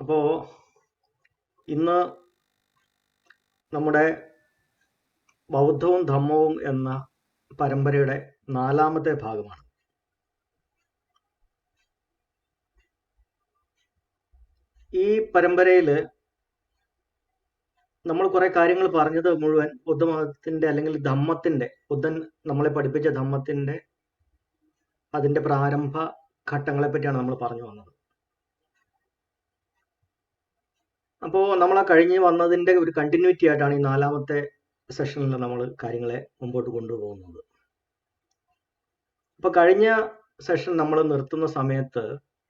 അപ്പോൾ ഇന്ന് നമ്മുടെ ബൗദ്ധവും ധമ്മവും എന്ന പരമ്പരയുടെ 4ാമത്തെ ഭാഗമാണ്. ഈ പരമ്പരയിൽ നമ്മൾ കുറെ കാര്യങ്ങൾ പറഞ്ഞത് മുഴുവൻ ബുദ്ധമതത്തിന്റെ അല്ലെങ്കിൽ ധമ്മത്തിന്റെ, ബുദ്ധൻ നമ്മളെ പഠിപ്പിച്ച ധമ്മത്തിന്റെ അതിന്റെ പ്രാരംഭ ഘട്ടങ്ങളെ പറ്റിയാണ് നമ്മൾ പറഞ്ഞു വന്നത്. അപ്പോൾ നമ്മൾ ആ കഴിഞ്ഞ് വന്നതിന്റെ ഒരു കണ്ടിന്യൂറ്റി ആയിട്ടാണ് ഈ 4ാമത്തെ സെഷനിൽ നമ്മൾ കാര്യങ്ങളെ മുമ്പോട്ട് കൊണ്ടുപോകുന്നത്. അപ്പൊ കഴിഞ്ഞ സെഷൻ നമ്മൾ നിർത്തുന്ന സമയത്ത്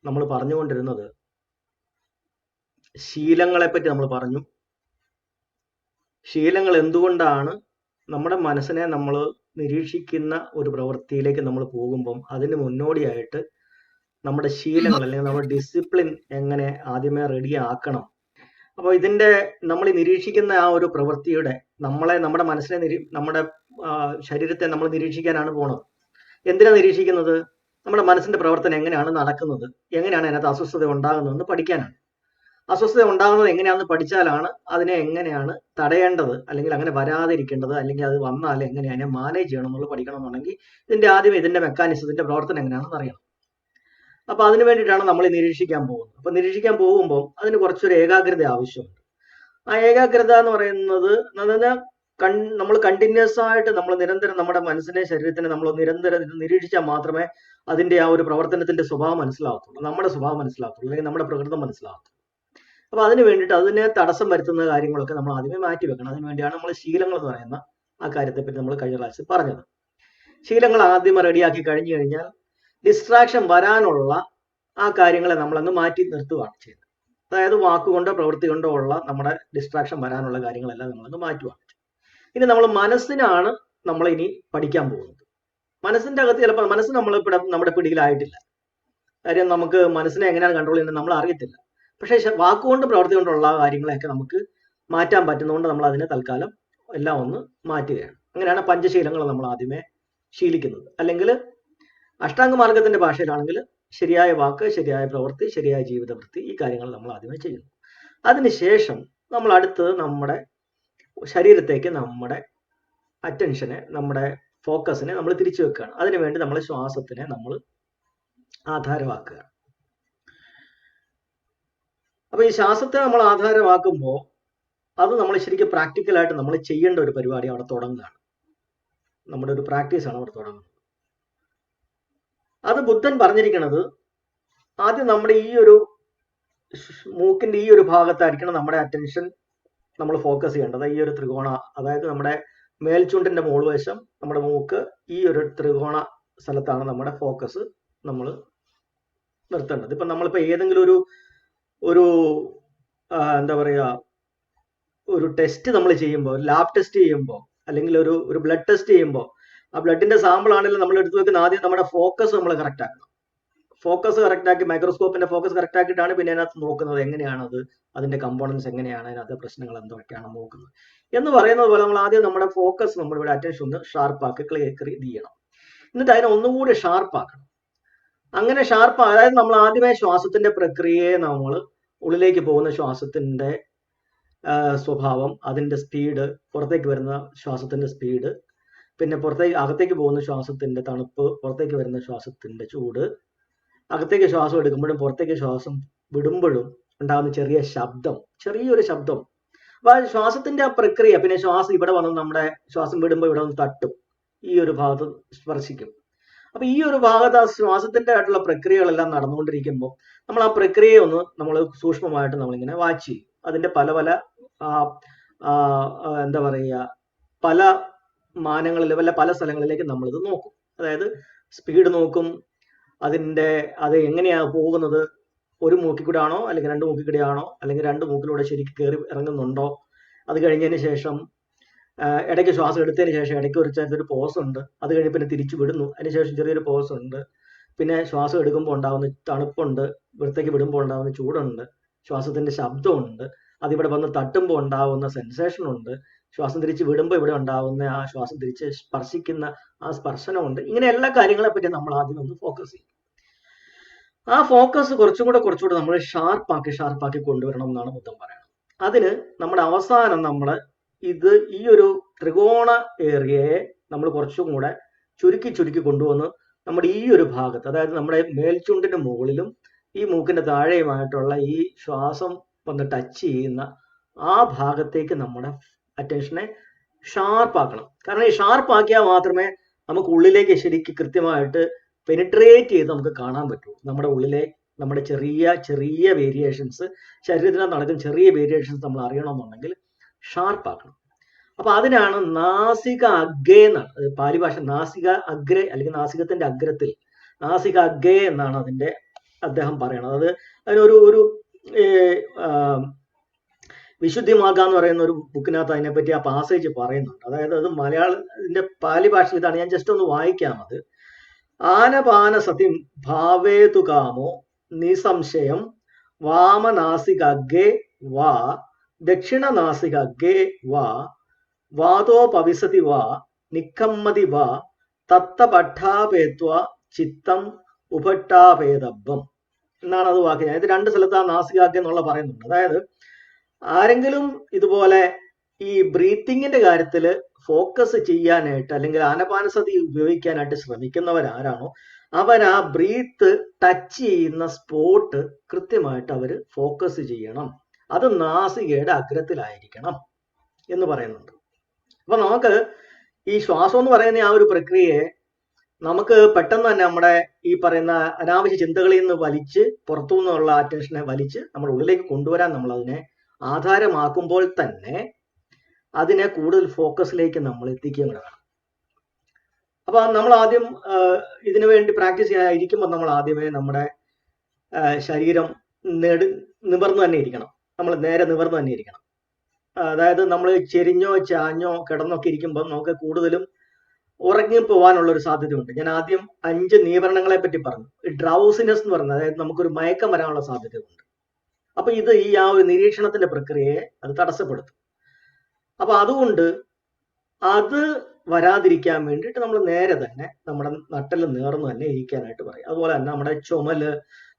നമ്മൾ പറഞ്ഞുകൊണ്ടിരുന്നത് ശീലങ്ങളെ പറ്റി നമ്മൾ പറഞ്ഞു. ശീലങ്ങൾ എന്തുകൊണ്ടാണ് നമ്മുടെ മനസ്സിനെ നമ്മൾ നിരീക്ഷിക്കുന്ന ഒരു പ്രവൃത്തിയിലേക്ക് നമ്മൾ പോകുമ്പം അതിന് മുന്നോടിയായിട്ട് നമ്മുടെ ശീലങ്ങൾ അല്ലെങ്കിൽ നമ്മുടെ ഡിസിപ്ലിൻ എങ്ങനെ ആദ്യമേ റെഡി ആക്കണം. അപ്പോൾ ഇതിന്റെ നമ്മൾ നിരീക്ഷിക്കുന്ന ആ ഒരു പ്രവൃത്തിയുടെ നമ്മുടെ മനസ്സിനെ നമ്മുടെ ശരീരത്തെ നമ്മൾ നിരീക്ഷിക്കാനാണ് പോണത്. എന്തിനാ നിരീക്ഷിക്കുന്നത്? നമ്മുടെ മനസ്സിന്റെ പ്രവർത്തനം എങ്ങനെയാണ് നടക്കുന്നത്, എങ്ങനെയാണ് അതിനകത്ത് അസ്വസ്ഥത ഉണ്ടാകുന്നതെന്ന് പഠിക്കാനാണ്. അസ്വസ്ഥത ഉണ്ടാകുന്നത് എങ്ങനെയാണെന്ന് പഠിച്ചാലാണ് അതിനെ എങ്ങനെയാണ് തടയേണ്ടത്, അല്ലെങ്കിൽ അങ്ങനെ വരാതിരിക്കേണ്ടത്, അല്ലെങ്കിൽ അത് വന്നാൽ എങ്ങനെ അതിനെ മാനേജ് ചെയ്യണം എന്നുള്ളത് പഠിക്കണം എന്നുണ്ടെങ്കിൽ ഇതിന്റെ ആദ്യം ഇതിന്റെ മെക്കാനിസത്തിന്റെ പ്രവർത്തനം എങ്ങനെയാണെന്ന് അറിയണം. അപ്പൊ അതിനു വേണ്ടിയിട്ടാണ് നമ്മൾ നിരീക്ഷിക്കാൻ പോകുന്നത്. അപ്പൊ നിരീക്ഷിക്കാൻ പോകുമ്പോൾ അതിന് കുറച്ചൊരു ഏകാഗ്രത ആവശ്യമുണ്ട്. ആ ഏകാഗ്രത എന്ന് പറയുന്നത് നമ്മൾ കണ്ടിന്യൂസ് ആയിട്ട് നമ്മൾ നിരന്തരം നമ്മുടെ മനസ്സിനെ ശരീരത്തിനെ നമ്മൾ നിരന്തരം നിരീക്ഷിച്ചാൽ മാത്രമേ അതിന്റെ ആ ഒരു പ്രവർത്തനത്തിന്റെ സ്വഭാവം മനസ്സിലാകത്തുള്ളൂ, നമ്മുടെ സ്വഭാവം മനസ്സിലാകത്തുള്ളൂ, അല്ലെങ്കിൽ നമ്മുടെ പ്രകൃതം മനസ്സിലാകത്തുള്ളൂ. അപ്പൊ അതിന് വേണ്ടിയിട്ട് അതിനെ തടസ്സം വരുത്തുന്ന കാര്യങ്ങളൊക്കെ നമ്മൾ ആദ്യമേ മാറ്റി വെക്കണം. അതിന് വേണ്ടിയാണ് നമ്മൾ ശീലങ്ങൾ എന്ന് പറയുന്ന ആ കാര്യത്തെപ്പറ്റി നമ്മൾ കഴിഞ്ഞ ക്ലാസ്സിൽ പറഞ്ഞത്. ശീലങ്ങൾ ആദ്യം റെഡിയാക്കി കഴിഞ്ഞു കഴിഞ്ഞാൽ ഡിസ്ട്രാക്ഷൻ വരാനുള്ള ആ കാര്യങ്ങളെ നമ്മളങ്ങ് മാറ്റി നിർത്തുകയാണ് ചെയ്യുന്നത്. അതായത് വാക്കുകൊണ്ടോ പ്രവൃത്തി കൊണ്ടോ ഉള്ള നമ്മുടെ ഡിസ്ട്രാക്ഷൻ വരാനുള്ള കാര്യങ്ങളെല്ലാം നമ്മളങ്ങ് മാറ്റുകയാണ്. ഇനി നമ്മൾ മനസ്സിനാണ് നമ്മൾ ഇനി പഠിക്കാൻ പോകുന്നത്. മനസ്സിന്റെ അകത്ത് ചിലപ്പോൾ മനസ്സ് നമ്മുടെ പിടിയിലായിട്ടില്ല. കാര്യം നമുക്ക് മനസ്സിനെ എങ്ങനെയാണ് കൺട്രോൾ ചെയ്യുന്നത് നമ്മൾ അറിയത്തില്ല. പക്ഷേ വാക്കുകൊണ്ട് പ്രവൃത്തി കൊണ്ടുള്ള കാര്യങ്ങളെയൊക്കെ നമുക്ക് മാറ്റാൻ പറ്റുന്നതുകൊണ്ട് നമ്മൾ അതിനെ തൽക്കാലം എല്ലാം ഒന്ന് മാറ്റുകയാണ്. അങ്ങനെയാണ് പഞ്ചശീലങ്ങൾ നമ്മൾ ആദ്യമേ ശീലിക്കുന്നത്. അല്ലെങ്കിൽ അഷ്ടാംഗ മാർഗത്തിന്റെ ഭാഷയിലാണെങ്കിൽ ശരിയായ വാക്ക്, ശരിയായ പ്രവൃത്തി, ശരിയായ ജീവിതവൃത്തി, ഈ കാര്യങ്ങൾ നമ്മൾ ആദ്യമേ ചെയ്യുന്നു. അതിനുശേഷം നമ്മൾ അടുത്തത് നമ്മുടെ ശരീരത്തേക്ക് നമ്മുടെ അറ്റൻഷനെ, നമ്മുടെ ഫോക്കസിനെ നമ്മൾ തിരിച്ചു വെക്കുകയാണ്. അതിനുവേണ്ടി നമ്മൾ ശ്വാസത്തിനെ നമ്മൾ ആധാരമാക്കുക. അപ്പൊ ഈ ശ്വാസത്തെ നമ്മൾ ആധാരമാക്കുമ്പോൾ അത് നമ്മൾ ശരിക്കും പ്രാക്ടിക്കലായിട്ട് നമ്മൾ ചെയ്യേണ്ട ഒരു പരിപാടി അവിടെ തുടങ്ങുകയാണ്. നമ്മുടെ ഒരു പ്രാക്ടീസാണ് അവിടെ തുടങ്ങുന്നത്. അത് ബുദ്ധൻ പറഞ്ഞിരിക്കുന്നത് ആദ്യം നമ്മുടെ ഈ ഒരു മൂക്കിന്റെ ഈ ഒരു ഭാഗത്തായിരിക്കണം നമ്മുടെ അറ്റൻഷൻ നമ്മൾ ഫോക്കസ് ചെയ്യേണ്ടത്. ഈ ഒരു ത്രികോണ, അതായത് നമ്മുടെ മേൽചുണ്ടിന്റെ മുകൾവശം, നമ്മുടെ മൂക്ക്, ഈ ഒരു ത്രികോണ സ്ഥലത്താണ് നമ്മുടെ ഫോക്കസ് നമ്മൾ നിർത്തേണ്ടത്. ഇപ്പൊ നമ്മളിപ്പോ ഏതെങ്കിലും ഒരു എന്താ പറയുക, ഒരു ടെസ്റ്റ് നമ്മൾ ചെയ്യുമ്പോൾ, ലാബ് ടെസ്റ്റ് ചെയ്യുമ്പോൾ, അല്ലെങ്കിൽ ഒരു ബ്ലഡ് ടെസ്റ്റ് ചെയ്യുമ്പോൾ, ആ ബ്ലഡിന്റെ സാമ്പിൾ ആണെങ്കിലും നമ്മൾ എടുത്തു വെക്കുന്ന ആദ്യം നമ്മുടെ ഫോക്കസ് നമ്മൾ കറക്റ്റ് ആക്കണം. ഫോക്കസ് കറക്റ്റ് ആക്കി, മൈക്രോസ്കോപ്പിന്റെ ഫോക്കസ് കറക്റ്റ് ആക്കിയിട്ടാണ് പിന്നെ അതിനകത്ത് നോക്കുന്നത് എങ്ങനെയാണത്, അതിന്റെ കമ്പോണൻസ് എങ്ങനെയാണ്, അതിനകത്ത് പ്രശ്നങ്ങൾ എന്തൊക്കെയാണ് നോക്കുന്നത് എന്ന് പറയുന്നത് പോലെ നമ്മൾ ആദ്യം നമ്മുടെ ഫോക്കസ്, നമ്മളിവിടെ അറ്റൻഷൻ ഒന്ന് ഷാർപ്പാക്കി ക്ലിയർ ചെയ്യണം. എന്നിട്ട് അതിനെ ഒന്നുകൂടി ഷാർപ്പാക്കണം. അങ്ങനെ ഷാർപ്പ്, അതായത് നമ്മൾ ആദ്യമേ ശ്വാസത്തിന്റെ പ്രക്രിയയെ നമ്മൾ ഉള്ളിലേക്ക് പോകുന്ന ശ്വാസത്തിന്റെ സ്വഭാവം, അതിന്റെ സ്പീഡ്, പുറത്തേക്ക് വരുന്ന ശ്വാസത്തിന്റെ സ്പീഡ്, പിന്നെ അകത്തേക്ക് പോകുന്ന ശ്വാസത്തിന്റെ തണുപ്പ്, പുറത്തേക്ക് വരുന്ന ശ്വാസത്തിന്റെ ചൂട്, അകത്തേക്ക് ശ്വാസം എടുക്കുമ്പോഴും പുറത്തേക്ക് ശ്വാസം വിടുമ്പോഴും ഉണ്ടാകുന്ന ചെറിയൊരു ശബ്ദം. അപ്പൊ ശ്വാസത്തിന്റെ ആ പ്രക്രിയ, പിന്നെ ശ്വാസം ഇവിടെ വന്ന് നമ്മുടെ ശ്വാസം വിടുമ്പോൾ ഇവിടെ വന്ന് തട്ടും, ഈ ഒരു ഭാഗത്ത് സ്പർശിക്കും. അപ്പൊ ഈ ഒരു ഭാഗത്ത് ആ ശ്വാസത്തിന്റെ ആയിട്ടുള്ള പ്രക്രിയകളെല്ലാം നടന്നുകൊണ്ടിരിക്കുമ്പോൾ നമ്മൾ ആ പ്രക്രിയയെ ഒന്ന് നമ്മൾ സൂക്ഷ്മമായിട്ട് നമ്മളിങ്ങനെ വാച്ച് ചെയ്യും. അതിന്റെ പല എന്താ പറയുക, പല മാനങ്ങളിൽ, പല സ്ഥലങ്ങളിലേക്ക് നമ്മളിത് നോക്കും. അതായത് സ്പീഡ് നോക്കും, അത് എങ്ങനെയാണ് പോകുന്നത്, ഒരു മൂക്കിൽ കൂടെ ആണോ, അല്ലെങ്കിൽ 2 മൂക്കിൽ കൂടെ ആണോ, അല്ലെങ്കിൽ 2 മൂക്കിലൂടെ ശരിക്കും കയറി ഇറങ്ങുന്നുണ്ടോ. അത് കഴിഞ്ഞതിന് ശേഷം ഇടയ്ക്ക് ശ്വാസം എടുത്തതിന് ശേഷം ഇടയ്ക്ക് ഒരു പോസ് ഉണ്ട്, അത് കഴിഞ്ഞ് പിന്നെ തിരിച്ചു വിടുന്നു, അതിനുശേഷം ചെറിയൊരു പോസ് ഉണ്ട്, പിന്നെ ശ്വാസം എടുക്കുമ്പോൾ ഉണ്ടാകുന്ന തണുപ്പുണ്ട്, പുറത്തേക്ക് വിടുമ്പോൾ ഉണ്ടാകുന്ന ചൂടുണ്ട്, ശ്വാസത്തിന്റെ ശബ്ദമുണ്ട്, അതിവിടെ വന്ന് തട്ടുമ്പോൾ ഉണ്ടാകുന്ന സെൻസേഷൻ ഉണ്ട്, ശ്വാസം തിരിച്ച് വിടുമ്പോൾ ഇവിടെ ഉണ്ടാകുന്ന ആ ശ്വാസം തിരിച്ച് സ്പർശിക്കുന്ന ആ സ്പർശനമുണ്ട്. ഇങ്ങനെ എല്ലാ കാര്യങ്ങളെ പറ്റി നമ്മൾ ആദ്യം ഒന്ന് ഫോക്കസ് ചെയ്യും. ആ ഫോക്കസ് കുറച്ചുകൂടെ നമ്മൾ ഷാർപ്പാക്കി കൊണ്ടുവരണം എന്നാണ് ബുദ്ധൻ പറയുന്നത്. അതിന് നമ്മുടെ അവസാനം നമ്മൾ ഈ ഒരു ത്രികോണ ഏരിയയെ നമ്മൾ കുറച്ചും കൂടെ ചുരുക്കി കൊണ്ടുവന്ന് നമ്മുടെ ഈ ഒരു ഭാഗത്ത്, അതായത് നമ്മുടെ മേൽചുണ്ടിന് മുകളിലും ഈ മൂക്കിന്റെ താഴെയുമായിട്ടുള്ള ഈ ശ്വാസം വന്ന് ടച്ച് ചെയ്യുന്ന ആ ഭാഗത്തേക്ക് നമ്മുടെ അറ്റൻഷനെ ഷാർപ്പാക്കണം. കാരണം ഈ ഷാർപ്പാക്കിയാൽ മാത്രമേ നമുക്ക് ഉള്ളിലേക്ക് ശരിക്കും കൃത്യമായിട്ട് പെനിട്രേറ്റ് ചെയ്ത് നമുക്ക് കാണാൻ പറ്റും. നമ്മുടെ ഉള്ളിലെ നമ്മുടെ ചെറിയ വേരിയേഷൻസ്, ശരീരത്തിനകത്ത് നടക്കുന്ന ചെറിയ വേരിയേഷൻസ് നമ്മൾ അറിയണമെന്നുണ്ടെങ്കിൽ ഷാർപ്പാക്കണം. അപ്പൊ അതിനാണ് നാസിക അഗ്രേ എന്നാണ് പാലി ഭാഷ, നാസിക അഗ്രേ അല്ലെങ്കിൽ നാസികത്തിന്റെ അഗ്രത്തിൽ, നാസിക അഗ്രേ എന്നാണ് അതിന്റെ അദ്ദേഹം പറയണത്. അതിനൊരു ഒരു വിശുദ്ധി മാർഗ എന്ന് പറയുന്ന ഒരു ബുക്കിനകത്ത് അതിനെപ്പറ്റി ആ പാസേജ് പറയുന്നുണ്ട്. അതായത് അത് മലയാളത്തിന്റെ പാലി ഭാഷയിൽ ഇതാണ്, ഞാൻ ജസ്റ്റ് ഒന്ന് വായിക്കാം. അത് ആനപാന സതി ഭാവേതു കാമോ നിസംശയം വാമനാസികഗ്ഗേ വാ ദക്ഷിണനാസികഗ്ഗേ വാ വാതോപവിശതി വാ നിക്കമ്മതി വാ തത്തപഠാപേത്വ ചിത്തം ഉപഠാപേതബ്ബം എന്നാണ് അത് വാക്യം. അതായത് രണ്ട് സ്ഥലത്ത് ആ നാസികാഗ്ഗ എന്നുള്ള പറയുന്നുണ്ട്. അതായത് ആരെങ്കിലും ഇതുപോലെ ഈ ബ്രീത്തിങ്ങിന്റെ കാര്യത്തിൽ ഫോക്കസ് ചെയ്യാനായിട്ട് അല്ലെങ്കിൽ ആനപാനസതി ഉപയോഗിക്കാനായിട്ട് ശ്രമിക്കുന്നവരാരാണോ അവർ ആ ബ്രീത്ത് ടച്ച് ചെയ്യുന്ന സ്പോട്ട് കൃത്യമായിട്ട് അവർ ഫോക്കസ് ചെയ്യണം. അത് നാസികയുടെ അഗ്രത്തിലായിരിക്കണം എന്ന് പറയുന്നുണ്ട്. അപ്പൊ നമുക്ക് ഈ ശ്വാസം എന്ന് പറയുന്ന ആ ഒരു പ്രക്രിയയെ നമുക്ക് പെട്ടെന്ന് തന്നെ നമ്മുടെ ഈ പറയുന്ന അനാവശ്യ ചിന്തകളിൽ നിന്ന് വലിച്ച് പുറത്തു നിന്നുള്ള അറ്റൻഷനെ വലിച്ച് നമ്മുടെ ഉള്ളിലേക്ക് കൊണ്ടുവരാൻ നമ്മൾ അതിനെ ആധാരമാക്കുമ്പോൾ തന്നെ അതിനെ കൂടുതൽ ഫോക്കസിലേക്ക് നമ്മൾ എത്തിക്കുകയും വേണം. അപ്പൊ നമ്മൾ ആദ്യം ഇതിനു വേണ്ടി പ്രാക്ടീസ് ചെയ്യാനിരിക്കുമ്പോൾ നമ്മൾ ആദ്യമേ നമ്മുടെ ശരീരം നിവർന്നു തന്നെ ഇരിക്കണം. നമ്മൾ നേരെ നിവർന്നു തന്നെ ഇരിക്കണം. അതായത് നമ്മൾ ചെരിഞ്ഞോ ചാഞ്ഞോ കിടന്നൊക്കെ ഇരിക്കുമ്പോൾ നമുക്ക് കൂടുതലും ഉറങ്ങിപ്പോവാനുള്ള ഒരു സാധ്യതയുണ്ട്. ഞാൻ ആദ്യം 5 നിയന്ത്രണങ്ങളെ പറ്റി പറഞ്ഞു. ഡ്രൗസിനെസ് എന്ന് പറയുന്നത്, അതായത് നമുക്കൊരു മയക്കം വരാനുള്ള സാധ്യതയുണ്ട്. അപ്പൊ ഇത് ആ ഒരു നിരീക്ഷണത്തിന്റെ പ്രക്രിയയെ അത് തടസ്സപ്പെടുത്തും. അപ്പൊ അതുകൊണ്ട് അത് വരാതിരിക്കാൻ വേണ്ടിയിട്ട് നമ്മൾ നേരെ തന്നെ നമ്മുടെ നട്ടെല്ല് നേർന്ന് തന്നെ ഇരിക്കാനായിട്ട് പറയും. അതുപോലെ തന്നെ നമ്മുടെ ചുമല്,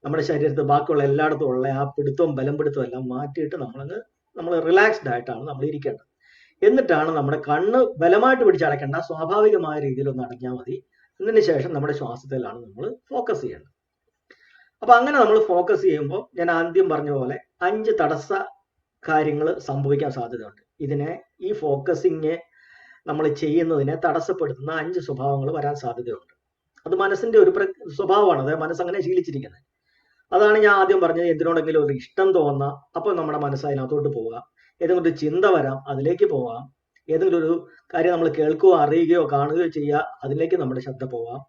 നമ്മുടെ ശരീരത്തിൽ ബാക്കിയുള്ള എല്ലായിടത്തും ഉള്ള ആ പിടുത്തവും ബലം പിടുത്തവും എല്ലാം മാറ്റിയിട്ട് നമ്മൾ റിലാക്സ്ഡ് ആയിട്ടാണ് നമ്മൾ ഇരിക്കേണ്ടത്. എന്നിട്ടാണ് നമ്മുടെ കണ്ണ് ബലമായിട്ട് പിടിച്ചടക്കേണ്ട, സ്വാഭാവികമായ രീതിയിൽ ഒന്ന് അടഞ്ഞാൽ മതി. ഇതിന് ശേഷം നമ്മുടെ ശ്വാസത്തിലാണ് നമ്മൾ ഫോക്കസ് ചെയ്യേണ്ടത്. അപ്പൊ അങ്ങനെ നമ്മൾ ഫോക്കസ് ചെയ്യുമ്പോൾ ഞാൻ ആദ്യം പറഞ്ഞ പോലെ 5 തടസ്സ കാര്യങ്ങൾ സംഭവിക്കാൻ സാധ്യതയുണ്ട്. ഈ ഫോക്കസിങ് നമ്മൾ ചെയ്യുന്നതിനെ തടസ്സപ്പെടുത്തുന്ന 5 സ്വഭാവങ്ങൾ വരാൻ സാധ്യതയുണ്ട്. അത് മനസ്സിന്റെ ഒരു സ്വഭാവമാണ്. അതായത് മനസ്സങ്ങനെ ശീലിച്ചിരിക്കുന്നത്. അതാണ് ഞാൻ ആദ്യം പറഞ്ഞത്. എന്തിനോടെങ്കിലും ഒരു ഇഷ്ടം തോന്നാം, അപ്പോൾ നമ്മുടെ മനസ്സ് അതിനകത്തോട്ട് പോകാം. ഏതെങ്കിലും ഒരു ചിന്ത വരാം, അതിലേക്ക് പോകാം. ഏതെങ്കിലും ഒരു കാര്യം നമ്മൾ കേൾക്കുകയോ അറിയുകയോ കാണുകയോ ചെയ്യുക, അതിലേക്ക് നമ്മുടെ ശ്രദ്ധ പോകാം.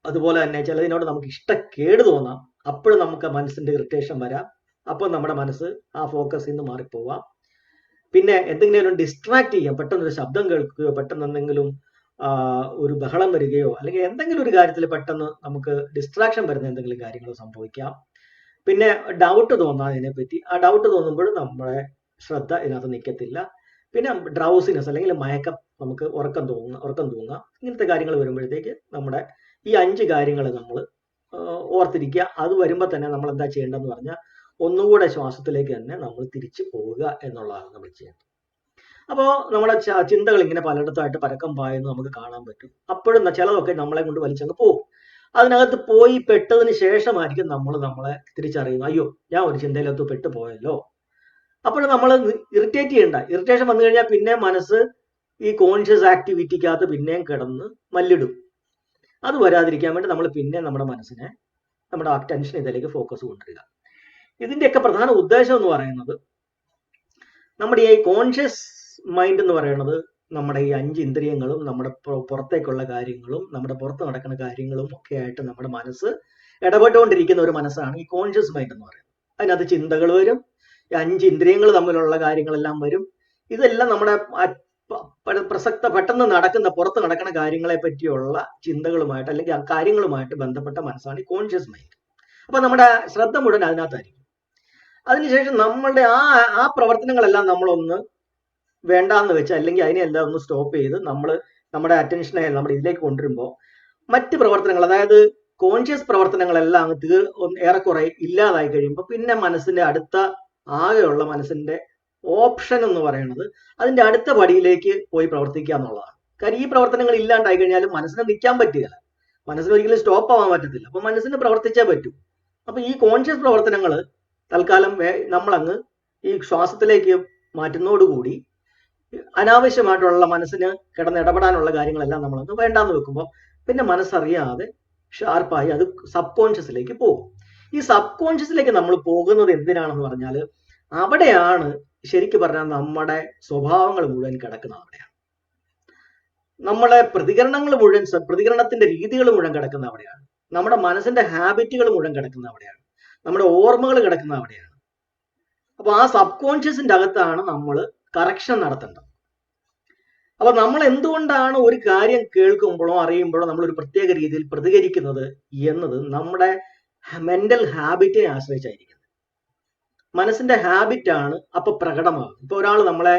അതുപോലെ തന്നെ ചിലതിനോട് നമുക്ക് ഇഷ്ടക്കേട് തോന്നാം, അപ്പോഴും നമുക്ക് മനസ്സിന്റെ ഇറിറ്റേഷൻ വരാം. അപ്പോൾ നമ്മുടെ മനസ്സ് ആ ഫോക്കസിൽ നിന്ന് മാറിപ്പോവാം. പിന്നെ എന്തെങ്കിലും ഡിസ്ട്രാക്ട് ചെയ്യാം, പെട്ടെന്നൊരു ശബ്ദം കേൾക്കുകയോ പെട്ടെന്ന് എന്തെങ്കിലും ഒരു ബഹളം വരികയോ അല്ലെങ്കിൽ എന്തെങ്കിലും ഒരു കാര്യത്തിൽ പെട്ടെന്ന് നമുക്ക് ഡിസ്ട്രാക്ഷൻ വരുന്ന എന്തെങ്കിലും കാര്യങ്ങൾ സംഭവിക്കാം. പിന്നെ ഡൗട്ട് തോന്നാം ഇതിനെപ്പറ്റി. ആ ഡൗട്ട് തോന്നുമ്പോൾ നമ്മുടെ ശ്രദ്ധ ഇതിനകത്ത് നിൽക്കത്തില്ല. പിന്നെ ഡ്രൗസിനെസ് അല്ലെങ്കിൽ മയക്കം, നമുക്ക് ഉറക്കം തോന്നുക, ഇങ്ങനത്തെ കാര്യങ്ങൾ വരുമ്പോഴത്തേക്ക് നമ്മുടെ ഈ 5 കാര്യങ്ങൾ നമ്മൾ ഓർത്തിരിക്കുക. അത് വരുമ്പോൾ തന്നെ നമ്മൾ എന്താ ചെയ്യേണ്ടതെന്ന് പറഞ്ഞാൽ ഒന്നുകൂടെ ശ്വാസത്തിലേക്ക് തന്നെ നമ്മൾ തിരിച്ചു പോവുക എന്നുള്ളതാണ് നമ്മൾ ചെയ്യേണ്ടത്. അപ്പോൾ നമ്മുടെ ചിന്തകൾ ഇങ്ങനെ പലയിടത്തായിട്ട് പരക്കം പായെന്ന് നമുക്ക് കാണാൻ പറ്റും. അപ്പോഴും ചിലതൊക്കെ നമ്മളെ കൊണ്ട് വലിച്ചങ്ങ് പോകും. അതിനകത്ത് പോയി പെട്ടതിന് ശേഷമായിരിക്കും നമ്മളെ തിരിച്ചറിയുന്നു, അയ്യോ ഞാൻ ഒരു ചിന്തയിലകത്ത് പെട്ടു പോയല്ലോ. അപ്പോഴും നമ്മൾ ഇറിറ്റേറ്റ് ചെയ്യണ്ട. ഇറിറ്റേഷൻ വന്നു കഴിഞ്ഞാൽ പിന്നെ മനസ്സ് ഈ കോൺഷ്യസ് ആക്ടിവിറ്റിക്കകത്ത് പിന്നെയും കിടന്ന് മല്ലിടും. അത് വരാതിരിക്കാൻ വേണ്ടി നമ്മൾ പിന്നെ നമ്മുടെ മനസ്സിനെ, നമ്മുടെ അറ്റൻഷൻ ഇതിലേക്ക് ഫോക്കസ് കൊണ്ടുവരിക. ഇതിന്റെയൊക്കെ പ്രധാന ഉദ്ദേശം എന്ന് പറയുന്നത്, നമ്മുടെ ഈ കോൺഷ്യസ് മൈൻഡ് എന്ന് പറയുന്നത് നമ്മുടെ ഈ 5 ഇന്ദ്രിയങ്ങളും നമ്മുടെ പുറത്തേക്കുള്ള കാര്യങ്ങളും നമ്മുടെ പുറത്ത് നടക്കുന്ന കാര്യങ്ങളും ഒക്കെ ആയിട്ട് നമ്മുടെ മനസ്സ് ഇടപെട്ടുകൊണ്ടിരിക്കുന്ന ഒരു മനസ്സാണ് ഈ കോൺഷ്യസ് മൈൻഡ് എന്ന് പറയുന്നത്. അതിനകത്ത് ചിന്തകൾ വരും, 5 ഇന്ദ്രിയങ്ങൾ തമ്മിലുള്ള കാര്യങ്ങളെല്ലാം വരും. ഇതെല്ലാം നമ്മുടെ പെട്ടെന്ന് നടക്കുന്ന പുറത്ത് നടക്കുന്ന കാര്യങ്ങളെ പറ്റിയുള്ള ചിന്തകളുമായിട്ട് അല്ലെങ്കിൽ ആ കാര്യങ്ങളുമായിട്ട് ബന്ധപ്പെട്ട മനസ്സാണ് ഈ കോൺഷ്യസ് മൈൻഡ്. അപ്പൊ നമ്മുടെ ശ്രദ്ധ മുഴുവൻ അതിനകത്തായിരിക്കും. അതിനുശേഷം നമ്മളുടെ ആ പ്രവർത്തനങ്ങളെല്ലാം നമ്മളൊന്ന് വേണ്ടാന്ന് വെച്ച് അല്ലെങ്കിൽ അതിനെല്ലാം ഒന്ന് സ്റ്റോപ്പ് ചെയ്ത് നമ്മൾ നമ്മുടെ അറ്റൻഷനെ നമ്മുടെ ഇതിലേക്ക് കൊണ്ടുവരുമ്പോൾ മറ്റ് പ്രവർത്തനങ്ങൾ, അതായത് കോൺഷ്യസ് പ്രവർത്തനങ്ങളെല്ലാം അങ്ങ് ഏറെക്കുറെ ഇല്ലാതായി കഴിയുമ്പോൾ പിന്നെ മനസ്സിന്റെ അടുത്ത ആകെയുള്ള മനസ്സിന്റെ ഓപ്ഷൻ എന്ന് പറയുന്നത് അതിന്റെ അടുത്ത പടിയിലേക്ക് പോയി പ്രവർത്തിക്കുക എന്നുള്ളതാണ്. കാര്യം ഈ പ്രവർത്തനങ്ങൾ ഇല്ലാണ്ടായി കഴിഞ്ഞാലും മനസ്സിന് നിൽക്കാൻ പറ്റുകയില്ല, മനസ്സിന് ഒരിക്കലും സ്റ്റോപ്പ് ആവാൻ പറ്റത്തില്ല. അപ്പൊ മനസ്സിന് പ്രവർത്തിച്ചേ പറ്റൂ. അപ്പൊ ഈ കോൺഷ്യസ് പ്രവർത്തനങ്ങൾ തൽക്കാലം നമ്മളങ്ങ് ഈ ശ്വാസത്തിലേക്ക് മാറ്റുന്നതോടുകൂടി അനാവശ്യമായിട്ടുള്ള മനസ്സിന് കിടന്ന് ഇടപെടാനുള്ള കാര്യങ്ങളെല്ലാം നമ്മളൊന്ന് വേണ്ടാന്ന് വെക്കുമ്പോൾ പിന്നെ മനസ്സറിയാതെ ഷാർപ്പായി അത് സബ് കോൺഷ്യസിലേക്ക് പോകും. ഈ സബ് കോൺഷ്യസിലേക്ക് നമ്മൾ പോകുന്നത് എന്തിനാണെന്ന് പറഞ്ഞാൽ അവിടെയാണ് ശരിക്കും പറഞ്ഞാൽ നമ്മുടെ സ്വഭാവങ്ങൾ മുഴുവൻ കിടക്കുന്നത് അവിടെയാണ്. നമ്മുടെ പ്രതികരണങ്ങൾ മുഴുവൻ, പ്രതികരണത്തിന്റെ രീതികൾ മുഴുവൻ കിടക്കുന്ന അവിടെയാണ്. നമ്മുടെ മനസ്സിന്റെ ഹാബിറ്റുകൾ മുഴുവൻ കിടക്കുന്ന അവിടെയാണ്. നമ്മുടെ ഓർമ്മകൾ കിടക്കുന്ന അവിടെയാണ്. അപ്പൊ ആ സബ് കോൺഷ്യസിന്റെ അകത്താണ് നമ്മൾ കറക്ഷൻ നടത്തേണ്ടത്. അപ്പൊ നമ്മൾ എന്തുകൊണ്ടാണ് ഒരു കാര്യം കേൾക്കുമ്പോഴോ അറിയുമ്പോഴോ നമ്മൾ ഒരു പ്രത്യേക രീതിയിൽ പ്രതികരിക്കുന്നത് എന്നത് നമ്മുടെ മെന്റൽ ഹാബിറ്റിനെ ആശ്രയിച്ചായിരിക്കുന്നത്. മനസ്സിന്റെ ഹാബിറ്റാണ് അപ്പൊ പ്രകടമാകുന്നത്. ഇപ്പൊ ഒരാൾ നമ്മളെ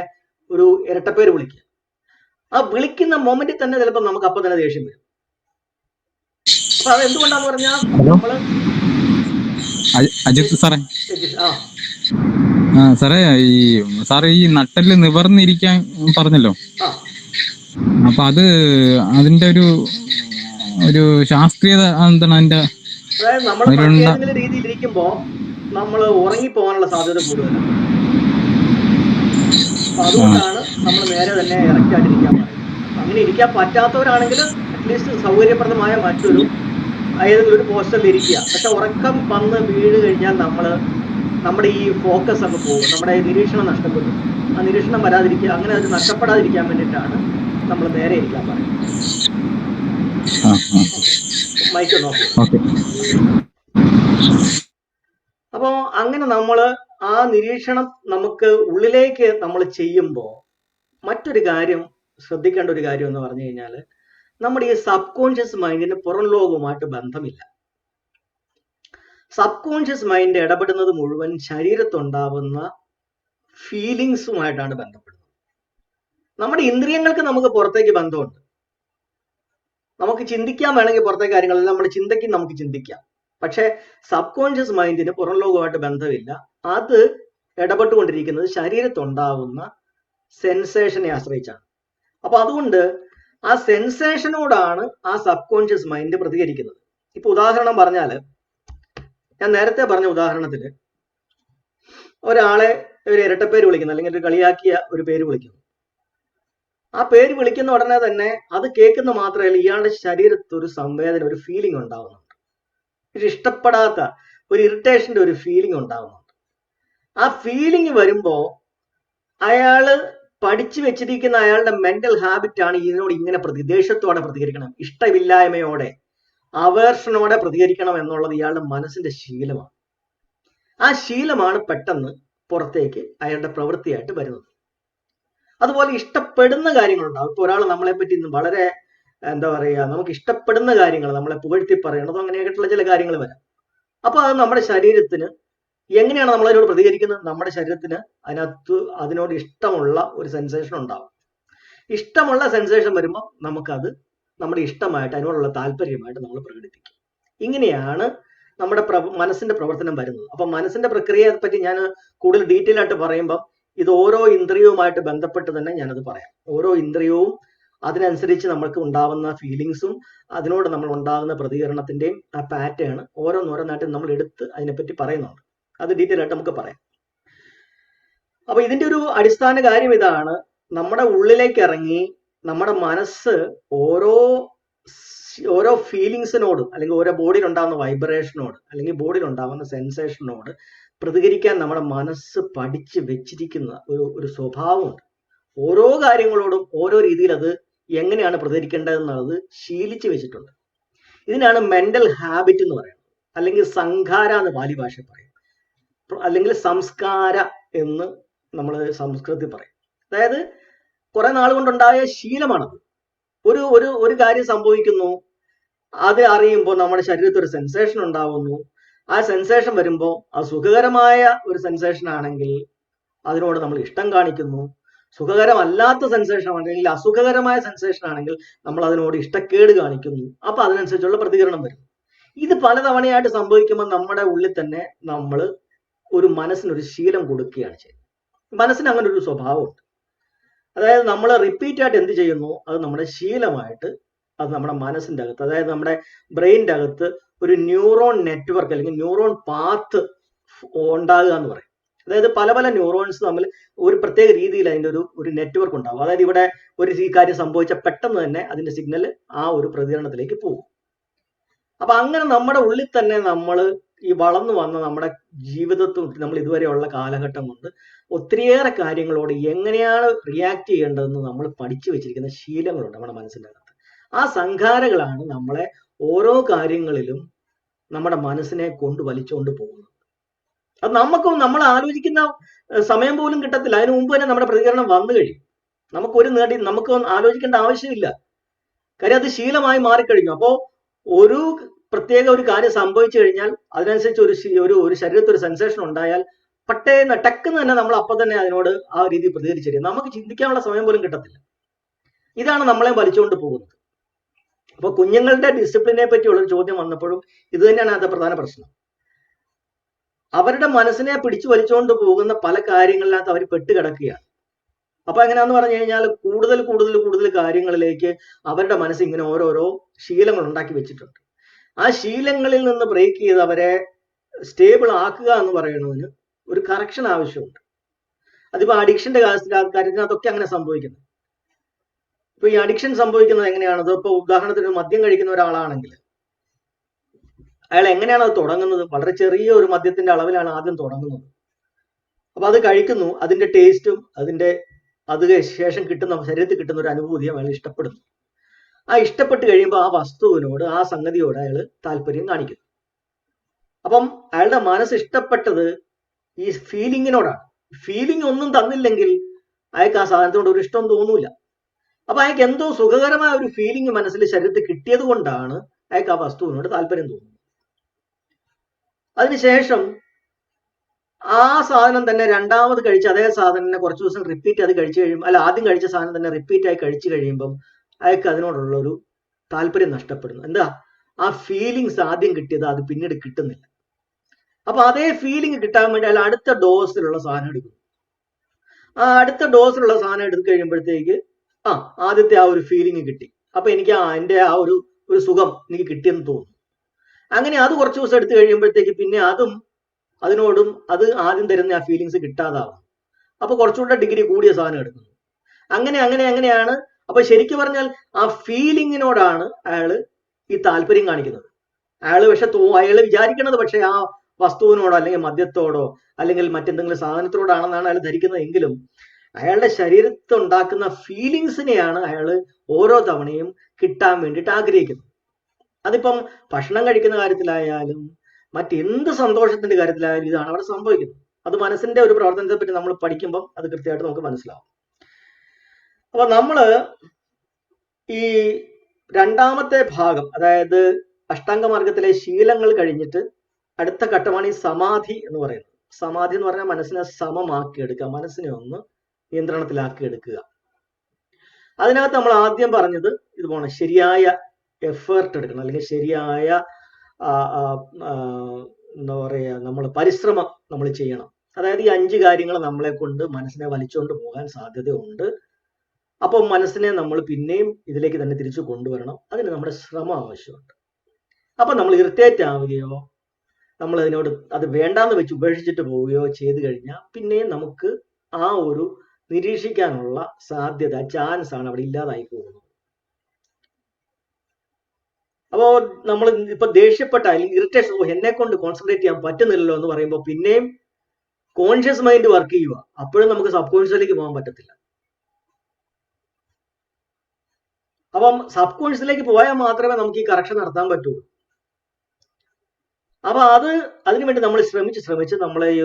ഒരു ഇരട്ടപ്പേര് വിളിക്കുക, ആ വിളിക്കുന്ന മൊമെന്റിൽ തന്നെ ചിലപ്പോൾ നമുക്ക് അപ്പൊ തന്നെ ദേഷ്യം വരും. അപ്പൊ അത് എന്തുകൊണ്ടാന്ന് പറഞ്ഞാൽ നമ്മള് അജിത് സാറേ, ആ സാറേ ഈ നട്ടെല്ല് നിവർന്നിരിക്കാൻ പറഞ്ഞല്ലോ. അപ്പൊ അതിന്റെ ഒരു ശാസ്ത്രീയത എന്താണ് അതിന്റെ? അതായത് നമ്മൾ പ്രത്യേക രീതിയിൽ ഇരിക്കുമ്പോ നമ്മൾ ഉറങ്ങിപ്പോകാനുള്ള സാധ്യത കൂടുതലാണ്. അപ്പൊ അതുകൊണ്ടാണ് നമ്മൾ നേരെ തന്നെ ഇറക്കാണ്ടിരിക്കാൻ പറയുന്നത്. അങ്ങനെ ഇരിക്കാൻ പറ്റാത്തവരാണെങ്കിൽ അറ്റ്ലീസ്റ്റ് സൗകര്യപ്രദമായ മറ്റൊരു ഏതെങ്കിലും ഒരു പോസ്റ്ററിൽ ഇരിക്കുക. പക്ഷെ ഉറക്കം വന്ന് വീണ് കഴിഞ്ഞാൽ നമ്മുടെ ഈ ഫോക്കസ് അങ്ങ് പോകും, നമ്മുടെ നിരീക്ഷണം നഷ്ടപ്പെടും. ആ നിരീക്ഷണം വരാതിരിക്കുക, അങ്ങനെ അത് നഷ്ടപ്പെടാതിരിക്കാൻ വേണ്ടിയിട്ടാണ് നമ്മൾ നേരെ ഇരിക്കാൻ പറയുന്നത്. മൈക്ക് നോക്കി. അപ്പോ അങ്ങനെ നമ്മൾ ആ നിരീക്ഷണം നമുക്ക് ഉള്ളിലേക്ക് നമ്മൾ ചെയ്യുമ്പോൾ മറ്റൊരു കാര്യം ശ്രദ്ധിക്കേണ്ട ഒരു കാര്യം എന്ന് പറഞ്ഞു കഴിഞ്ഞാൽ നമ്മുടെ ഈ സബ് കോൺഷ്യസ് മൈൻഡിന് പുറം ലോകവുമായിട്ട് ബന്ധമില്ല. സബ് കോൺഷ്യസ് മൈൻഡ് ഇടപെടുന്നത് മുഴുവൻ ശരീരത്തുണ്ടാവുന്ന ഫീലിങ്സുമായിട്ടാണ് ബന്ധപ്പെടുന്നത്. നമ്മുടെ ഇന്ദ്രിയങ്ങൾക്ക് നമുക്ക് പുറത്തേക്ക് ബന്ധമുണ്ട്. നമുക്ക് ചിന്തിക്കാൻ വേണമെങ്കിൽ പുറത്തെ കാര്യങ്ങളെല്ലാം നമ്മുടെ ചിന്തയ്ക്ക് നമുക്ക് ചിന്തിക്കാം. പക്ഷെ സബ് കോൺഷ്യസ് മൈൻഡിന് പുറം ലോകവുമായിട്ട് ബന്ധമില്ല. അത് ഇടപെട്ടുകൊണ്ടിരിക്കുന്നത് ശരീരത്തുണ്ടാവുന്ന സെൻസേഷനെ ആശ്രയിച്ചാണ്. അപ്പൊ അതുകൊണ്ട് ആ സെൻസേഷനോടാണ് ആ സബ് കോൺഷ്യസ് മൈൻഡ് പ്രതികരിക്കുന്നത്. ഇപ്പൊ ഉദാഹരണം പറഞ്ഞാൽ, ഞാൻ നേരത്തെ പറഞ്ഞ ഉദാഹരണത്തിന് ഒരാളെ ഒരു ഇരട്ടപ്പേര് വിളിക്കുന്നു, അല്ലെങ്കിൽ ഒരു കളിയാക്കിയ ഒരു പേര് വിളിക്കുന്നു. ആ പേര് വിളിക്കുന്ന ഉടനെ തന്നെ അത് കേൾക്കുന്ന മാത്രമല്ല, ഇയാളുടെ ശരീരത്തിൽ ഒരു സംവേദന, ഒരു ഫീലിംഗ് ഉണ്ടാവുന്നുണ്ട്. ഒരു ഇഷ്ടപ്പെടാത്ത ഒരു ഇറിറ്റേഷന്റെ ഒരു ഫീലിംഗ് ഉണ്ടാവുന്നുണ്ട്. ആ ഫീലിംഗ് വരുമ്പോ അയാള് പഠിച്ചു വെച്ചിരിക്കുന്ന അയാളുടെ മെന്റൽ ഹാബിറ്റ് ആണ് ഇതിനോട് ഇങ്ങനെ ദേഷ്യത്തോടെ പ്രതികരിക്കണം, ഇഷ്ടമില്ലായ്മയോടെ, അവേർഷനോടെ പ്രതികരിക്കണം എന്നുള്ളത് ഇയാളുടെ മനസ്സിന്റെ ശീലമാണ്. ആ ശീലമാണ് പെട്ടെന്ന് പുറത്തേക്ക് അയാളുടെ പ്രവൃത്തിയായിട്ട് വരുന്നത്. അതുപോലെ ഇഷ്ടപ്പെടുന്ന കാര്യങ്ങളുണ്ടാവും. ഇപ്പൊ ഒരാൾ നമ്മളെ പറ്റി വളരെ എന്താ പറയുക, നമുക്ക് ഇഷ്ടപ്പെടുന്ന കാര്യങ്ങൾ, നമ്മളെ പുകഴ്ത്തി പറയണതോ അങ്ങനെയായിട്ടുള്ള ചില കാര്യങ്ങൾ വരാം. അപ്പൊ അത് നമ്മുടെ ശരീരത്തിന് എങ്ങനെയാണ് നമ്മൾ അതിനോട് പ്രതികരിക്കുന്നത്? നമ്മുടെ ശരീരത്തിന് അതിനോട് ഇഷ്ടമുള്ള ഒരു സെൻസേഷൻ ഉണ്ടാവും. ഇഷ്ടമുള്ള സെൻസേഷൻ വരുമ്പോൾ നമുക്കത് നമ്മുടെ ഇഷ്ടമായിട്ട്, അതിനോടുള്ള താല്പര്യമായിട്ട് നമ്മൾ പ്രകടിപ്പിക്കും. ഇങ്ങനെയാണ് നമ്മുടെ മനസ്സിന്റെ പ്രവർത്തനം വരുന്നത്. അപ്പൊ മനസ്സിന്റെ പ്രക്രിയയെ പറ്റി ഞാൻ കൂടുതൽ ഡീറ്റെയിൽ ആയിട്ട് പറയുമ്പോൾ ഇത് ഓരോ ഇന്ദ്രിയവുമായിട്ട് ബന്ധപ്പെട്ട് തന്നെ ഞാനത് പറയാം. ഓരോ ഇന്ദ്രിയവും അതിനനുസരിച്ച് നമുക്ക് ഉണ്ടാവുന്ന ഫീലിങ്സും അതിനോട് നമ്മൾ ഉണ്ടാകുന്ന പ്രതികരണത്തിന്റെയും ആ പാറ്റേൺ ഓരോന്നോരോന്നായിട്ട് നമ്മൾ എടുത്ത് അതിനെപ്പറ്റി പറയുന്നുണ്ട്. അത് ഡീറ്റെയിൽ ആയിട്ട് നമുക്ക് പറയാം. അപ്പൊ ഇതിന്റെ ഒരു അടിസ്ഥാന കാര്യം ഇതാണ്: നമ്മുടെ ഉള്ളിലേക്ക് ഇറങ്ങി നമ്മുടെ മനസ്സ് ഓരോ ഫീലിങ്സിനോട്, അല്ലെങ്കിൽ ഓരോ ബോഡിയിൽ ഉണ്ടാകുന്ന വൈബ്രേഷനോട്, അല്ലെങ്കിൽ ബോഡിയിൽ ഉണ്ടാകുന്ന സെൻസേഷനോട് പ്രതികരിക്കാൻ നമ്മുടെ മനസ്സ് പഠിച്ച് വെച്ചിരിക്കുന്ന ഒരു സ്വഭാവമുണ്ട്. ഓരോ കാര്യങ്ങളോടും ഓരോ രീതിയിൽ അത് എങ്ങനെയാണ് പ്രതികരിക്കേണ്ടതെന്നുള്ളത് ശീലിച്ച് വെച്ചിട്ടുണ്ട്. ഇതിനാണ് മെന്റൽ ഹാബിറ്റ് എന്ന് പറയുന്നത്, അല്ലെങ്കിൽ സംഘാര എന്ന് പാലി ഭാഷ പറയും, അല്ലെങ്കിൽ സംസ്കാര എന്ന് നമ്മൾ സംസ്കൃതത്തിൽ പറയും. അതായത് കുറെ നാൾ കൊണ്ടുണ്ടായ ശീലമാണത്. ഒരു കാര്യം സംഭവിക്കുന്നു, അത് അറിയുമ്പോൾ നമ്മുടെ ശരീരത്തിൽ ഒരു സെൻസേഷൻ ഉണ്ടാവുന്നു. ആ സെൻസേഷൻ വരുമ്പോൾ ആ സുഖകരമായ ഒരു സെൻസേഷൻ ആണെങ്കിൽ അതിനോട് നമ്മൾ ഇഷ്ടം കാണിക്കുന്നു. സുഖകരമല്ലാത്ത സെൻസേഷൻ ആണെങ്കിൽ, അസുഖകരമായ സെൻസേഷൻ ആണെങ്കിൽ നമ്മൾ അതിനോട് ഇഷ്ടക്കേട് കാണിക്കുന്നു. അപ്പൊ അതിനനുസരിച്ചുള്ള പ്രതികരണം വരും. ഇത് പലതവണയായിട്ട് സംഭവിക്കുമ്പോൾ നമ്മുടെ ഉള്ളിൽ തന്നെ നമ്മൾ ഒരു മനസ്സിനൊരു ശീലം കൊടുക്കുകയാണ് ചെയ്യുന്നത്. മനസ്സിന് അങ്ങനെ ഒരു സ്വഭാവമുണ്ട്. അതായത് നമ്മൾ റിപ്പീറ്റ് ആയിട്ട് എന്ത് ചെയ്യുന്നു, അത് നമ്മുടെ ശീലമായിട്ട് അത് നമ്മുടെ മനസ്സിന്റെ അകത്ത്, അതായത് നമ്മുടെ ബ്രെയിനിന്റെ അകത്ത് ഒരു ന്യൂറോൺ നെറ്റ്വർക്ക് അല്ലെങ്കിൽ ന്യൂറോൺ പാത്ത് ഉണ്ടാകുക എന്ന് പറയും. അതായത് പല പല ന്യൂറോൺസ് തമ്മിൽ ഒരു പ്രത്യേക രീതിയിൽ അതിന്റെ ഒരു നെറ്റ്വർക്ക് ഉണ്ടാകും. അതായത് ഇവിടെ ഈ കാര്യം സംഭവിച്ചാൽ പെട്ടെന്ന് തന്നെ അതിന്റെ സിഗ്നൽ ആ ഒരു പ്രതികരണത്തിലേക്ക് പോകും. അപ്പൊ അങ്ങനെ നമ്മുടെ ഉള്ളിൽ തന്നെ നമ്മൾ ഈ വളർന്നു വന്ന നമ്മുടെ ജീവിതത്തിൽ നമ്മൾ ഇതുവരെയുള്ള കാലഘട്ടം കൊണ്ട് ഒത്തിരിയേറെ കാര്യങ്ങളോട് എങ്ങനെയാണ് റിയാക്ട് ചെയ്യേണ്ടതെന്ന് നമ്മൾ പഠിച്ചു വെച്ചിരിക്കുന്ന ശീലങ്ങളുണ്ട് നമ്മുടെ മനസ്സിൻ്റെ അകത്ത്. ആ സംഘാരകളാണ് നമ്മളെ ഓരോ കാര്യങ്ങളിലും നമ്മുടെ മനസ്സിനെ കൊണ്ട് വലിച്ചുകൊണ്ട് പോകുന്നത്. അത് നമ്മൾ ആലോചിക്കുന്ന സമയം പോലും കിട്ടത്തില്ല. അതിനു മുമ്പ് തന്നെ നമ്മുടെ പ്രതികരണം വന്നു കഴിയും. നമുക്ക് ആലോചിക്കേണ്ട ആവശ്യമില്ല. കാര്യം അത് ശീലമായി മാറിക്കഴിഞ്ഞു. അപ്പോൾ ഒരു പ്രത്യേക ഒരു കാര്യം സംഭവിച്ചു കഴിഞ്ഞാൽ അതിനനുസരിച്ച് ഒരു ശരീരത്തിൽ ഒരു സെൻസേഷൻ ഉണ്ടായാൽ ടക്കെന്ന് തന്നെ നമ്മൾ അപ്പം തന്നെ അതിനോട് ആ രീതി പ്രതികരിച്ചിരിക്കും. നമുക്ക് ചിന്തിക്കാനുള്ള സമയം പോലും കിട്ടത്തില്ല. ഇതാണ് നമ്മളെ വലിച്ചുകൊണ്ട് പോകുന്നത്. അപ്പൊ കുഞ്ഞുങ്ങളുടെ ഡിസിപ്ലിനെ പറ്റിയുള്ള ഒരു ചോദ്യം വന്നപ്പോഴും ഇത് തന്നെയാണ് അത് പ്രധാന പ്രശ്നം. അവരുടെ മനസ്സിനെ പിടിച്ചു വലിച്ചുകൊണ്ട് പോകുന്ന പല കാര്യങ്ങളിനകത്ത് അവർ പെട്ടുകിടക്കുകയാണ്. അപ്പൊ എങ്ങനെയാന്ന് പറഞ്ഞു കഴിഞ്ഞാൽ കൂടുതൽ കാര്യങ്ങളിലേക്ക് അവരുടെ മനസ്സ് ഇങ്ങനെ ഓരോരോ ശീലങ്ങൾ ഉണ്ടാക്കി വെച്ചിട്ടുണ്ട്. ആ ശീലങ്ങളിൽ നിന്ന് ബ്രേക്ക് ചെയ്ത് അവരെ സ്റ്റേബിൾ ആക്കുക എന്ന് പറയുന്നതിന് ഒരു കറക്ഷൻ ആവശ്യമുണ്ട്. അതിപ്പോ അഡിക്ഷന്റെ കാര്യത്തിന് അതൊക്കെ അങ്ങനെ സംഭവിക്കുന്നത്. ഇപ്പൊ ഈ അഡിക്ഷൻ സംഭവിക്കുന്നത് എങ്ങനെയാണ്? ഇപ്പൊ ഉദാഹരണത്തിന് മദ്യം കഴിക്കുന്ന ഒരാളാണെങ്കിൽ അയാൾ എങ്ങനെയാണ് അത് തുടങ്ങുന്നത്? വളരെ ചെറിയ ഒരു മദ്യത്തിന്റെ അളവിലാണ് ആദ്യം തുടങ്ങുന്നത്. അപ്പൊ അത് കഴിക്കുന്നു, അതിന്റെ ടേസ്റ്റും അത് ശേഷം ശരീരത്തിൽ കിട്ടുന്ന ഒരു അനുഭൂതിയും അയാൾ ഇഷ്ടപ്പെടുന്നു. ആ ഇഷ്ടപ്പെട്ട് കഴിയുമ്പോൾ ആ വസ്തുവിനോട്, ആ സംഗതിയോട് അയാൾ താല്പര്യം കാണിക്കുന്നു. അപ്പം അയാളുടെ മനസ്സ് ഇഷ്ടപ്പെട്ടത് ഈ ഫീലിങ്ങിനോടാണ്. ഫീലിംഗ് ഒന്നും തന്നില്ലെങ്കിൽ അയാൾക്ക് ആ സാധനത്തിനോട് ഒരു ഇഷ്ടം തോന്നൂല. അപ്പൊ അയാൾക്ക് എന്തോ സുഖകരമായ ഒരു ഫീലിംഗ് മനസ്സിൽ ശരീരത്തിൽ കിട്ടിയത് കൊണ്ടാണ് അയാൾക്ക് ആ വസ്തുവിനോട് താല്പര്യം തോന്നുന്നത്. അതിനുശേഷം ആ സാധനം തന്നെ രണ്ടാമത് കഴിച്ച് അതേ സാധനം കുറച്ച് ദിവസം റിപ്പീറ്റ് അത് കഴിച്ചു കഴിയുമ്പോൾ, ആദ്യം കഴിച്ച സാധനം തന്നെ റിപ്പീറ്റ് ആയി കഴിച്ചു കഴിയുമ്പം അയാൾക്ക് അതിനോടുള്ള ഒരു താല്പര്യം നഷ്ടപ്പെടുന്നു. എന്താ? ആ ഫീലിങ്സ് ആദ്യം കിട്ടിയത് അത് പിന്നീട് കിട്ടുന്നില്ല. അപ്പൊ അതേ ഫീലിംഗ് കിട്ടാൻ വേണ്ടി അയാൾ അടുത്ത ഡോസിലുള്ള സാധനം എടുക്കുന്നു. ആ അടുത്ത ഡോസിലുള്ള സാധനം എടുത്തു കഴിയുമ്പോഴത്തേക്ക് ആദ്യത്തെ ആ ഒരു ഫീലിംഗ് കിട്ടി. അപ്പൊ എനിക്ക് എൻ്റെ ആ ഒരു സുഖം എനിക്ക് കിട്ടിയെന്ന് തോന്നുന്നു. അങ്ങനെ അത് കുറച്ച് ദിവസം എടുത്തു കഴിയുമ്പോഴത്തേക്ക് പിന്നെ അതിനോടും അത് ആദ്യം തരുന്ന ആ ഫീലിങ്സ് കിട്ടാതാവും. അപ്പൊ കുറച്ചുകൂടെ ഡിഗ്രി കൂടിയ സാധനം എടുക്കുന്നു. അങ്ങനെയാണ്. അപ്പൊ ശരിക്കും പറഞ്ഞാൽ ആ ഫീലിങ്ങിനോടാണ് അയാള് ഈ താല്പര്യം കാണിക്കുന്നത്. അയാള് വിചാരിക്കുന്നത് പക്ഷെ ആ വസ്തുവിനോടോ അല്ലെങ്കിൽ മദ്യത്തോടോ അല്ലെങ്കിൽ മറ്റെന്തെങ്കിലും സാധനത്തോടാണെന്നാണ് അയാൾ ധരിക്കുന്നത്. എങ്കിലും അയാളുടെ ശരീരത്തിൽ ഉണ്ടാക്കുന്ന ഫീലിങ്സിനെയാണ് അയാള് ഓരോ തവണയും കിട്ടാൻ വേണ്ടിയിട്ട് ആഗ്രഹിക്കുന്നത്. അതിപ്പം ഭക്ഷണം കഴിക്കുന്ന കാര്യത്തിലായാലും മറ്റെന്ത് സന്തോഷത്തിന്റെ കാര്യത്തിലായാലും ഇതാണ് അവിടെ സംഭവിക്കുന്നത്. അത് മനസ്സിന്റെ ഒരു പ്രവർത്തനത്തെ പറ്റി നമ്മൾ പഠിക്കുമ്പം അത് കൃത്യമായിട്ട് നമുക്ക് മനസ്സിലാവും. അപ്പൊ നമ്മള് ഈ രണ്ടാമത്തെ ഭാഗം, അതായത് അഷ്ടാംഗമാർഗത്തിലെ ശീലങ്ങൾ കഴിഞ്ഞിട്ട് അടുത്ത ഘട്ടമാണ് ഈ സമാധി എന്ന് പറയുന്നത്. സമാധി എന്ന് പറഞ്ഞാൽ മനസ്സിനെ സമമാക്കി എടുക്കുക, മനസ്സിനെ ഒന്ന് നിയന്ത്രണത്തിലാക്കി എടുക്കുക. അതിനകത്ത് നമ്മൾ ആദ്യം പറഞ്ഞത് ഇതുപോലെ ശരിയായ എഫേർട്ട് എടുക്കണം, അല്ലെങ്കിൽ ശരിയായ എന്താ പറയുക, നമ്മൾ പരിശ്രമം നമ്മൾ ചെയ്യണം. അതായത് ഈ 5 കാര്യങ്ങൾ നമ്മളെ കൊണ്ട് മനസ്സിനെ വലിച്ചുകൊണ്ട് പോകാൻ സാധ്യതയുണ്ട്. അപ്പോൾ മനസ്സിനെ നമ്മൾ പിന്നെയും ഇതിലേക്ക് തന്നെ തിരിച്ചു കൊണ്ടുവരണം. അതിന് നമ്മുടെ ശ്രമം ആവശ്യമുണ്ട്. അപ്പൊ നമ്മൾ ഇറിറ്റേറ്റ് ആവുകയോ നമ്മൾ അത് വേണ്ടാന്ന് വെച്ച് ഉപേക്ഷിച്ചിട്ട് പോവുകയോ ചെയ്തു കഴിഞ്ഞാൽ പിന്നെയും നമുക്ക് ആ ഒരു നിരീക്ഷിക്കാനുള്ള ചാൻസ് ആണ് അവിടെ ഇല്ലാതായി പോകുന്നത്. അപ്പോ നമ്മൾ ഇപ്പൊ ദേഷ്യപ്പെട്ട അല്ലെങ്കിൽ ഇറിറ്റേഷൻ, എന്നെ കൊണ്ട് കോൺസെൻട്രേറ്റ് ചെയ്യാൻ പറ്റുന്നില്ലല്ലോ എന്ന് പറയുമ്പോൾ പിന്നെയും കോൺഷ്യസ് മൈൻഡ് വർക്ക് ചെയ്യുക. അപ്പോഴും നമുക്ക് സബ് കോൺഷ്യസിലേക്ക് പോകാൻ പറ്റത്തില്ല. അപ്പം സബ് കോൺഷ്യസിലേക്ക് പോയാൽ മാത്രമേ നമുക്ക് ഈ കറക്ഷൻ നടത്താൻ പറ്റുള്ളൂ. അപ്പൊ അതിനുവേണ്ടി നമ്മൾ ശ്രമിച്ച് നമ്മളെ ഈ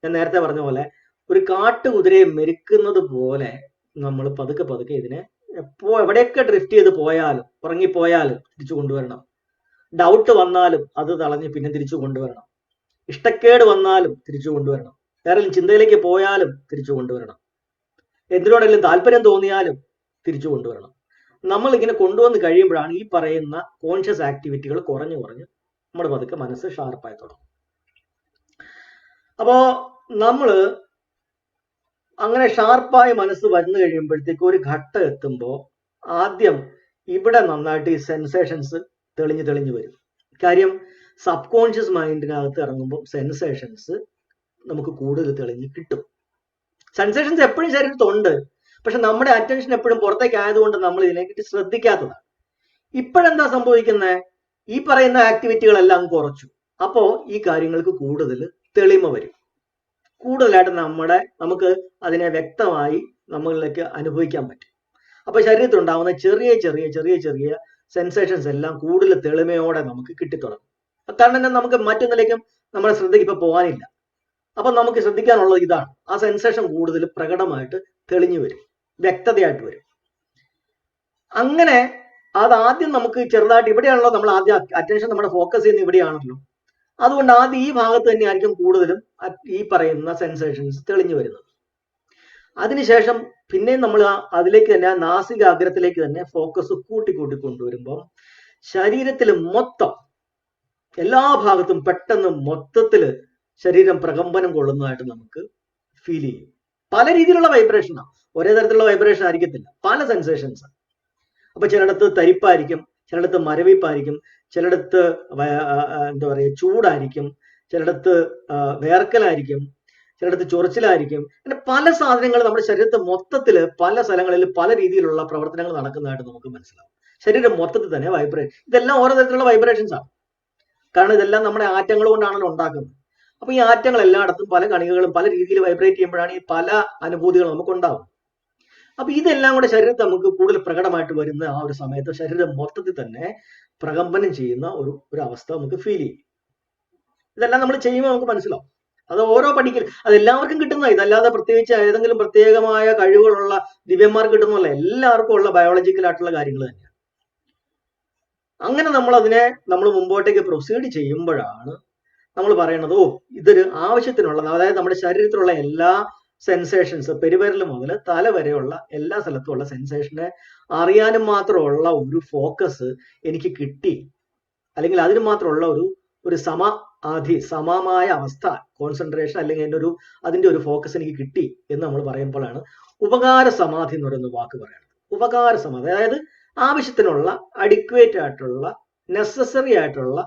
ഞാൻ നേരത്തെ പറഞ്ഞ പോലെ ഒരു കാട്ടുകുതിരയെ മെരുക്കുന്നത് പോലെ നമ്മൾ പതുക്കെ ഇതിനെ എവിടെയൊക്കെ ഡ്രിഫ്റ്റ് ചെയ്ത് പോയാലും, ഉറങ്ങിപ്പോയാലും തിരിച്ചു കൊണ്ടുവരണം. ഡൗട്ട് വന്നാലും അത് തളഞ്ഞ് പിന്നെ തിരിച്ചു കൊണ്ടുവരണം. ഇഷ്ടക്കേട് വന്നാലും തിരിച്ചു കൊണ്ടുവരണം. വേറെ ചിന്തയിലേക്ക് പോയാലും തിരിച്ചു കൊണ്ടുവരണം. എന്തിനോടെങ്കിലും താല്പര്യം തോന്നിയാലും തിരിച്ചു കൊണ്ടുവരണം. നമ്മൾ ഇങ്ങനെ കൊണ്ടുവന്ന് കഴിയുമ്പോഴാണ് ഈ പറയുന്ന കോൺഷ്യസ് ആക്ടിവിറ്റികൾ കുറഞ്ഞ് നമ്മുടെ പതുക്കെ മനസ്സ് ഷാർപ്പായി തുടങ്ങും. അപ്പോ നമ്മള് അങ്ങനെ ഷാർപ്പായ മനസ്സ് വന്നു കഴിയുമ്പോഴത്തേക്ക് ഒരു ഘട്ടം എത്തുമ്പോൾ ആദ്യം ഇവിടെ നന്നായിട്ട് ഈ സെൻസേഷൻസ് തെളിഞ്ഞു വരും. കാര്യം സബ് കോൺഷ്യസ് മൈൻഡിനകത്ത് ഇറങ്ങുമ്പോൾ സെൻസേഷൻസ് നമുക്ക് കൂടുതൽ തെളിഞ്ഞ് കിട്ടും. സെൻസേഷൻസ് എപ്പോഴും ശരീരത്തുണ്ട്, പക്ഷെ നമ്മുടെ അറ്റൻഷൻ എപ്പോഴും പുറത്തേക്ക് ആയതുകൊണ്ട് നമ്മൾ ഇതിനെപ്പറ്റി ശ്രദ്ധിക്കാത്തതാണ്. ഇപ്പോഴെന്താ സംഭവിക്കുന്നത്? ഈ പറയുന്ന ആക്ടിവിറ്റികളെല്ലാം കുറച്ചു. അപ്പോ ഈ കാര്യങ്ങൾക്ക് കൂടുതൽ തെളിമ വരും. കൂടുതലായിട്ട് നമുക്ക് അതിനെ വ്യക്തമായി നമ്മളിലേക്ക് അനുഭവിക്കാൻ പറ്റും. അപ്പൊ ശരീരത്തിലുണ്ടാവുന്ന ചെറിയ ചെറിയ ചെറിയ ചെറിയ സെൻസേഷൻസ് എല്ലാം കൂടുതൽ തെളിമയോടെ നമുക്ക് കിട്ടിത്തുടങ്ങും. കാരണം നമുക്ക് മറ്റൊന്നിലേക്കും നമ്മുടെ ശ്രദ്ധയ്ക്ക് ഇപ്പൊ പോകാനില്ല. അപ്പൊ നമുക്ക് ശ്രദ്ധിക്കാനുള്ളത് ഇതാണ്. ആ സെൻസേഷൻ കൂടുതൽ പ്രകടമായിട്ട് തെളിഞ്ഞു വരും, വ്യക്തതയായിട്ട് വരും. അങ്ങനെ അതാദ്യം നമുക്ക് ചെറുതായിട്ട് ഇവിടെയാണല്ലോ നമ്മൾ ആദ്യം അറ്റൻഷൻ നമ്മുടെ ഫോക്കസ് ചെയ്യുന്ന ഇവിടെയാണല്ലോ. അതുകൊണ്ട് ആദ്യം ഈ ഭാഗത്ത് തന്നെയായിരിക്കും കൂടുതലും ഈ പറയുന്ന സെൻസേഷൻസ് തെളിഞ്ഞു വരുന്നത്. അതിനുശേഷം പിന്നെയും നമ്മൾ അതിലേക്ക് തന്നെ നാസികാഗ്രത്തിലേക്ക് തന്നെ ഫോക്കസ് കൂട്ടി കൊണ്ടുവരുമ്പോൾ ശരീരത്തിൽ മൊത്തം എല്ലാ ഭാഗത്തും പെട്ടെന്ന് മൊത്തത്തില് ശരീരം പ്രകമ്പനം കൊള്ളുന്നതായിട്ട് നമുക്ക് ഫീൽ ചെയ്യും. പല രീതിയിലുള്ള വൈബ്രേഷനാണ്, ഒരേ തരത്തിലുള്ള വൈബ്രേഷൻ ആയിരിക്കത്തില്ല, പല സെൻസേഷൻസ്. അപ്പൊ ചിലയിടത്ത് തരിപ്പായിരിക്കും, ചിലയിടത്ത് മരവിപ്പായിരിക്കും, ചിലയിടത്ത് എന്താ പറയുക ചൂടായിരിക്കും, ചിലയിടത്ത് വേർക്കലായിരിക്കും, ചിലയിടത്ത് ചൊറിച്ചിലായിരിക്കും. അങ്ങനെ പല സാധനങ്ങൾ നമ്മുടെ ശരീരത്തെ മൊത്തത്തിൽ പല സ്ഥലങ്ങളിൽ പല രീതിയിലുള്ള പ്രവർത്തനങ്ങൾ നടക്കുന്നതായിട്ട് നമുക്ക് മനസ്സിലാവും. ശരീരം മൊത്തത്തിൽ തന്നെ വൈബ്രേഷൻ, ഇതെല്ലാം ഓരോ തരത്തിലുള്ള വൈബ്രേഷൻസ് ആണ്. കാരണം ഇതെല്ലാം നമ്മുടെ ആറ്റങ്ങൾ കൊണ്ടാണല്ലോ ഉണ്ടാക്കുന്നത്. അപ്പൊ ഈ ആറ്റങ്ങൾ എല്ലായിടത്തും പല കണികകളും പല രീതിയിൽ വൈബ്രേറ്റ് ചെയ്യുമ്പോഴാണ് ഈ പല അനുഭൂതികൾ നമുക്ക് ഉണ്ടാവും. അപ്പൊ ഇതെല്ലാം കൂടെ ശരീരത്തിൽ നമുക്ക് കൂടുതൽ പ്രകടമായിട്ട് വരുന്ന ആ ഒരു സമയത്ത് ശരീരം മൊത്തത്തിൽ തന്നെ പ്രകമ്പനം ചെയ്യുന്ന ഒരു അവസ്ഥ നമുക്ക് ഫീൽ ചെയ്യും. ഇതെല്ലാം നമ്മൾ ചെയ്യുമ്പോൾ നമുക്ക് മനസ്സിലാവും. അത് ഓരോ അത് എല്ലാവർക്കും കിട്ടുന്ന, ഇതല്ലാതെ പ്രത്യേകിച്ച് ഏതെങ്കിലും പ്രത്യേകമായ കഴിവുകളുള്ള ദിവ്യന്മാർക്ക് കിട്ടുന്നതല്ല, എല്ലാവർക്കും ഉള്ള ബയോളജിക്കൽ ആയിട്ടുള്ള കാര്യങ്ങൾ തന്നെയാണ്. അങ്ങനെ നമ്മൾ മുമ്പോട്ടേക്ക് പ്രൊസീഡ് ചെയ്യുമ്പോഴാണ് നമ്മൾ പറയുന്നത്, ഇതൊരു ആവശ്യത്തിനുള്ള, അതായത് നമ്മുടെ ശരീരത്തിലുള്ള എല്ലാ സെൻസേഷൻസ്, പെരുവിരൽ മുതൽ തല വരെയുള്ള എല്ലാ സ്ഥലത്തുമുള്ള സെൻസേഷനെ അറിയാനും മാത്രമുള്ള ഒരു ഫോക്കസ് എനിക്ക് കിട്ടി, അല്ലെങ്കിൽ അതിന് മാത്രമുള്ള ഒരു സമമായ അവസ്ഥ, കോൺസെൻട്രേഷൻ, അല്ലെങ്കിൽ അതിന്റെ ഒരു ഫോക്കസ് എനിക്ക് കിട്ടി എന്ന് നമ്മൾ പറയുമ്പോഴാണ് ഉപകാര സമാധി എന്ന് പറയുന്ന വാക്ക് പറയുന്നത്. ഉപകാര സമാധി, അതായത് ആവശ്യത്തിനുള്ള അഡിക്വേറ്റ് ആയിട്ടുള്ള നെസസറി ആയിട്ടുള്ള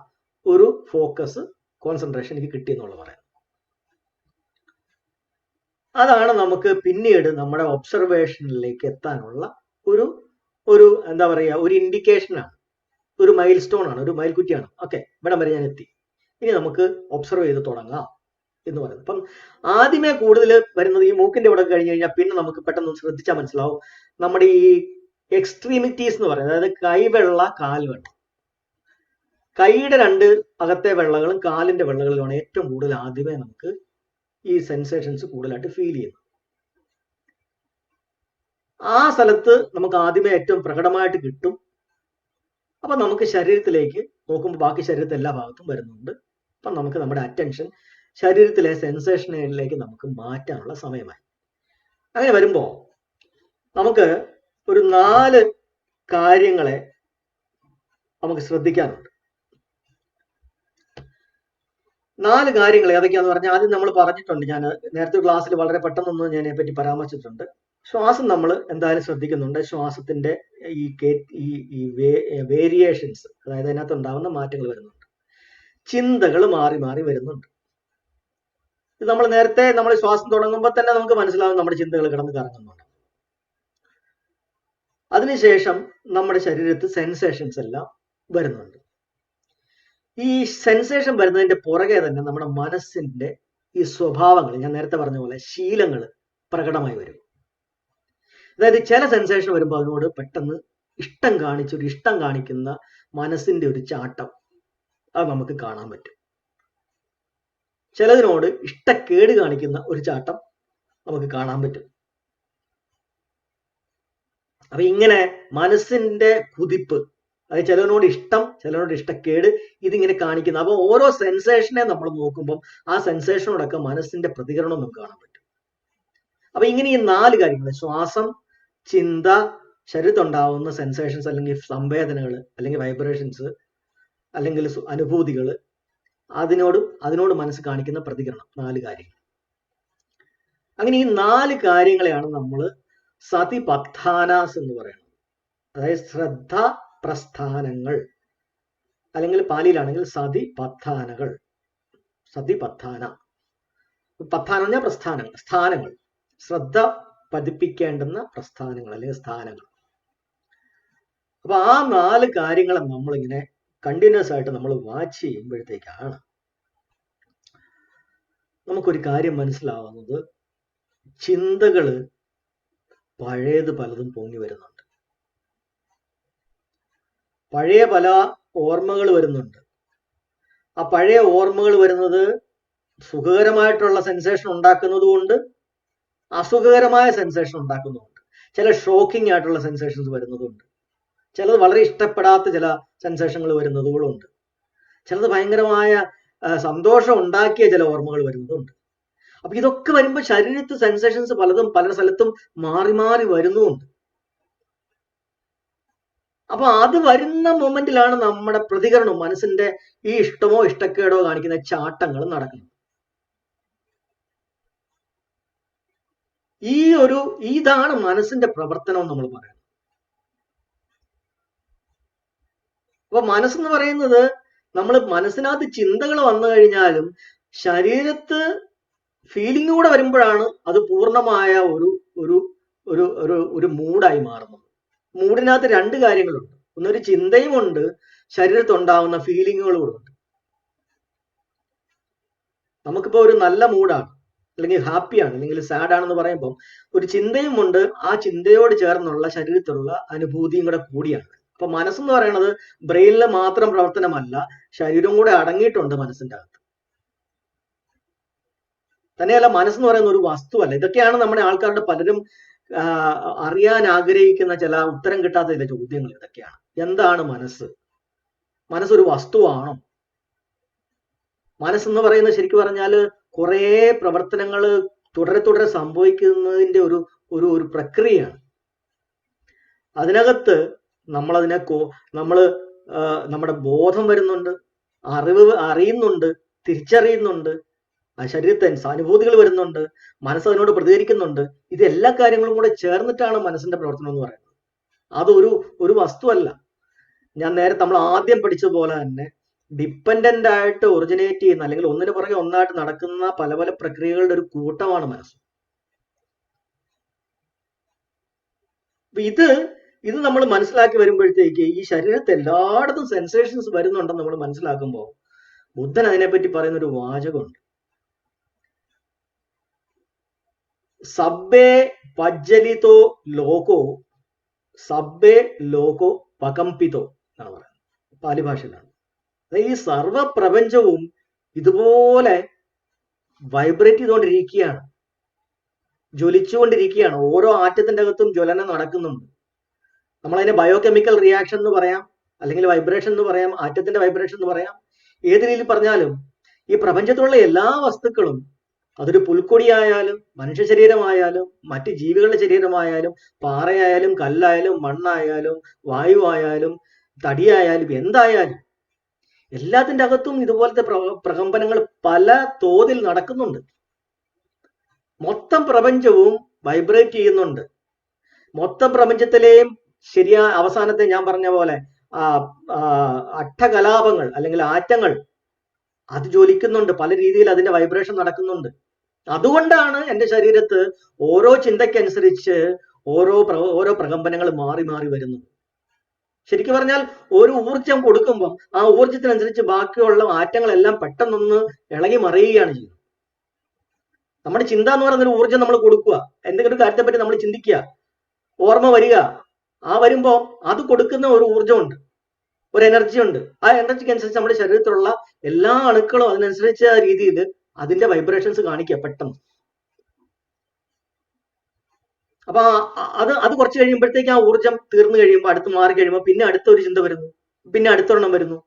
ഒരു ഫോക്കസ്, കോൺസെൻട്രേഷൻ എനിക്ക് കിട്ടി എന്നുള്ള പറയാം. അതാണ് നമുക്ക് പിന്നീട് നമ്മുടെ ഒബ്സർവേഷനിലേക്ക് എത്താനുള്ള ഒരു എന്താ പറയുക, ഒരു ഇൻഡിക്കേഷനാണ്, ഒരു മൈൽ സ്റ്റോൺ ആണ്, ഒരു മൈൽക്കുറ്റിയാണ്. ഓക്കെ, ഇവിടെ വരെ ഞാൻ എത്തി, ഇനി നമുക്ക് ഒബ്സർവ് ചെയ്ത് തുടങ്ങാം എന്ന് പറയുന്നത്. അപ്പം ആദ്യമേ കൂടുതൽ വരുന്നത് ഈ മൂക്കിന്റെ ഇവിടെ കഴിഞ്ഞു കഴിഞ്ഞാൽ പിന്നെ നമുക്ക് പെട്ടെന്ന് ശ്രദ്ധിച്ചാൽ മനസ്സിലാവും നമ്മുടെ ഈ എക്സ്ട്രീമിറ്റീസ് എന്ന് പറയുന്നത്, അതായത് കൈവെള്ള, കാൽവെള്ള. കൈയുടെ രണ്ട് അകത്തെ വെള്ളകളും കാലിന്റെ വെള്ളകളുമാണ് ഏറ്റവും കൂടുതൽ ആദ്യമേ നമുക്ക് ഈ സെൻസേഷൻസ് കൂടുതലായിട്ട് ഫീൽ ചെയ്യുന്നത്. ആ സ്ഥലത്ത് നമുക്ക് ആദ്യമേ ഏറ്റവും പ്രകടമായിട്ട് കിട്ടും. അപ്പൊ നമുക്ക് ശരീരത്തിലേക്ക് നോക്കുമ്പോൾ ബാക്കി ശരീരത്തെ എല്ലാ ഭാഗത്തും വരുന്നുണ്ട്. അപ്പൊ നമുക്ക് നമ്മുടെ അറ്റൻഷൻ ശരീരത്തിലെ സെൻസേഷനിലേക്ക് നമുക്ക് മാറ്റാനുള്ള സമയമായി. അങ്ങനെ വരുമ്പോൾ നമുക്ക് ഒരു 4 കാര്യങ്ങളെ നമുക്ക് ശ്രദ്ധിക്കാനുണ്ട്. 4 കാര്യങ്ങൾ ഏതൊക്കെയാന്ന് പറഞ്ഞാൽ ആദ്യം നമ്മൾ പറഞ്ഞിട്ടുണ്ട്, ഞാൻ നേരത്തെ ക്ലാസ്സിൽ വളരെ പെട്ടെന്നൊന്നും ഞാൻ ഇതിനെപ്പറ്റി പരാമർശിച്ചിട്ടുണ്ട്. ശ്വാസം നമ്മൾ എന്തായാലും ശ്രദ്ധിക്കുന്നുണ്ട്. ശ്വാസത്തിന്റെ ഈ വേരിയേഷൻസ്, അതായത് അതിനകത്ത് ഉണ്ടാകുന്ന മാറ്റങ്ങൾ വരുന്നുണ്ട്. ചിന്തകൾ മാറി മാറി വരുന്നുണ്ട്. ഇത് നമ്മൾ ശ്വാസം തുടങ്ങുമ്പോൾ തന്നെ നമുക്ക് മനസ്സിലാവും നമ്മുടെ ചിന്തകൾ കിടന്ന് കറങ്ങുന്നുണ്ട്. അതിനുശേഷം നമ്മുടെ ശരീരത്തിൽ സെൻസേഷൻസ് എല്ലാം വരുന്നുണ്ട്. ഈ സെൻസേഷൻ വരുന്നതിന്റെ പുറകെ തന്നെ നമ്മുടെ മനസ്സിന്റെ ഈ സ്വഭാവങ്ങൾ, ഞാൻ നേരത്തെ പറഞ്ഞ പോലെ ശീലങ്ങൾ പ്രകടമായി വരും. അതായത് ചില സെൻസേഷൻ വരുമ്പോൾ അതിനോട് പെട്ടെന്ന് ഇഷ്ടം കാണിക്കുന്ന മനസ്സിന്റെ ഒരു ചാട്ടം അത് നമുക്ക് കാണാൻ പറ്റും. ചിലതിനോട് ഇഷ്ടക്കേട് കാണിക്കുന്ന ഒരു ചാട്ടം നമുക്ക് കാണാൻ പറ്റും. അപ്പൊ ഇങ്ങനെ മനസ്സിന്റെ കുതിപ്പ്, അതായത് ചിലതിനോട് ഇഷ്ടം, ചിലതിനോട് ഇഷ്ടക്കേട്, ഇതിങ്ങനെ കാണിക്കുന്ന. അപ്പൊ ഓരോ സെൻസേഷനെ നമ്മൾ നോക്കുമ്പോൾ ആ സെൻസേഷനോടൊക്കെ മനസ്സിന്റെ പ്രതികരണം നമുക്ക് കാണാൻ പറ്റും. അപ്പൊ ഇങ്ങനെ ഈ 4 കാര്യങ്ങൾ, ശ്വാസം, ചിന്ത, ശരീരത്തുണ്ടാവുന്ന സെൻസേഷൻസ് അല്ലെങ്കിൽ സംവേദനകൾ അല്ലെങ്കിൽ വൈബ്രേഷൻസ്, അല്ലെങ്കിൽ അനുഭൂതികൾ, അതിനോട് മനസ്സ് കാണിക്കുന്ന പ്രതികരണം, 4 കാര്യങ്ങൾ. അങ്ങനെ ഈ 4 കാര്യങ്ങളെയാണ് നമ്മൾ സതിപത്ഥാനാസ് എന്ന് പറയുന്നത്. അതായത് ശ്രദ്ധ പ്രസ്ഥാനങ്ങൾ, അല്ലെങ്കിൽ പാലിയിലാണെങ്കിൽ സതിപത്ഥാനകൾ. സതിപത്ഥാന, പത്ഥാനം പറഞ്ഞാൽ പ്രസ്ഥാനങ്ങൾ, സ്ഥാനങ്ങൾ, ശ്രദ്ധ പതിപ്പിക്കേണ്ടുന്ന പ്രസ്ഥാനങ്ങൾ അല്ലെങ്കിൽ സ്ഥാനങ്ങൾ. അപ്പൊ ആ 4 കാര്യങ്ങളെ നമ്മളിങ്ങനെ കണ്ടിന്യൂസ് ആയിട്ട് നമ്മൾ വാച്ച് ചെയ്യുമ്പോഴത്തേക്കാണ് നമുക്കൊരു കാര്യം മനസ്സിലാവുന്നത്, ചിന്തകള് പഴയത് പലതും പൊങ്ങി വരുന്നുണ്ട്, പഴയ പല ഓർമ്മകൾ വരുന്നുണ്ട്. ആ പഴയ ഓർമ്മകൾ വരുന്നത് സുഖകരമായിട്ടുള്ള സെൻസേഷൻ ഉണ്ടാക്കുന്നതുകൊണ്ട് അസുഖകരമായ സെൻസേഷൻ ഉണ്ടാക്കുന്നുമുണ്ട്. ചില ഷോക്കിംഗ് ആയിട്ടുള്ള സെൻസേഷൻസ് വരുന്നതുണ്ട്, ചിലത് വളരെ ഇഷ്ടപ്പെടാത്ത ചില സെൻസേഷനുകൾ വരുന്നതുകളുണ്ട്, ചിലത് ഭയങ്കരമായ സന്തോഷം ഉണ്ടാക്കിയ ചില ഓർമ്മകൾ വരുന്നതുണ്ട്. അപ്പൊ ഇതൊക്കെ വരുമ്പോൾ ശരീരത്തിൽ സെൻസേഷൻസ് പലതും പല സ്ഥലത്തും മാറി മാറി വരുന്നുമുണ്ട്. അപ്പൊ അത് വരുന്ന മൊമെന്റിലാണ് നമ്മുടെ പ്രതികരണവും മനസ്സിന്റെ ഈ ഇഷ്ടമോ ഇഷ്ടക്കേടോ കാണിക്കുന്ന ചാട്ടങ്ങൾ നടക്കുന്നത്. ഇതാണ് മനസ്സിന്റെ പ്രവർത്തനം നമ്മൾ പറയുന്നത്. അപ്പൊ മനസ്സെന്ന് പറയുന്നത്, നമ്മൾ മനസ്സിനകത്ത് ചിന്തകൾ വന്നു കഴിഞ്ഞാലും ശരീരത്ത് ഫീലിംഗ് കൂടെ വരുമ്പോഴാണ് അത് പൂർണ്ണമായ ഒരു മൂഡായി മാറുന്നത്. മൂഡിനകത്ത് 2 കാര്യങ്ങളുണ്ട്. ഒന്നൊരു ചിന്തയുമുണ്ട്, ശരീരത്തുണ്ടാവുന്ന ഫീലിങ്ങുകളും ഉണ്ട്. നമുക്കിപ്പോ ഒരു നല്ല മൂഡാണ്, അല്ലെങ്കിൽ ഹാപ്പിയാണ്, അല്ലെങ്കിൽ സാഡ് ആണെന്ന് പറയുമ്പോൾ ഒരു ചിന്തയും ഉണ്ട്, ആ ചിന്തയോട് ചേർന്നുള്ള ശരീരത്തിലുള്ള അനുഭൂതിയും കൂടെ കൂടിയാണ്. അപ്പൊ മനസ്സെന്ന് പറയുന്നത് ബ്രെയിനിലെ മാത്രം പ്രവർത്തനമല്ല, ശരീരം കൂടെ അടങ്ങിയിട്ടുണ്ട് മനസ്സിന്റെ അകത്ത്. തന്നെയല്ല, മനസ്സെന്ന് പറയുന്ന ഒരു വസ്തുവല്ല. ഇതൊക്കെയാണ് നമ്മുടെ ആൾക്കാരുടെ പലരും അറിയാൻ ആഗ്രഹിക്കുന്ന ചില ഉത്തരം കിട്ടാത്ത ചില ചോദ്യങ്ങൾ. ഇതൊക്കെയാണ്, എന്താണ് മനസ്സ്? മനസ്സൊരു വസ്തുവാണോ? മനസ്സെന്ന് പറയുന്നത് ശരിക്കും പറഞ്ഞാൽ കുറെ പ്രവർത്തനങ്ങൾ തുടരെ സംഭവിക്കുന്നതിന്റെ ഒരു പ്രക്രിയയാണ്. അതിനകത്ത് നമ്മുടെ ബോധം വരുന്നുണ്ട്, അറിയുന്നുണ്ട്, തിരിച്ചറിയുന്നുണ്ട്, ആ ശരീരത്തെ അനുഭൂതികൾ വരുന്നുണ്ട്, മനസ്സ് അതിനോട് പ്രതികരിക്കുന്നുണ്ട്. ഇത് എല്ലാ കാര്യങ്ങളും കൂടെ ചേർന്നിട്ടാണ് മനസ്സിന്റെ പ്രവർത്തനം എന്ന് പറയുന്നത്. അതൊരു വസ്തുവല്ല. ഞാൻ നമ്മൾ ആദ്യം പഠിച്ച പോലെ തന്നെ ഡിപ്പെൻഡന്റ് ആയിട്ട് ഒറിജിനേറ്റ് ചെയ്യുന്ന, അല്ലെങ്കിൽ ഒന്നിനു പുറകെ ഒന്നായിട്ട് നടക്കുന്ന പല പല പ്രക്രിയകളുടെ ഒരു കൂട്ടമാണ് മനസ്സ്. അപ്പൊ ഇത് നമ്മൾ മനസ്സിലാക്കി വരുമ്പോഴത്തേക്ക് ഈ ശരീരത്തെ എല്ലായിടത്തും സെൻസേഷൻസ് വരുന്നുണ്ടെന്ന് നമ്മൾ മനസ്സിലാക്കുമ്പോൾ ബുദ്ധൻ അതിനെപ്പറ്റി പറയുന്ന ഒരു വാചകമുണ്ട്, സബ്ബേ പജ്ജലിതോ ലോകോ സബ്ബേ ലോകോ പകമ്പിതോ എന്നാണ് പറയുന്നത്, പാലി ഭാഷയിലാണ്. ഈ സർവപ്രപഞ്ചവും ഇതുപോലെ വൈബ്രേറ്റ് ചെയ്തുകൊണ്ടിരിക്കുകയാണ്, ജ്വലിച്ചുകൊണ്ടിരിക്കുകയാണ്. ഓരോ ആറ്റത്തിന്റെ അകത്തും ജ്വലനം നടക്കുന്നുണ്ട്. നമ്മളതിനെ ബയോകെമിക്കൽ റിയാക്ഷൻ എന്ന് പറയാം, അല്ലെങ്കിൽ വൈബ്രേഷൻ എന്ന് പറയാം, ആറ്റത്തിന്റെ വൈബ്രേഷൻ എന്ന് പറയാം. ഏത് രീതിയിൽ പറഞ്ഞാലും ഈ പ്രപഞ്ചത്തിലുള്ള എല്ലാ വസ്തുക്കളും, അതൊരു പുൽക്കൊടിയായാലും മനുഷ്യ ശരീരമായാലും മറ്റ് ജീവികളുടെ ശരീരമായാലും പാറയായാലും കല്ലായാലും മണ്ണായാലും വായുവായാലും തടിയായാലും എന്തായാലും എല്ലാത്തിന്റെ അകത്തും ഇതുപോലത്തെ പ്രകമ്പനങ്ങൾ പല തോതിൽ നടക്കുന്നുണ്ട്. മൊത്തം പ്രപഞ്ചവും വൈബ്രേറ്റ് ചെയ്യുന്നുണ്ട്. മൊത്തം പ്രപഞ്ചത്തിലെയും അവസാനത്തെ ഞാൻ പറഞ്ഞ പോലെ അട്ടകലാപങ്ങൾ അല്ലെങ്കിൽ ആറ്റങ്ങൾ അത് ജ്വലിക്കുന്നുണ്ട്, പല രീതിയിൽ അതിന്റെ വൈബ്രേഷൻ നടക്കുന്നുണ്ട്. അതുകൊണ്ടാണ് എൻ്റെ ശരീരത്ത് ഓരോ ചിന്തയ്ക്കനുസരിച്ച് ഓരോ പ്രകമ്പനങ്ങൾ മാറി മാറി വരുന്നത്. ശരിക്കും പറഞ്ഞാൽ ഒരു ഊർജം കൊടുക്കുമ്പോൾ ആ ഊർജത്തിനനുസരിച്ച് ബാക്കിയുള്ള ആറ്റങ്ങളെല്ലാം പെട്ടെന്നൊന്ന് ഇളകി മറിയുകയാണ് ചെയ്യുന്നത്. നമ്മുടെ ചിന്ത എന്ന് പറയുന്ന ഒരു ഊർജം നമ്മൾ കൊടുക്കുക, എന്തെങ്കിലും ഒരു കാര്യത്തെ പറ്റി നമ്മൾ ചിന്തിക്കുക, ഓർമ്മ വരിക, ആ വരുമ്പോൾ അത് കൊടുക്കുന്ന ഒരു ഊർജമുണ്ട്, ഒരു എനർജി ഉണ്ട്. ആ എനർജിക്ക് അനുസരിച്ച് നമ്മുടെ ശരീരത്തിലുള്ള എല്ലാ അണുക്കളും അതിനനുസരിച്ച് ആ രീതിയിൽ അതിന്റെ വൈബ്രേഷൻസ് കാണിക്കുക പെട്ടെന്ന്. അപ്പൊ അത് കുറച്ച് കഴിയുമ്പോഴത്തേക്ക് ആ ഊർജം തീർന്നു കഴിയുമ്പോൾ അടുത്ത് മാറി കഴിയുമ്പോൾ പിന്നെ അടുത്തൊരു ചിന്ത വരുന്നു, പിന്നെ അടുത്തൊരെണ്ണം വരുന്നു.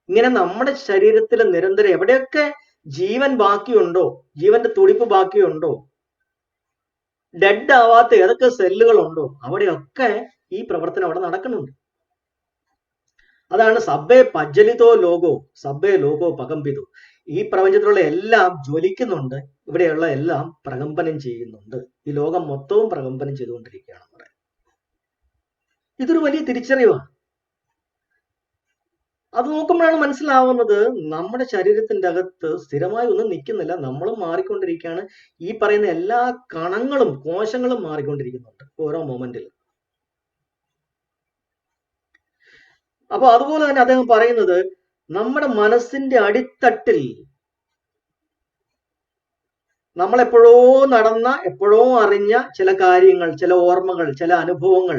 ഇങ്ങനെ നമ്മുടെ ശരീരത്തിൽ നിരന്തരം എവിടെയൊക്കെ ജീവൻ ബാക്കിയുണ്ടോ, ജീവന്റെ തുടിപ്പ് ബാക്കിയുണ്ടോ, ഡെഡ് ആവാത്ത ഏതൊക്കെ സെല്ലുകളുണ്ടോ അവിടെയൊക്കെ ഈ പ്രവർത്തനം അവിടെ നടക്കുന്നുണ്ട്. അതാണ് സബ്ബേ പജ്ജലിതോ ലോകോ സബ്ബേ ലോകോ പകമ്പിതോ. ഈ പ്രപഞ്ചത്തിലുള്ള എല്ലാം ജ്വലിക്കുന്നുണ്ട്, ഇവിടെയുള്ള എല്ലാം പ്രകമ്പനം ചെയ്യുന്നുണ്ട്. ഈ ലോകം മൊത്തവും പ്രകമ്പനം ചെയ്തുകൊണ്ടിരിക്കുകയാണ്. ഇതൊരു വലിയ തിരിച്ചറിവാണ്. അത് നോക്കുമ്പോഴാണ് മനസ്സിലാവുന്നത് നമ്മുടെ ശരീരത്തിന്റെ അകത്ത് സ്ഥിരമായി ഒന്നും നിൽക്കുന്നില്ല, നമ്മളും മാറിക്കൊണ്ടിരിക്കുകയാണ്. ഈ പറയുന്ന എല്ലാ കണങ്ങളും കോശങ്ങളും മാറിക്കൊണ്ടിരിക്കുന്നുണ്ട് ഓരോ മൊമെന്റിൽ. അപ്പൊ അതുപോലെ തന്നെ അദ്ദേഹം പറയുന്നത് നമ്മുടെ മനസ്സിന്റെ അടിത്തട്ടിൽ നമ്മളെപ്പോഴോ നടന്ന, എപ്പോഴോ അറിഞ്ഞ ചില കാര്യങ്ങൾ, ചില ഓർമ്മകൾ, ചില അനുഭവങ്ങൾ,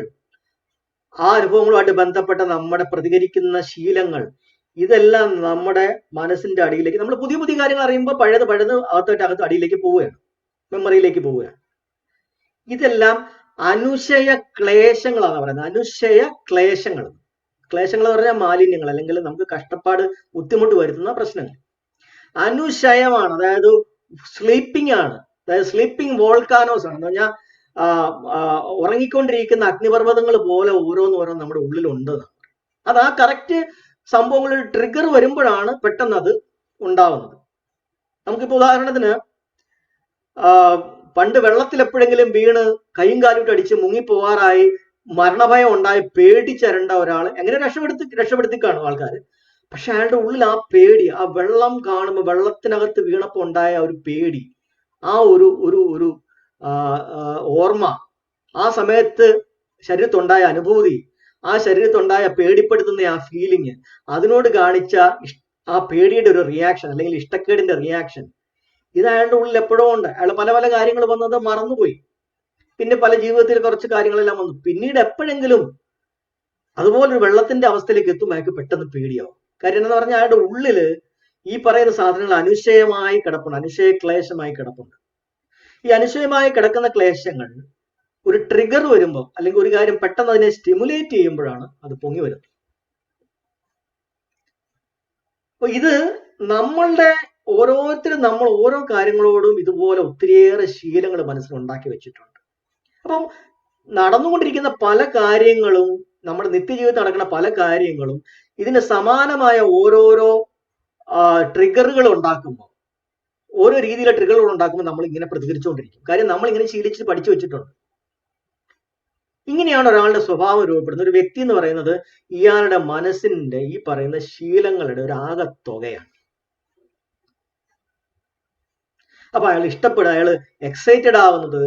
ആ അനുഭവങ്ങളുമായിട്ട് ബന്ധപ്പെട്ട നമ്മുടെ പ്രതികരിക്കുന്ന ശീലങ്ങൾ, ഇതെല്ലാം നമ്മുടെ മനസ്സിന്റെ അടിയിലേക്ക്, നമ്മൾ പുതിയ പുതിയ കാര്യങ്ങൾ അറിയുമ്പോൾ പഴയത് അകത്ത് അടിയിലേക്ക് പോവുകയാണ്, മെമ്മറിയിലേക്ക് പോവുകയാണ്. ഇതെല്ലാം അനുശയ ക്ലേശങ്ങളാണ് പറയുന്നത്. അനുശയ ക്ലേശങ്ങൾ. ക്ലേശങ്ങൾ എന്ന് പറഞ്ഞാൽ മാലിന്യങ്ങൾ, അല്ലെങ്കിൽ നമുക്ക് കഷ്ടപ്പാട്, ബുദ്ധിമുട്ട് വരുത്തുന്ന പ്രശ്നങ്ങൾ. അനുശയമാണ്, അതായത് സ്ലീപ്പിംഗ് ആണ്, അതായത് സ്ലീപ്പിംഗ് വോൾക്കാനോസ് ആണ്. എന്ന് പറഞ്ഞാൽ ഉറങ്ങിക്കൊണ്ടിരിക്കുന്ന അഗ്നിപർവ്വതങ്ങൾ പോലെ ഓരോന്നോരോന്ന് നമ്മുടെ ഉള്ളിലുണ്ട്. അത് ആ കറക്റ്റ് സംഭവങ്ങളിൽ ട്രിഗർ വരുമ്പോഴാണ് പെട്ടെന്ന് അത് ഉണ്ടാവുന്നത്. നമുക്കിപ്പോ ഉദാഹരണത്തിന് പണ്ട് വെള്ളത്തിൽ എപ്പോഴെങ്കിലും വീണ് കൈയും കാലിട്ട് അടിച്ച് മുങ്ങിപ്പോവാറായി മരണഭയം ഉണ്ടായി പേടിച്ചരണ്ട ഒരാൾ എങ്ങനെ രക്ഷപ്പെടുത്തി കാണും ആൾക്കാർ. പക്ഷെ അയാളുടെ ഉള്ളിൽ ആ പേടി, ആ വെള്ളം കാണുമ്പോൾ വെള്ളത്തിനകത്ത് വീണപ്പോൾ ഉണ്ടായ ഒരു പേടി, ആ ഒരു ഒരു ഒരു ഓർമ്മ, ആ സമയത്ത് ശരീരത്തുണ്ടായ അനുഭൂതി, ആ ശരീരത്തുണ്ടായ പേടിപ്പെടുത്തുന്ന ആ ഫീലിംഗ്, അതിനോട് കാണിച്ച ആ പേടിയുടെ ഒരു റിയാക്ഷൻ അല്ലെങ്കിൽ ഇഷ്ടക്കേടിന്റെ റിയാക്ഷൻ, ഇത് അയാളുടെ ഉള്ളിൽ എപ്പോഴോ ഉണ്ട്. അയാൾ പല പല കാര്യങ്ങൾ വന്നത് മറന്നുപോയി, പിന്നെ പല ജീവിതത്തിൽ കുറച്ച് കാര്യങ്ങളെല്ലാം വന്നു. പിന്നീട് എപ്പോഴെങ്കിലും അതുപോലൊരു വെള്ളത്തിന്റെ അവസ്ഥയിലേക്ക് എത്തുമ്പോൾ അയാൾക്ക് പെട്ടെന്ന് പേടിയാവും. കാര്യം എന്ന് പറഞ്ഞാൽ അയാളുടെ ഉള്ളില് ഈ പറയുന്ന സാധനങ്ങൾ അനുശയമായി കിടപ്പുണ്ട്, അനുശയ ക്ലേശമായി കിടപ്പുണ്ട്. ഈ അനുശയമായി കിടക്കുന്ന ക്ലേശങ്ങൾ ഒരു ട്രിഗർ വരുമ്പോൾ, അല്ലെങ്കിൽ ഒരു കാര്യം പെട്ടെന്ന് അതിനെ സ്റ്റിമുലേറ്റ് ചെയ്യുമ്പോഴാണ് അത് പൊങ്ങി വരുന്നത്. അപ്പൊ ഇത് നമ്മളുടെ ഓരോരുത്തരും, നമ്മൾ ഓരോ കാര്യങ്ങളോടും ഇതുപോലെ ഒത്തിരിയേറെ ശീലങ്ങൾ മനസ്സിലുണ്ടാക്കി വെച്ചിട്ടുണ്ട്. അപ്പം നടന്നുകൊണ്ടിരിക്കുന്ന പല കാര്യങ്ങളും, നമ്മുടെ നിത്യജീവിതത്തിൽ നടക്കുന്ന പല കാര്യങ്ങളും ഇതിന് സമാനമായ ഓരോരോ ട്രിഗറുകൾ ഉണ്ടാക്കുമ്പോൾ, ഓരോ രീതിയിലെ ട്രിഗറുകൾ ഉണ്ടാക്കുമ്പോൾ നമ്മൾ ഇങ്ങനെ പ്രതികരിച്ചുകൊണ്ടിരിക്കും. കാര്യം നമ്മൾ ഇങ്ങനെ ശീലിച്ച് പഠിച്ചു വെച്ചിട്ടുണ്ട്. ഇങ്ങനെയാണ് ഒരാളുടെ സ്വഭാവം രൂപപ്പെടുന്നത്. ഒരു വ്യക്തി എന്ന് പറയുന്നത് ഇയാളുടെ മനസ്സിന്റെ ഈ പറയുന്ന ശീലങ്ങളുടെ ഒരു ആകത്തുകയാണ്. അപ്പൊ അയാൾ ഇഷ്ടപ്പെടുക, അയാൾ എക്സൈറ്റഡ് ആവുന്നത്,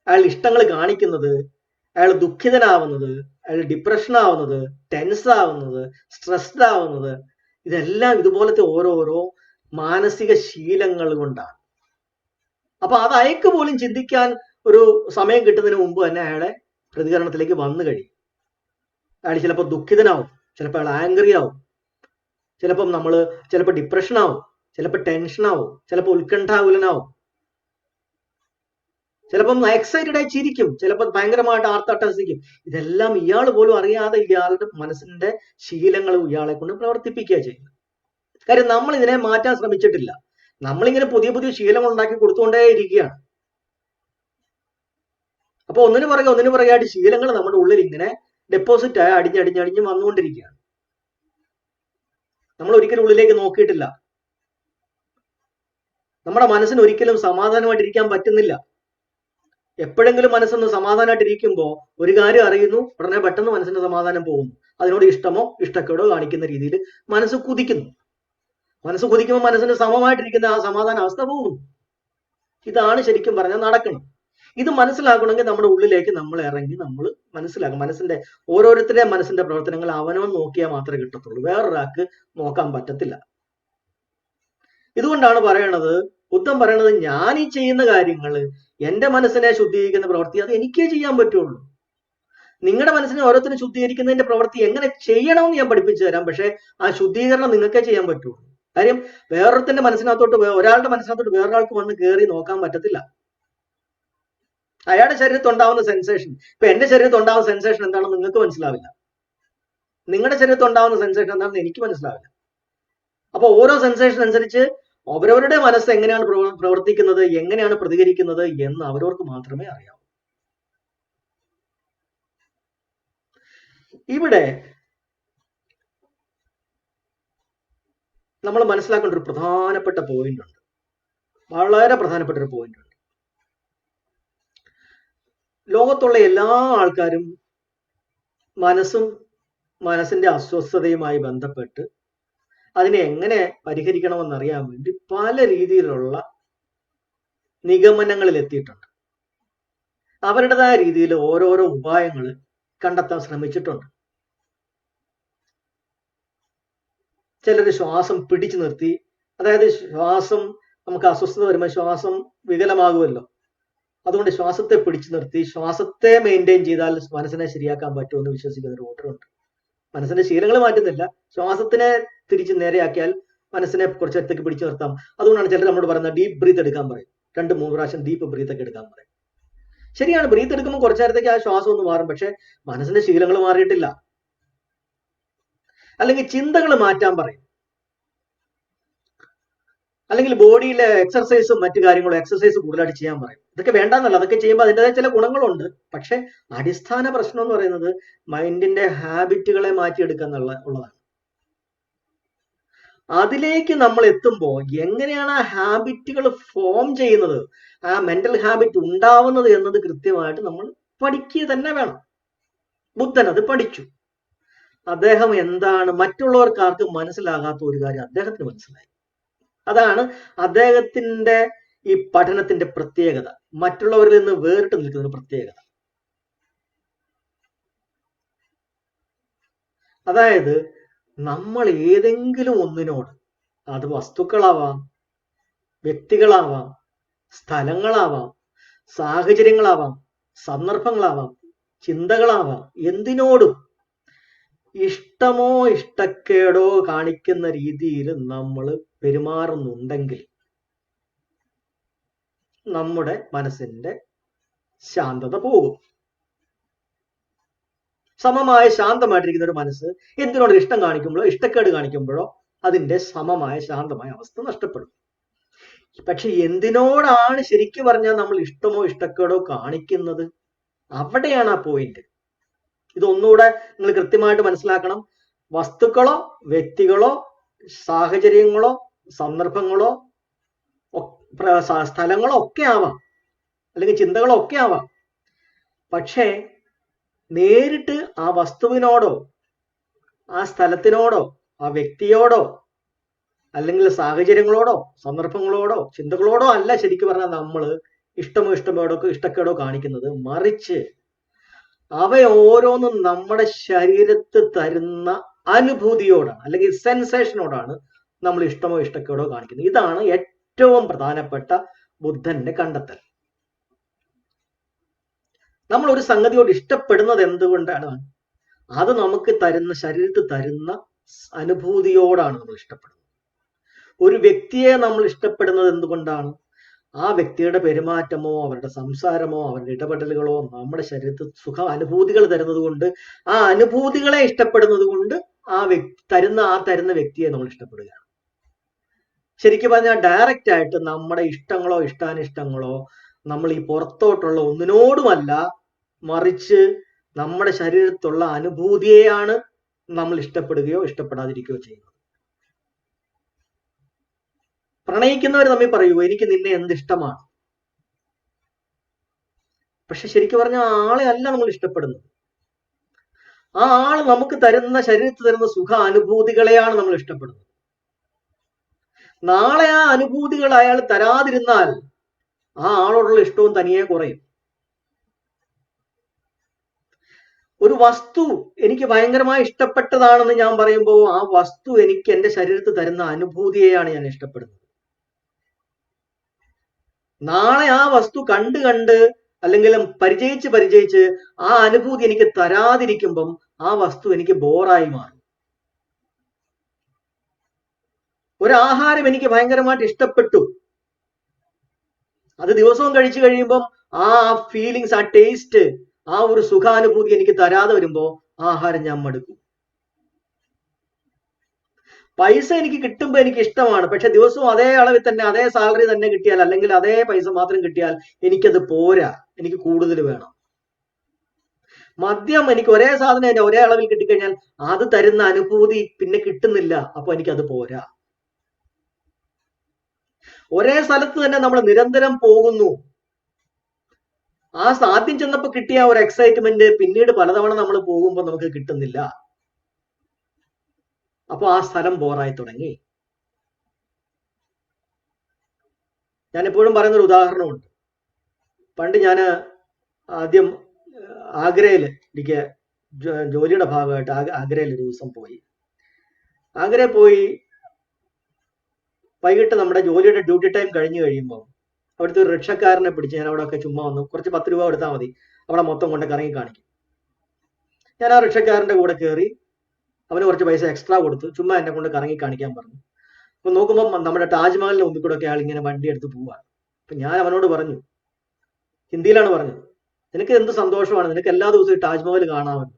അയാൾ ഇഷ്ടങ്ങൾ കാണിക്കുന്നത്, അയാൾ ദുഃഖിതനാവുന്നത്, അയാൾ ഡിപ്രഷൻ ആവുന്നത്, ടെൻസ് ആവുന്നത്, സ്ട്രെസ്ഡ് ആവുന്നത്, ഇതെല്ലാം ഇതുപോലത്തെ ഓരോരോ മാനസിക ശീലങ്ങൾ കൊണ്ടാണ്. അപ്പൊ അത് അയക്ക് പോലും ചിന്തിക്കാൻ ഒരു സമയം കിട്ടുന്നതിന് മുമ്പ് തന്നെ അയാളെ പ്രതികരണത്തിലേക്ക് വന്നു കഴിയും. അയാൾ ചിലപ്പോൾ ദുഃഖിതനാവും, ചിലപ്പോൾ അയാൾ ആംഗ്രി ആവും, ചിലപ്പോൾ ഡിപ്രഷൻ ആവും, ചിലപ്പോൾ ടെൻഷൻ ആവും, ചിലപ്പോൾ ഉത്കണ്ഠാകുലനാവും, ചിലപ്പം എക്സൈറ്റഡ് ആയി ചിരിക്കും, ചിലപ്പോൾ ഭയങ്കരമായിട്ട് ആർത്തട്ടഹസിക്കും. ഇതെല്ലാം ഇയാൾ പോലും അറിയാതെ ഇയാളുടെ മനസ്സിന്റെ ശീലങ്ങളും ഇയാളെ കൊണ്ട് പ്രവർത്തിപ്പിക്കുക ചെയ്യുന്നത്. കാര്യം നമ്മൾ ഇതിനെ മാറ്റാൻ ശ്രമിച്ചിട്ടില്ല. നമ്മളിങ്ങനെ പുതിയ പുതിയ ശീലങ്ങൾ ഉണ്ടാക്കി കൊടുത്തുകൊണ്ടേ ഇരിക്കുകയാണ്. അപ്പൊ ഒന്നിനു പുറകെ ആയിട്ട് ശീലങ്ങൾ നമ്മുടെ ഉള്ളിൽ ഇങ്ങനെ ഡെപ്പോസിറ്റ് ആയി അടിഞ്ഞടിഞ്ഞടിഞ്ഞ് വന്നുകൊണ്ടിരിക്കുകയാണ്. നമ്മൾ ഒരിക്കലും ഉള്ളിലേക്ക് നോക്കിയിട്ടില്ല. നമ്മുടെ മനസ്സിന് ഒരിക്കലും സമാധാനമായിട്ടിരിക്കാൻ പറ്റുന്നില്ല. എപ്പോഴെങ്കിലും മനസ്സൊന്ന് സമാധാനമായിട്ടിരിക്കുമ്പോൾ ഒരു കാര്യം അറിയുന്നു, ഉടനെ പെട്ടെന്ന് മനസ്സിന്റെ സമാധാനം പോകുന്നു. അതിനോട് ഇഷ്ടമോ ഇഷ്ടക്കേടോ കാണിക്കുന്ന രീതിയിൽ മനസ്സ് കുതിക്കുന്നു. മനസ്സ് കുതിക്കുമ്പോൾ മനസ്സിന് സമമായിട്ടിരിക്കുന്ന ആ സമാധാന അവസ്ഥ പോകുന്നു. ഇതാണ് ശരിക്കും പറഞ്ഞാൽ നടക്കണം. ഇത് മനസ്സിലാക്കണമെങ്കിൽ നമ്മുടെ ഉള്ളിലേക്ക് നമ്മൾ ഇറങ്ങി നമ്മൾ മനസ്സിലാക്കും. ഓരോരുത്തരുടെ മനസ്സിന്റെ പ്രവർത്തനങ്ങൾ അവനവൻ നോക്കിയാൽ മാത്രമേ കിട്ടത്തുള്ളൂ, വേറൊരാൾക്ക് നോക്കാൻ പറ്റത്തില്ല. ഇതുകൊണ്ടാണ് പറയണത്, ബുദ്ധൻ പറയണത്, ഞാൻ ഈ ചെയ്യുന്ന കാര്യങ്ങൾ, എന്റെ മനസ്സിനെ ശുദ്ധീകരിക്കുന്ന പ്രവൃത്തി, അത് എനിക്കേ ചെയ്യാൻ പറ്റുള്ളൂ. നിങ്ങളുടെ മനസ്സിനെ ഓരോരുത്തരും ശുദ്ധീകരിക്കുന്നതിന്റെ പ്രവൃത്തി എങ്ങനെ ചെയ്യണമെന്ന് ഞാൻ പഠിപ്പിച്ചു തരാം, പക്ഷെ ആ ശുദ്ധീകരണം നിങ്ങൾക്കേ ചെയ്യാൻ പറ്റുള്ളൂ. കാര്യം ഒരാളുടെ മനസ്സിനകത്തോട്ട് വേറൊരാൾക്ക് വന്ന് കയറി നോക്കാൻ പറ്റത്തില്ല. അയാളുടെ ശരീരത്തിൽ ഉണ്ടാവുന്ന സെൻസേഷൻ, ഇപ്പൊ എന്റെ ശരീരത്തിൽ ഉണ്ടാവുന്ന സെൻസേഷൻ എന്താണെന്ന് നിങ്ങൾക്ക് മനസ്സിലാവില്ല, നിങ്ങളുടെ ശരീരത്തിൽ ഉണ്ടാവുന്ന സെൻസേഷൻ എന്താണെന്ന് എനിക്ക് മനസ്സിലാവില്ല. അപ്പൊ ഓരോ സെൻസേഷൻ അനുസരിച്ച് അവരവരുടെ മനസ്സ് എങ്ങനെയാണ് പ്രവർത്തിക്കുന്നത്, എങ്ങനെയാണ് പ്രതികരിക്കുന്നത് എന്ന് അവരവർക്ക് മാത്രമേ അറിയാവൂ. ഇവിടെ നമ്മൾ മനസ്സിലാക്കേണ്ട ഒരു പ്രധാനപ്പെട്ട പോയിന്റ് ഉണ്ട്, വളരെ പ്രധാനപ്പെട്ട ഒരു പോയിന്റ് ഉണ്ട്. ലോകത്തുള്ള എല്ലാ ആൾക്കാരും മനസ്സിന്റെ അസ്വസ്ഥതയുമായി ബന്ധപ്പെട്ട് അതിനെ എങ്ങനെ പരിഹരിക്കണമെന്നറിയാൻ വേണ്ടി പല രീതിയിലുള്ള നിഗമനങ്ങളിൽ എത്തിയിട്ടുണ്ട്. അവരുടേതായ രീതിയിൽ ഓരോരോ ഉപായങ്ങൾ കണ്ടെത്താൻ ശ്രമിച്ചിട്ടുണ്ട്. ചിലർ ശ്വാസം പിടിച്ചു നിർത്തി, അതായത് ശ്വാസം നമുക്ക് അസ്വസ്ഥത വരുമ്പോൾ ശ്വാസം വികലമാകുമല്ലോ, അതുകൊണ്ട് ശ്വാസത്തെ പിടിച്ചു നിർത്തി ശ്വാസത്തെ മെയിൻറ്റെയിൻ ചെയ്താൽ മനസ്സിനെ ശരിയാക്കാൻ പറ്റുമെന്ന് വിശ്വസിക്കുന്ന ഒരു കൂട്ടരുണ്ട്. മനസ്സിന്റെ ശീലങ്ങൾ മാറ്റുന്നില്ല, ശ്വാസത്തിനെ തിരിച്ച് നേരെയാക്കിയാൽ മനസ്സിനെ കുറച്ച് നേരത്തേക്ക് പിടിച്ചു നിർത്താം. അതുകൊണ്ടാണ് ചിലർ നമ്മളോട് പറയുന്നത് ഡീപ്പ് ബ്രീത്ത് എടുക്കാൻ പറയും, 2-3 പ്രാവശ്യം ഡീപ്പ് ബ്രീത്ത് ഒക്കെ എടുക്കാൻ പറയും. ശരിയാണ്, ബ്രീത്ത് എടുക്കുമ്പോൾ കുറച്ചു നേരത്തേക്ക് ആ ശ്വാസം ഒന്ന് മാറും, പക്ഷെ മനസ്സിന്റെ ശീലങ്ങൾ മാറിയിട്ടില്ല. അല്ലെങ്കിൽ ചിന്തകൾ മാറ്റാൻ പറയും, അല്ലെങ്കിൽ ബോഡിയിലെ എക്സർസൈസും മറ്റു കാര്യങ്ങളും എക്സർസൈസ് കൂടുതലായിട്ട് ചെയ്യാൻ പറയും. ഇതൊക്കെ വേണ്ടെന്നല്ല, അതൊക്കെ ചെയ്യുമ്പോൾ അതിൻ്റെതായ ചില ഗുണങ്ങളുണ്ട്. പക്ഷെ അടിസ്ഥാന പ്രശ്നം എന്ന് പറയുന്നത് മൈൻഡിന്റെ ഹാബിറ്റുകളെ മാറ്റിയെടുക്കുക ഉള്ളതാണ്. അതിലേക്ക് നമ്മൾ എത്തുമ്പോൾ എങ്ങനെയാണ് ആ ഹാബിറ്റുകൾ ഫോം ചെയ്യുന്നത്, ആ മെന്റൽ ഹാബിറ്റ് ഉണ്ടാവുന്നത് എന്നത് കൃത്യമായിട്ട് നമ്മൾ പഠിക്കുക തന്നെ വേണം. ബുദ്ധൻ അത് പഠിച്ചു. അദ്ദേഹം എന്താണ് മറ്റുള്ളവർക്ക് ആർക്കും മനസ്സിലാകാത്ത ഒരു കാര്യം അദ്ദേഹത്തിന് മനസ്സിലായി. അതാണ് അദ്ദേഹത്തിന്റെ ഈ പഠനത്തിന്റെ പ്രത്യേകത, മറ്റുള്ളവരിൽ നിന്ന് വേറിട്ട് നിൽക്കുന്ന ഒരു പ്രത്യേകത. അതായത് നമ്മൾ ഏതെങ്കിലും ഒന്നിനോട്, അത് വസ്തുക്കളാവാം, വ്യക്തികളാവാം, സ്ഥലങ്ങളാവാം, സാഹചര്യങ്ങളാവാം, സന്ദർഭങ്ങളാവാം, ചിന്തകളാവാം, എന്തിനോടും ഇഷ്ടമോ ഇഷ്ടക്കേടോ കാണിക്കുന്ന രീതിയിൽ നമ്മൾ പെരുമാറുന്നുണ്ടെങ്കിൽ നമ്മുടെ മനസ്സിന്റെ ശാന്തത പോകും. സമമായ ശാന്തമായിട്ടിരിക്കുന്ന ഒരു മനസ്സ് എന്തിനോട് ഇഷ്ടം കാണിക്കുമ്പോഴോ ഇഷ്ടക്കേട് കാണിക്കുമ്പോഴോ അതിന്റെ സമമായ ശാന്തമായ അവസ്ഥ നഷ്ടപ്പെടും. പക്ഷെ എന്തിനോടാണ് ശരിക്കും പറഞ്ഞാൽ നമ്മൾ ഇഷ്ടമോ ഇഷ്ടക്കേടോ കാണിക്കുന്നത്, അവിടെയാണ് ആ പോയിന്റ്. ഇതൊന്നുകൂടെ നിങ്ങൾ കൃത്യമായിട്ട് മനസ്സിലാക്കണം. വസ്തുക്കളോ വ്യക്തികളോ സാഹചര്യങ്ങളോ സന്ദർഭങ്ങളോ സ്ഥലങ്ങളോ ഒക്കെ ആവാം, അല്ലെങ്കിൽ ചിന്തകളോ ഒക്കെ ആവാം. പക്ഷേ നേരിട്ട് ആ വസ്തുവിനോടോ ആ സ്ഥലത്തിനോടോ ആ വ്യക്തിയോടോ അല്ലെങ്കിൽ സാഹചര്യങ്ങളോടോ സന്ദർഭങ്ങളോടോ ചിന്തകളോടോ അല്ല ശരിക്കും പറഞ്ഞാൽ നമ്മൾ ഇഷ്ടക്കേടോ കാണിക്കുന്നത്. മറിച്ച് അവ ഓരോന്നും നമ്മുടെ ശരീരത്ത് തരുന്ന അനുഭൂതിയോടാണ്, അല്ലെങ്കിൽ സെൻസേഷനോടാണ് നമ്മൾ ഇഷ്ടമോ ഇഷ്ടക്കേടോ കാണിക്കുന്നത്. ഇതാണ് ഏറ്റവും പ്രധാനപ്പെട്ട ബുദ്ധന്റെ കണ്ടെത്തൽ. നമ്മൾ ഒരു സംഗതിയോട് ഇഷ്ടപ്പെടുന്നത് എന്തുകൊണ്ടാണ്? അത് നമുക്ക് തരുന്ന, ശരീരത്തിൽ തരുന്ന അനുഭൂതിയോടാണ് നമ്മൾ ഇഷ്ടപ്പെടുന്നത്. ഒരു വ്യക്തിയെ നമ്മൾ ഇഷ്ടപ്പെടുന്നത് എന്തുകൊണ്ടാണ്? ആ വ്യക്തിയുടെ പെരുമാറ്റമോ അവരുടെ സംസാരമോ അവരുടെ ഇടപെടലുകളോ നമ്മുടെ ശരീരത്തിൽ അനുഭൂതികൾ തരുന്നത് കൊണ്ട്, ആ അനുഭൂതികളെ ഇഷ്ടപ്പെടുന്നത് കൊണ്ട് തരുന്ന വ്യക്തിയെ നമ്മൾ ഇഷ്ടപ്പെടുകയാണ്. ശരിക്കും പറഞ്ഞാൽ ഡയറക്റ്റ് ആയിട്ട് നമ്മുടെ ഇഷ്ടങ്ങളോ ഇഷ്ടാനിഷ്ടങ്ങളോ നമ്മൾ ഈ പുറത്തോട്ടുള്ള ഒന്നിനോടുമല്ല, മറിച്ച് നമ്മുടെ ശരീരത്തുള്ള അനുഭൂതിയെയാണ് നമ്മൾ ഇഷ്ടപ്പെടുകയോ ഇഷ്ടപ്പെടാതിരിക്കുകയോ ചെയ്യുന്നത്. പ്രണയിക്കുന്നവർ തമ്മിൽ പറയൂ എനിക്ക് നിന്നെ എന്തിഷ്ടമാണ്, പക്ഷെ ശരിക്കും പറഞ്ഞാൽ ആളെ അല്ല നമ്മൾ ഇഷ്ടപ്പെടുന്നത്. ആ ആള് നമുക്ക് തരുന്ന, ശരീരത്തിൽ തരുന്ന സുഖ അനുഭൂതികളെയാണ് നമ്മൾ ഇഷ്ടപ്പെടുന്നത്. നാളെ ആ അനുഭൂതികൾ അയാൾ തരാതിരുന്നാൽ ആ ആളോടുള്ള ഇഷ്ടവും തനിയെ കുറയും. ഒരു വസ്തു എനിക്ക് ഭയങ്കരമായി ഇഷ്ടപ്പെട്ടതാണെന്ന് ഞാൻ പറയുമ്പോൾ ആ വസ്തു എനിക്ക് എൻ്റെ ശരീരത്തിൽ തരുന്ന അനുഭൂതിയെയാണ് ഞാൻ ഇഷ്ടപ്പെടുന്നത്. നാളെ ആ വസ്തു കണ്ട് അല്ലെങ്കിൽ പരിചയിച്ച് ആ അനുഭൂതി എനിക്ക് തരാതിരിക്കുമ്പം ആ വസ്തു എനിക്ക് ബോറായി മാറും. ഒരു ആഹാരം എനിക്ക് ഭയങ്കരമായിട്ട് ഇഷ്ടപ്പെട്ടു, അത് ദിവസവും കഴിച്ചു കഴിയുമ്പം ആ ഫീലിങ്സ്, ആ ടേസ്റ്റ്, ആ ഒരു സുഖാനുഭൂതി എനിക്ക് തരാതെ വരുമ്പോ ആ ആഹാരം ഞാൻ മടുക്കും. പൈസ എനിക്ക് കിട്ടുമ്പോൾ എനിക്ക് ഇഷ്ടമാണ്, പക്ഷെ ദിവസവും അതേ അളവിൽ തന്നെ അതേ സാലറി തന്നെ കിട്ടിയാൽ, അല്ലെങ്കിൽ അതേ പൈസ മാത്രം കിട്ടിയാൽ എനിക്കത് പോരാ, എനിക്ക് കൂടുതൽ വേണം. മദ്യം എനിക്ക് ഒരേ സാധനം ഒരേ അളവിൽ കിട്ടിക്കഴിഞ്ഞാൽ അത് തരുന്ന അനുഭൂതി പിന്നെ കിട്ടുന്നില്ല, അപ്പൊ എനിക്കത് പോരാ. ഒരേ സ്ഥലത്ത് തന്നെ നമ്മൾ നിരന്തരം പോകുന്നു. ആദ്യം ചെന്നപ്പോൾ കിട്ടിയ ഒരു എക്സൈറ്റ്മെന്റ് പിന്നീട് പലതവണ നമ്മൾ പോകുമ്പോൾ നമുക്ക് കിട്ടുന്നില്ല. അപ്പൊ ആ സ്ഥലം ബോറായി തുടങ്ങി. ഞാൻ എപ്പോഴും പറയുന്നൊരു ഉദാഹരണമുണ്ട്. പണ്ട് ഞാൻ ആദ്യം ആഗ്രയിൽ എനിക്ക് ജോലിയുടെ ഭാഗമായിട്ട് ആഗ്രയിൽ ഒരു ദിവസം പോയി. ആഗ്രയിൽ പോയി വൈകിട്ട് നമ്മുടെ ജോലിയുടെ ഡ്യൂട്ടി ടൈം കഴിഞ്ഞു കഴിയുമ്പോൾ അവിടുത്തെ ഒരു റിക്ഷക്കാരനെ പിടിച്ച് ഞാൻ അവിടെ ഒക്കെ ചുമ്മാ വന്നു, കുറച്ച് 10 രൂപ കൊടുത്താൽ മതി, അവിടെ മൊത്തം കൊണ്ട് കറങ്ങി കാണിക്കും. ഞാൻ ആ റിക്ഷക്കാരൻ്റെ കൂടെ കയറി, അവന് കുറച്ച് പൈസ എക്സ്ട്രാ കൊടുത്തു, ചുമ്മാ എന്നെ കൊണ്ട് കറങ്ങി കാണിക്കാൻ പറഞ്ഞു. അപ്പൊ നോക്കുമ്പോൾ നമ്മുടെ താജ്മഹലിന്റെ മുമ്പിൽ കൂടെ ഒക്കെ ആൾ ഇങ്ങനെ വണ്ടി എടുത്ത് പോവാണ്. അപ്പൊ ഞാൻ അവനോട് പറഞ്ഞു, ഹിന്ദിയിലാണ് പറഞ്ഞത്, നിനക്ക് എന്ത് സന്തോഷമാണ്, നിനക്ക് എല്ലാ ദിവസവും ഈ താജ്മഹൽ കാണാമല്ലോ.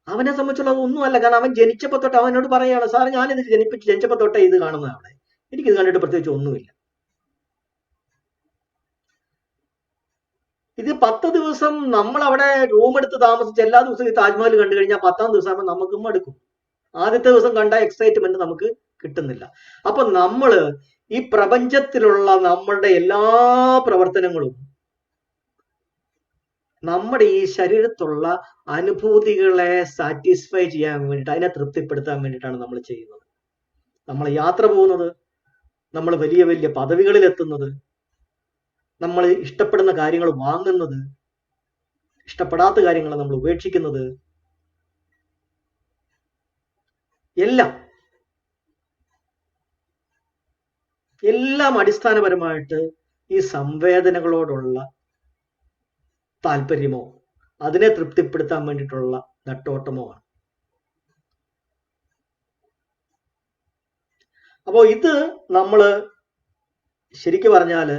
അവനെ സംബന്ധിച്ചുള്ള ഒന്നുമല്ല, കാരണം അവൻ ജനിച്ചപ്പോ തൊട്ട് അവനോട് പറയുകയാണ്, സാർ ഞാനിത് ജനിച്ചപ്പോ തൊട്ടേ ഇത് കാണുന്നതാണ്, എനിക്കിത് കണ്ടിട്ട് പ്രത്യേകിച്ച് ഒന്നുമില്ല. ഇത് 10 ദിവസം നമ്മൾ അവിടെ റൂം എടുത്ത് താമസിച്ച് എല്ലാ ദിവസവും ഈ താജ്മഹൽ കണ്ടു കഴിഞ്ഞാൽ 10ാം ദിവസം ആകുമ്പോൾ നമുക്കും മടുക്കും. ആദ്യത്തെ ദിവസം കണ്ട എക്സൈറ്റ്മെന്റ് നമുക്ക് കിട്ടുന്നില്ല. അപ്പൊ നമ്മള് ഈ പ്രപഞ്ചത്തിലുള്ള നമ്മളുടെ എല്ലാ പ്രവർത്തനങ്ങളും നമ്മുടെ ഈ ശരീരത്തുള്ള അനുഭൂതികളെ സാറ്റിസ്ഫൈ ചെയ്യാൻ വേണ്ടിയിട്ട്, അതിനെ തൃപ്തിപ്പെടുത്താൻ വേണ്ടിയിട്ടാണ് നമ്മൾ ചെയ്യുന്നത്. നമ്മൾ യാത്ര പോകുന്നത്, നമ്മൾ വലിയ വലിയ പദവികളിൽ എത്തുന്നത്, നമ്മൾ ഇഷ്ടപ്പെടുന്ന കാര്യങ്ങൾ വാങ്ങുന്നത്, ഇഷ്ടപ്പെടാത്ത കാര്യങ്ങൾ നമ്മൾ ഉപേക്ഷിക്കുന്നത്, എല്ലാം അടിസ്ഥാനപരമായിട്ട് ഈ സംവേദനകളോടുള്ള താല്പര്യമോ അതിനെ തൃപ്തിപ്പെടുത്താൻ വേണ്ടിയിട്ടുള്ള നെട്ടോട്ടമോ ആണ്. അപ്പോൾ ഇത് നമ്മൾ ശരിക്കും പറഞ്ഞാൽ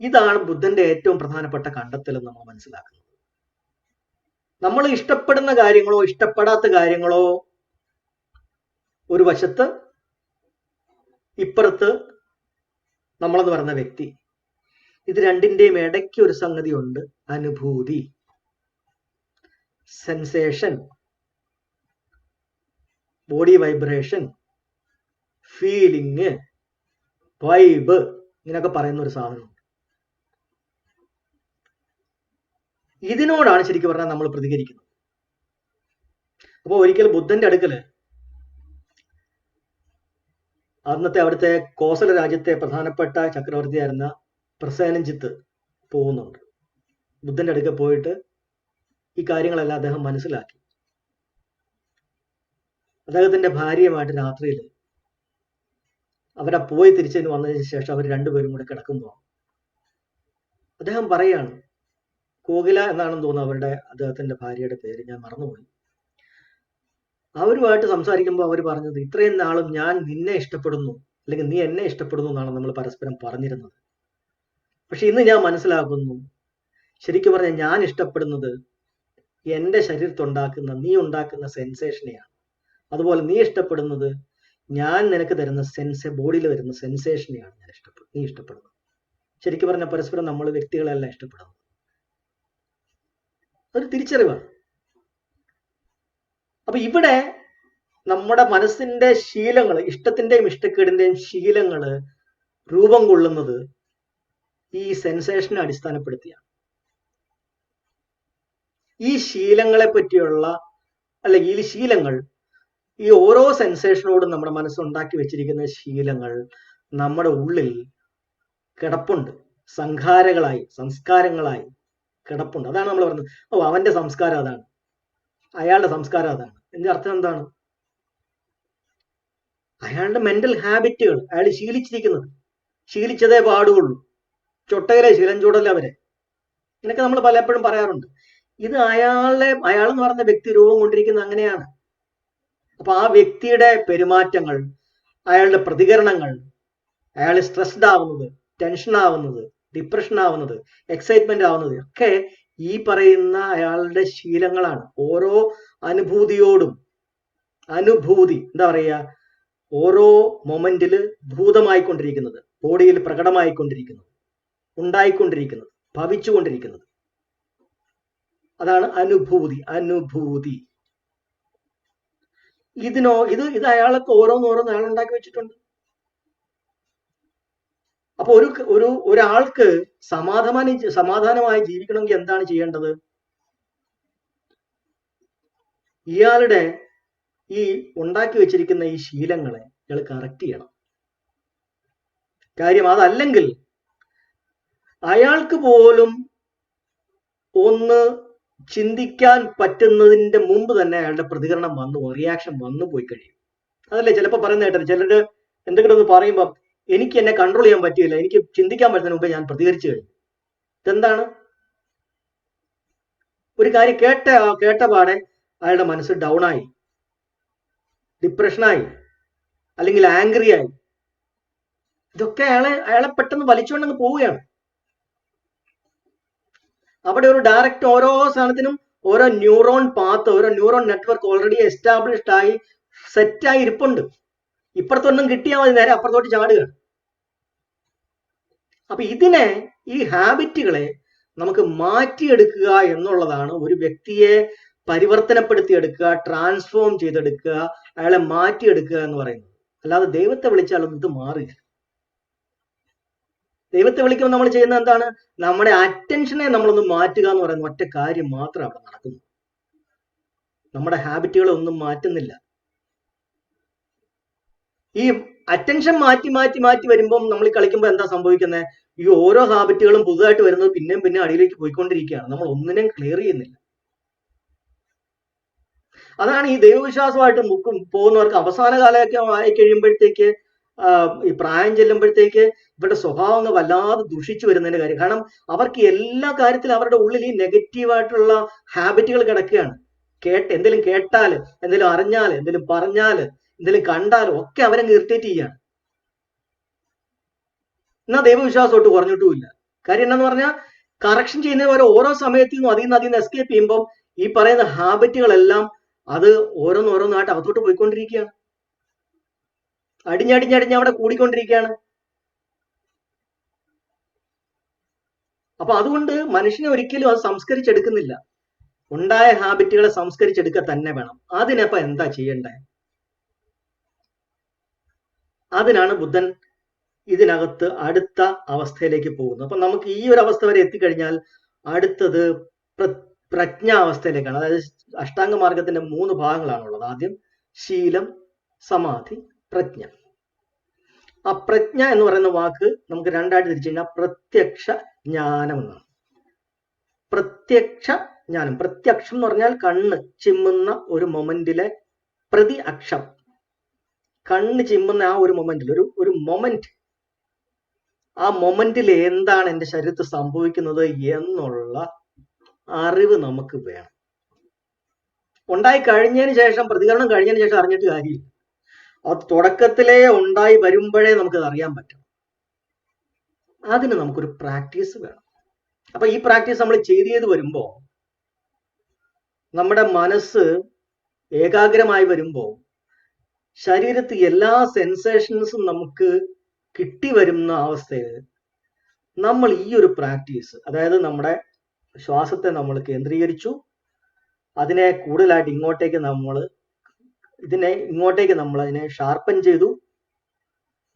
ഇതാണ് ബുദ്ധന്റെ ഏറ്റവും പ്രധാനപ്പെട്ട കണ്ടെത്തൽ നമ്മൾ മനസ്സിലാക്കുന്നത്. നമ്മൾ ഇഷ്ടപ്പെടുന്ന കാര്യങ്ങളോ ഇഷ്ടപ്പെടാത്ത കാര്യങ്ങളോ ഒരു വശത്ത്, ഇപ്പുറത്ത് നമ്മളെന്ന് പറയുന്ന വ്യക്തി, ഇത് രണ്ടിന്റെയും ഇടയ്ക്ക് ഒരു സംഗതി ഉണ്ട്, അനുഭൂതി, sensation, body vibration, feeling, vibe, ഇങ്ങനെയൊക്കെ പറയുന്ന ഒരു സാധനം. ഇതിനോടാണ് ശരിക്കും പറഞ്ഞാൽ നമ്മൾ പ്രതികരിക്കുന്നത്. അപ്പോൾ ഒരിക്കൽ ബുദ്ധന്റെ അടുക്കല് അന്നത്തെ അവിടുത്തെ കോസല രാജ്യത്തെ പ്രധാനപ്പെട്ട ചക്രവർത്തിയായിരുന്ന പ്രസേനജിത്ത് പോകുന്നുണ്ട്. ബുദ്ധന്റെ അടുക്കൽ പോയിട്ട് ഈ കാര്യങ്ങളെല്ലാം അദ്ദേഹം മനസ്സിലാക്കി. അദ്ദേഹത്തിന്റെ ഭാര്യയുമായിട്ട് രാത്രിയിൽ അവരെ പോയി തിരിച്ചു വന്നതിന് ശേഷം അവർ രണ്ടുപേരും കൂടെ കിടക്കുമ്പോൾ അദ്ദേഹം പറയാണ്, കോകില എന്നാണെന്ന് തോന്നുന്നു അദ്ദേഹത്തിന്റെ ഭാര്യയുടെ പേര്, ഞാൻ മറന്നുപോയി. അവരുമായിട്ട് സംസാരിക്കുമ്പോൾ അവർ പറഞ്ഞത്, ഇത്രയും നാളും ഞാൻ നിന്നെ ഇഷ്ടപ്പെടുന്നു, അല്ലെങ്കിൽ നീ എന്നെ ഇഷ്ടപ്പെടുന്നു എന്നാണ് നമ്മൾ പരസ്പരം പറഞ്ഞിരുന്നത്. പക്ഷെ ഇന്ന് ഞാൻ മനസ്സിലാക്കുന്നു, ശരിക്കും പറഞ്ഞാൽ ഞാൻ ഇഷ്ടപ്പെടുന്നത് എൻ്റെ ശരീരത്തുണ്ടാക്കുന്ന, നീ ഉണ്ടാക്കുന്ന സെൻസേഷനെയാണ്. അതുപോലെ നീ ഇഷ്ടപ്പെടുന്നത് ഞാൻ നിനക്ക് തരുന്ന ബോഡിയിൽ വരുന്ന സെൻസേഷനെയാണ് നീ ഇഷ്ടപ്പെടുന്നത്. ശരിക്കും പറഞ്ഞാൽ പരസ്പരം നമ്മൾ വ്യക്തികളെല്ലാം ഇഷ്ടപ്പെടുന്നു. അതൊരു തിരിച്ചറിവാണ്. അപ്പൊ ഇവിടെ നമ്മുടെ മനസ്സിന്റെ ശീലങ്ങൾ, ഇഷ്ടത്തിന്റെയും ഇഷ്ടക്കേടിന്റെയും ശീലങ്ങൾ രൂപം കൊള്ളുന്നത് ഈ സെൻസേഷനെ അടിസ്ഥാനപ്പെടുത്തിയാണ്. ഈ ശീലങ്ങളെ പറ്റിയുള്ള, അല്ലെങ്കിൽ ഈ ശീലങ്ങൾ, ഈ ഓരോ സെൻസേഷനോടും നമ്മുടെ മനസ്സുണ്ടാക്കി വെച്ചിരിക്കുന്ന ശീലങ്ങൾ നമ്മുടെ ഉള്ളിൽ കിടപ്പുണ്ട്, സംസ്കാരങ്ങളായി കിടപ്പുണ്ട്. അതാണ് നമ്മൾ പറയുന്നത്, അവന്റെ സംസ്കാരം അതാണ്, അയാളുടെ സംസ്കാരം അതാണ്. എന്റെ അർത്ഥം എന്താണ്? അയാളുടെ മെന്റൽ ഹാബിറ്റുകൾ, അയാൾ ശീലിച്ചതേ പാടുള്ളൂ, ചൊട്ടയിലെ ശീലം ചൂടല്ലേ അവരെ, എന്നൊക്കെ നമ്മൾ പലപ്പോഴും പറയാറുണ്ട്. ഇത് അയാളെന്ന് പറയുന്ന വ്യക്തി രൂപം കൊണ്ടിരിക്കുന്നത് അങ്ങനെയാണ്. അപ്പൊ ആ വ്യക്തിയുടെ പെരുമാറ്റങ്ങൾ, അയാളുടെ പ്രതികരണങ്ങൾ, അയാൾ സ്ട്രെസ്ഡ് ആവുന്നത്, ടെൻഷൻ ആവുന്നത്, ഡിപ്രഷൻ ആവുന്നത്, എക്സൈറ്റ്മെന്റ് ആവുന്നത് ഒക്കെ ഈ പറയുന്ന അയാളുടെ ശീലങ്ങളാണ്. ഓരോ അനുഭൂതി എന്താ പറയുക, ഓരോ മൊമെന്റില് ഭൂതമായിക്കൊണ്ടിരിക്കുന്നത്, ബോഡിയിൽ പ്രകടമായിക്കൊണ്ടിരിക്കുന്നത്, ഉണ്ടായിക്കൊണ്ടിരിക്കുന്നത്, ഭവിച്ചുകൊണ്ടിരിക്കുന്നത്, അതാണ് അനുഭൂതി. ഇത് അയാൾക്ക് ഓരോന്നോരോന്ന് അയാൾ ഉണ്ടാക്കി വെച്ചിട്ടുണ്ട്. അപ്പൊ ഒരാൾക്ക് സമാധാനമായി ജീവിക്കണമെങ്കിൽ എന്താണ് ചെയ്യേണ്ടത്? ഇയാളുടെ ഈ ഉണ്ടാക്കി വെച്ചിരിക്കുന്ന ഈ ശീലങ്ങളെ ഇയാൾ കറക്റ്റ് ചെയ്യണം. കാര്യം അതല്ലെങ്കിൽ അയാൾക്ക് പോലും ഒന്ന് ചിന്തിക്കാൻ പറ്റുന്നതിന്റെ മുമ്പ് തന്നെ അയാളുടെ പ്രതികരണം റിയാക്ഷൻ വന്നു പോയി കഴിയും. അതല്ലേ ചിലപ്പോൾ പറയുന്ന കേട്ടത്, ചിലര് എന്തെങ്കിലും ഒന്ന് പറയുമ്പോൾ എനിക്ക് എന്നെ കൺട്രോൾ ചെയ്യാൻ പറ്റിയില്ല, എനിക്ക് ചിന്തിക്കാൻ പറ്റുന്നതിന് മുമ്പ് ഞാൻ പ്രതികരിച്ചു കഴിഞ്ഞു. ഇതെന്താണ്? ഒരു കാര്യം കേട്ട പാടെ അയാളുടെ മനസ്സ് ഡൗൺ ആയി, ഡിപ്രഷനായി, അല്ലെങ്കിൽ ആംഗ്രി ആയി. ഇതൊക്കെ അയാളെ പെട്ടെന്ന് വലിച്ചുകൊണ്ടങ്ങ് പോവുകയാണ്. അവിടെ ഒരു ഡയറക്റ്റ് ഓരോ സാധനത്തിനും ഓരോ ന്യൂറോൺ പാത്ത്, ഓരോ ന്യൂറോൺ നെറ്റ്വർക്ക് ഓൾറെഡി എസ്റ്റാബ്ലിഷ്ഡ് ആയി സെറ്റായി ഇരിപ്പുണ്ട്. ഇപ്പുറത്തൊന്നും കിട്ടിയാൽ മതി, നേരെ അപ്പുറത്തോട്ട് ചാടുകയാണ്. അപ്പൊ ഈ ഹാബിറ്റുകളെ നമുക്ക് മാറ്റിയെടുക്കുക എന്നുള്ളതാണ് ഒരു വ്യക്തിയെ പരിവർത്തനപ്പെടുത്തിയെടുക്കുക, ട്രാൻസ്ഫോം ചെയ്തെടുക്കുക, അയാളെ മാറ്റിയെടുക്കുക എന്ന് പറയുന്നത്. അല്ലാതെ ദൈവത്തെ വിളിച്ചാലൊന്നും ഇത് മാറില്ല. ദൈവത്തെ വിളിക്കുമ്പോൾ നമ്മൾ ചെയ്യുന്നത് എന്താണ്? നമ്മുടെ അറ്റൻഷനെ നമ്മളൊന്ന് മാറ്റുക എന്ന് പറയുന്ന ഒറ്റ കാര്യം മാത്രം അവിടെ നടക്കുന്നു. നമ്മുടെ ഹാബിറ്റുകളെ ഒന്നും മാറ്റുന്നില്ല. ഈ അറ്റൻഷൻ മാറ്റി വരുമ്പം നമ്മൾ കളിക്കുമ്പോൾ എന്താ സംഭവിക്കുന്നത്? ഈ ഓരോ ഹാബിറ്റുകളും പുതുതായിട്ട് വരുന്നത് പിന്നെ അടിയിലേക്ക് പോയിക്കൊണ്ടിരിക്കുകയാണ്. നമ്മൾ ഒന്നിനെയും ക്ലിയർ ചെയ്യുന്നില്ല. അതാണ് ഈ ദൈവവിശ്വാസമായിട്ട് പോകുന്നവർക്ക് അവസാന കാലമൊക്കെ ആയി കഴിയുമ്പോഴത്തേക്ക്, ഈ പ്രായം ചെല്ലുമ്പോഴത്തേക്ക് ഇവരുടെ സ്വഭാവങ്ങൾ വല്ലാതെ ദുഷിച്ചു വരുന്നതിന്റെ കാര്യം. കാരണം അവർക്ക് എല്ലാ കാര്യത്തിലും അവരുടെ ഉള്ളിൽ ഈ നെഗറ്റീവായിട്ടുള്ള ഹാബിറ്റുകൾ കിടക്കുകയാണ്. എന്തെങ്കിലും കേട്ടാല്, എന്തെങ്കിലും അറിഞ്ഞാല്, എന്തെങ്കിലും പറഞ്ഞാല്, എന്തെങ്കിലും കണ്ടാലും ഒക്കെ അവരങ്ങ് ഇറിറ്റേറ്റ് ചെയ്യാണ്. എന്നാൽ ദൈവവിശ്വാസമൊട്ട് കുറഞ്ഞിട്ടുമില്ല. കാര്യം എന്താന്ന് പറഞ്ഞാൽ കറക്ഷൻ ചെയ്യുന്നതിന് പോലെ ഓരോ സമയത്തും അതിൽ നിന്ന് എസ്കേപ്പ് ചെയ്യുമ്പോൾ ഈ പറയുന്ന ഹാബിറ്റുകളെല്ലാം അത് ഓരോന്നോരോന്നായിട്ട് അകത്തോട്ട് പോയിക്കൊണ്ടിരിക്കുകയാണ്. അടിഞ്ഞടിഞ്ഞടിഞ്ഞ് അവിടെ കൂടിക്കൊണ്ടിരിക്കുകയാണ്. അപ്പൊ അതുകൊണ്ട് മനുഷ്യനെ ഒരിക്കലും അത് സംസ്കരിച്ചെടുക്കുന്നില്ല. ഉണ്ടായ ഹാബിറ്റുകളെ സംസ്കരിച്ചെടുക്കുക തന്നെ വേണം. അതിനപ്പം എന്താ ചെയ്യണ്ടേ? അതിനാണ് ബുദ്ധൻ ഇതിനകത്ത് അടുത്ത അവസ്ഥയിലേക്ക് പോകുന്നത്. അപ്പൊ നമുക്ക് ഈ ഒരു അവസ്ഥ വരെ എത്തിക്കഴിഞ്ഞാൽ അടുത്തത് പ്രജ്ഞാവസ്ഥയിലേക്കാണ്. അതായത് അഷ്ടാംഗ മാർഗത്തിന്റെ 3 ഭാഗങ്ങളാണുള്ളത്. ആദ്യം ശീലം, സമാധി, പ്രജ്ഞ. ആ പ്രജ്ഞ എന്ന് പറയുന്ന വാക്ക് നമുക്ക് രണ്ടായിട്ട് തിരിച്ചു കഴിഞ്ഞാൽ പ്രത്യക്ഷ ജ്ഞാനം എന്നാണ്. പ്രത്യക്ഷ ജ്ഞാനം, പ്രത്യക്ഷം എന്ന് പറഞ്ഞാൽ കണ്ണ് ചിമ്മുന്ന ഒരു മൊമെന്റിലെ പ്രതി അക്ഷം, കണ്ണ് ചിമ്മുന്ന ആ ഒരു മൊമെന്റിൽ ഒരു മൊമെന്റ്, ആ മൊമെന്റിൽ എന്താണ് എൻ്റെ ശരീരത്തിൽ സംഭവിക്കുന്നത് എന്നുള്ള അറിവ് നമുക്ക് വേണം. ഉണ്ടായി കഴിഞ്ഞതിന് ശേഷം, പ്രതികരണം കഴിഞ്ഞതിന് ശേഷം അറിഞ്ഞിട്ട് കാര്യമില്ല. അത് തുടക്കത്തിലേ ഉണ്ടായി വരുമ്പോഴേ നമുക്കത് അറിയാൻ പറ്റും. അതിന് നമുക്കൊരു പ്രാക്ടീസ് വേണം. അപ്പൊ ഈ പ്രാക്ടീസ് നമ്മൾ ചെയ്ത് വരുമ്പോൾ നമ്മുടെ മനസ്സ് ഏകാഗ്രമായി വരുമ്പോൾ ശരീരത്തിൽ എല്ലാ സെൻസേഷൻസും നമുക്ക് കിട്ടി വരുന്ന അവസ്ഥയിൽ നമ്മൾ ഈ ഒരു പ്രാക്ടീസ്, അതായത് നമ്മുടെ ശ്വാസത്തെ നമ്മൾ കേന്ദ്രീകരിച്ചു, അതിനെ കൂടുതലായിട്ട് ഇങ്ങോട്ടേക്ക് നമ്മൾ അതിനെ ഷാർപ്പൻ ചെയ്തു,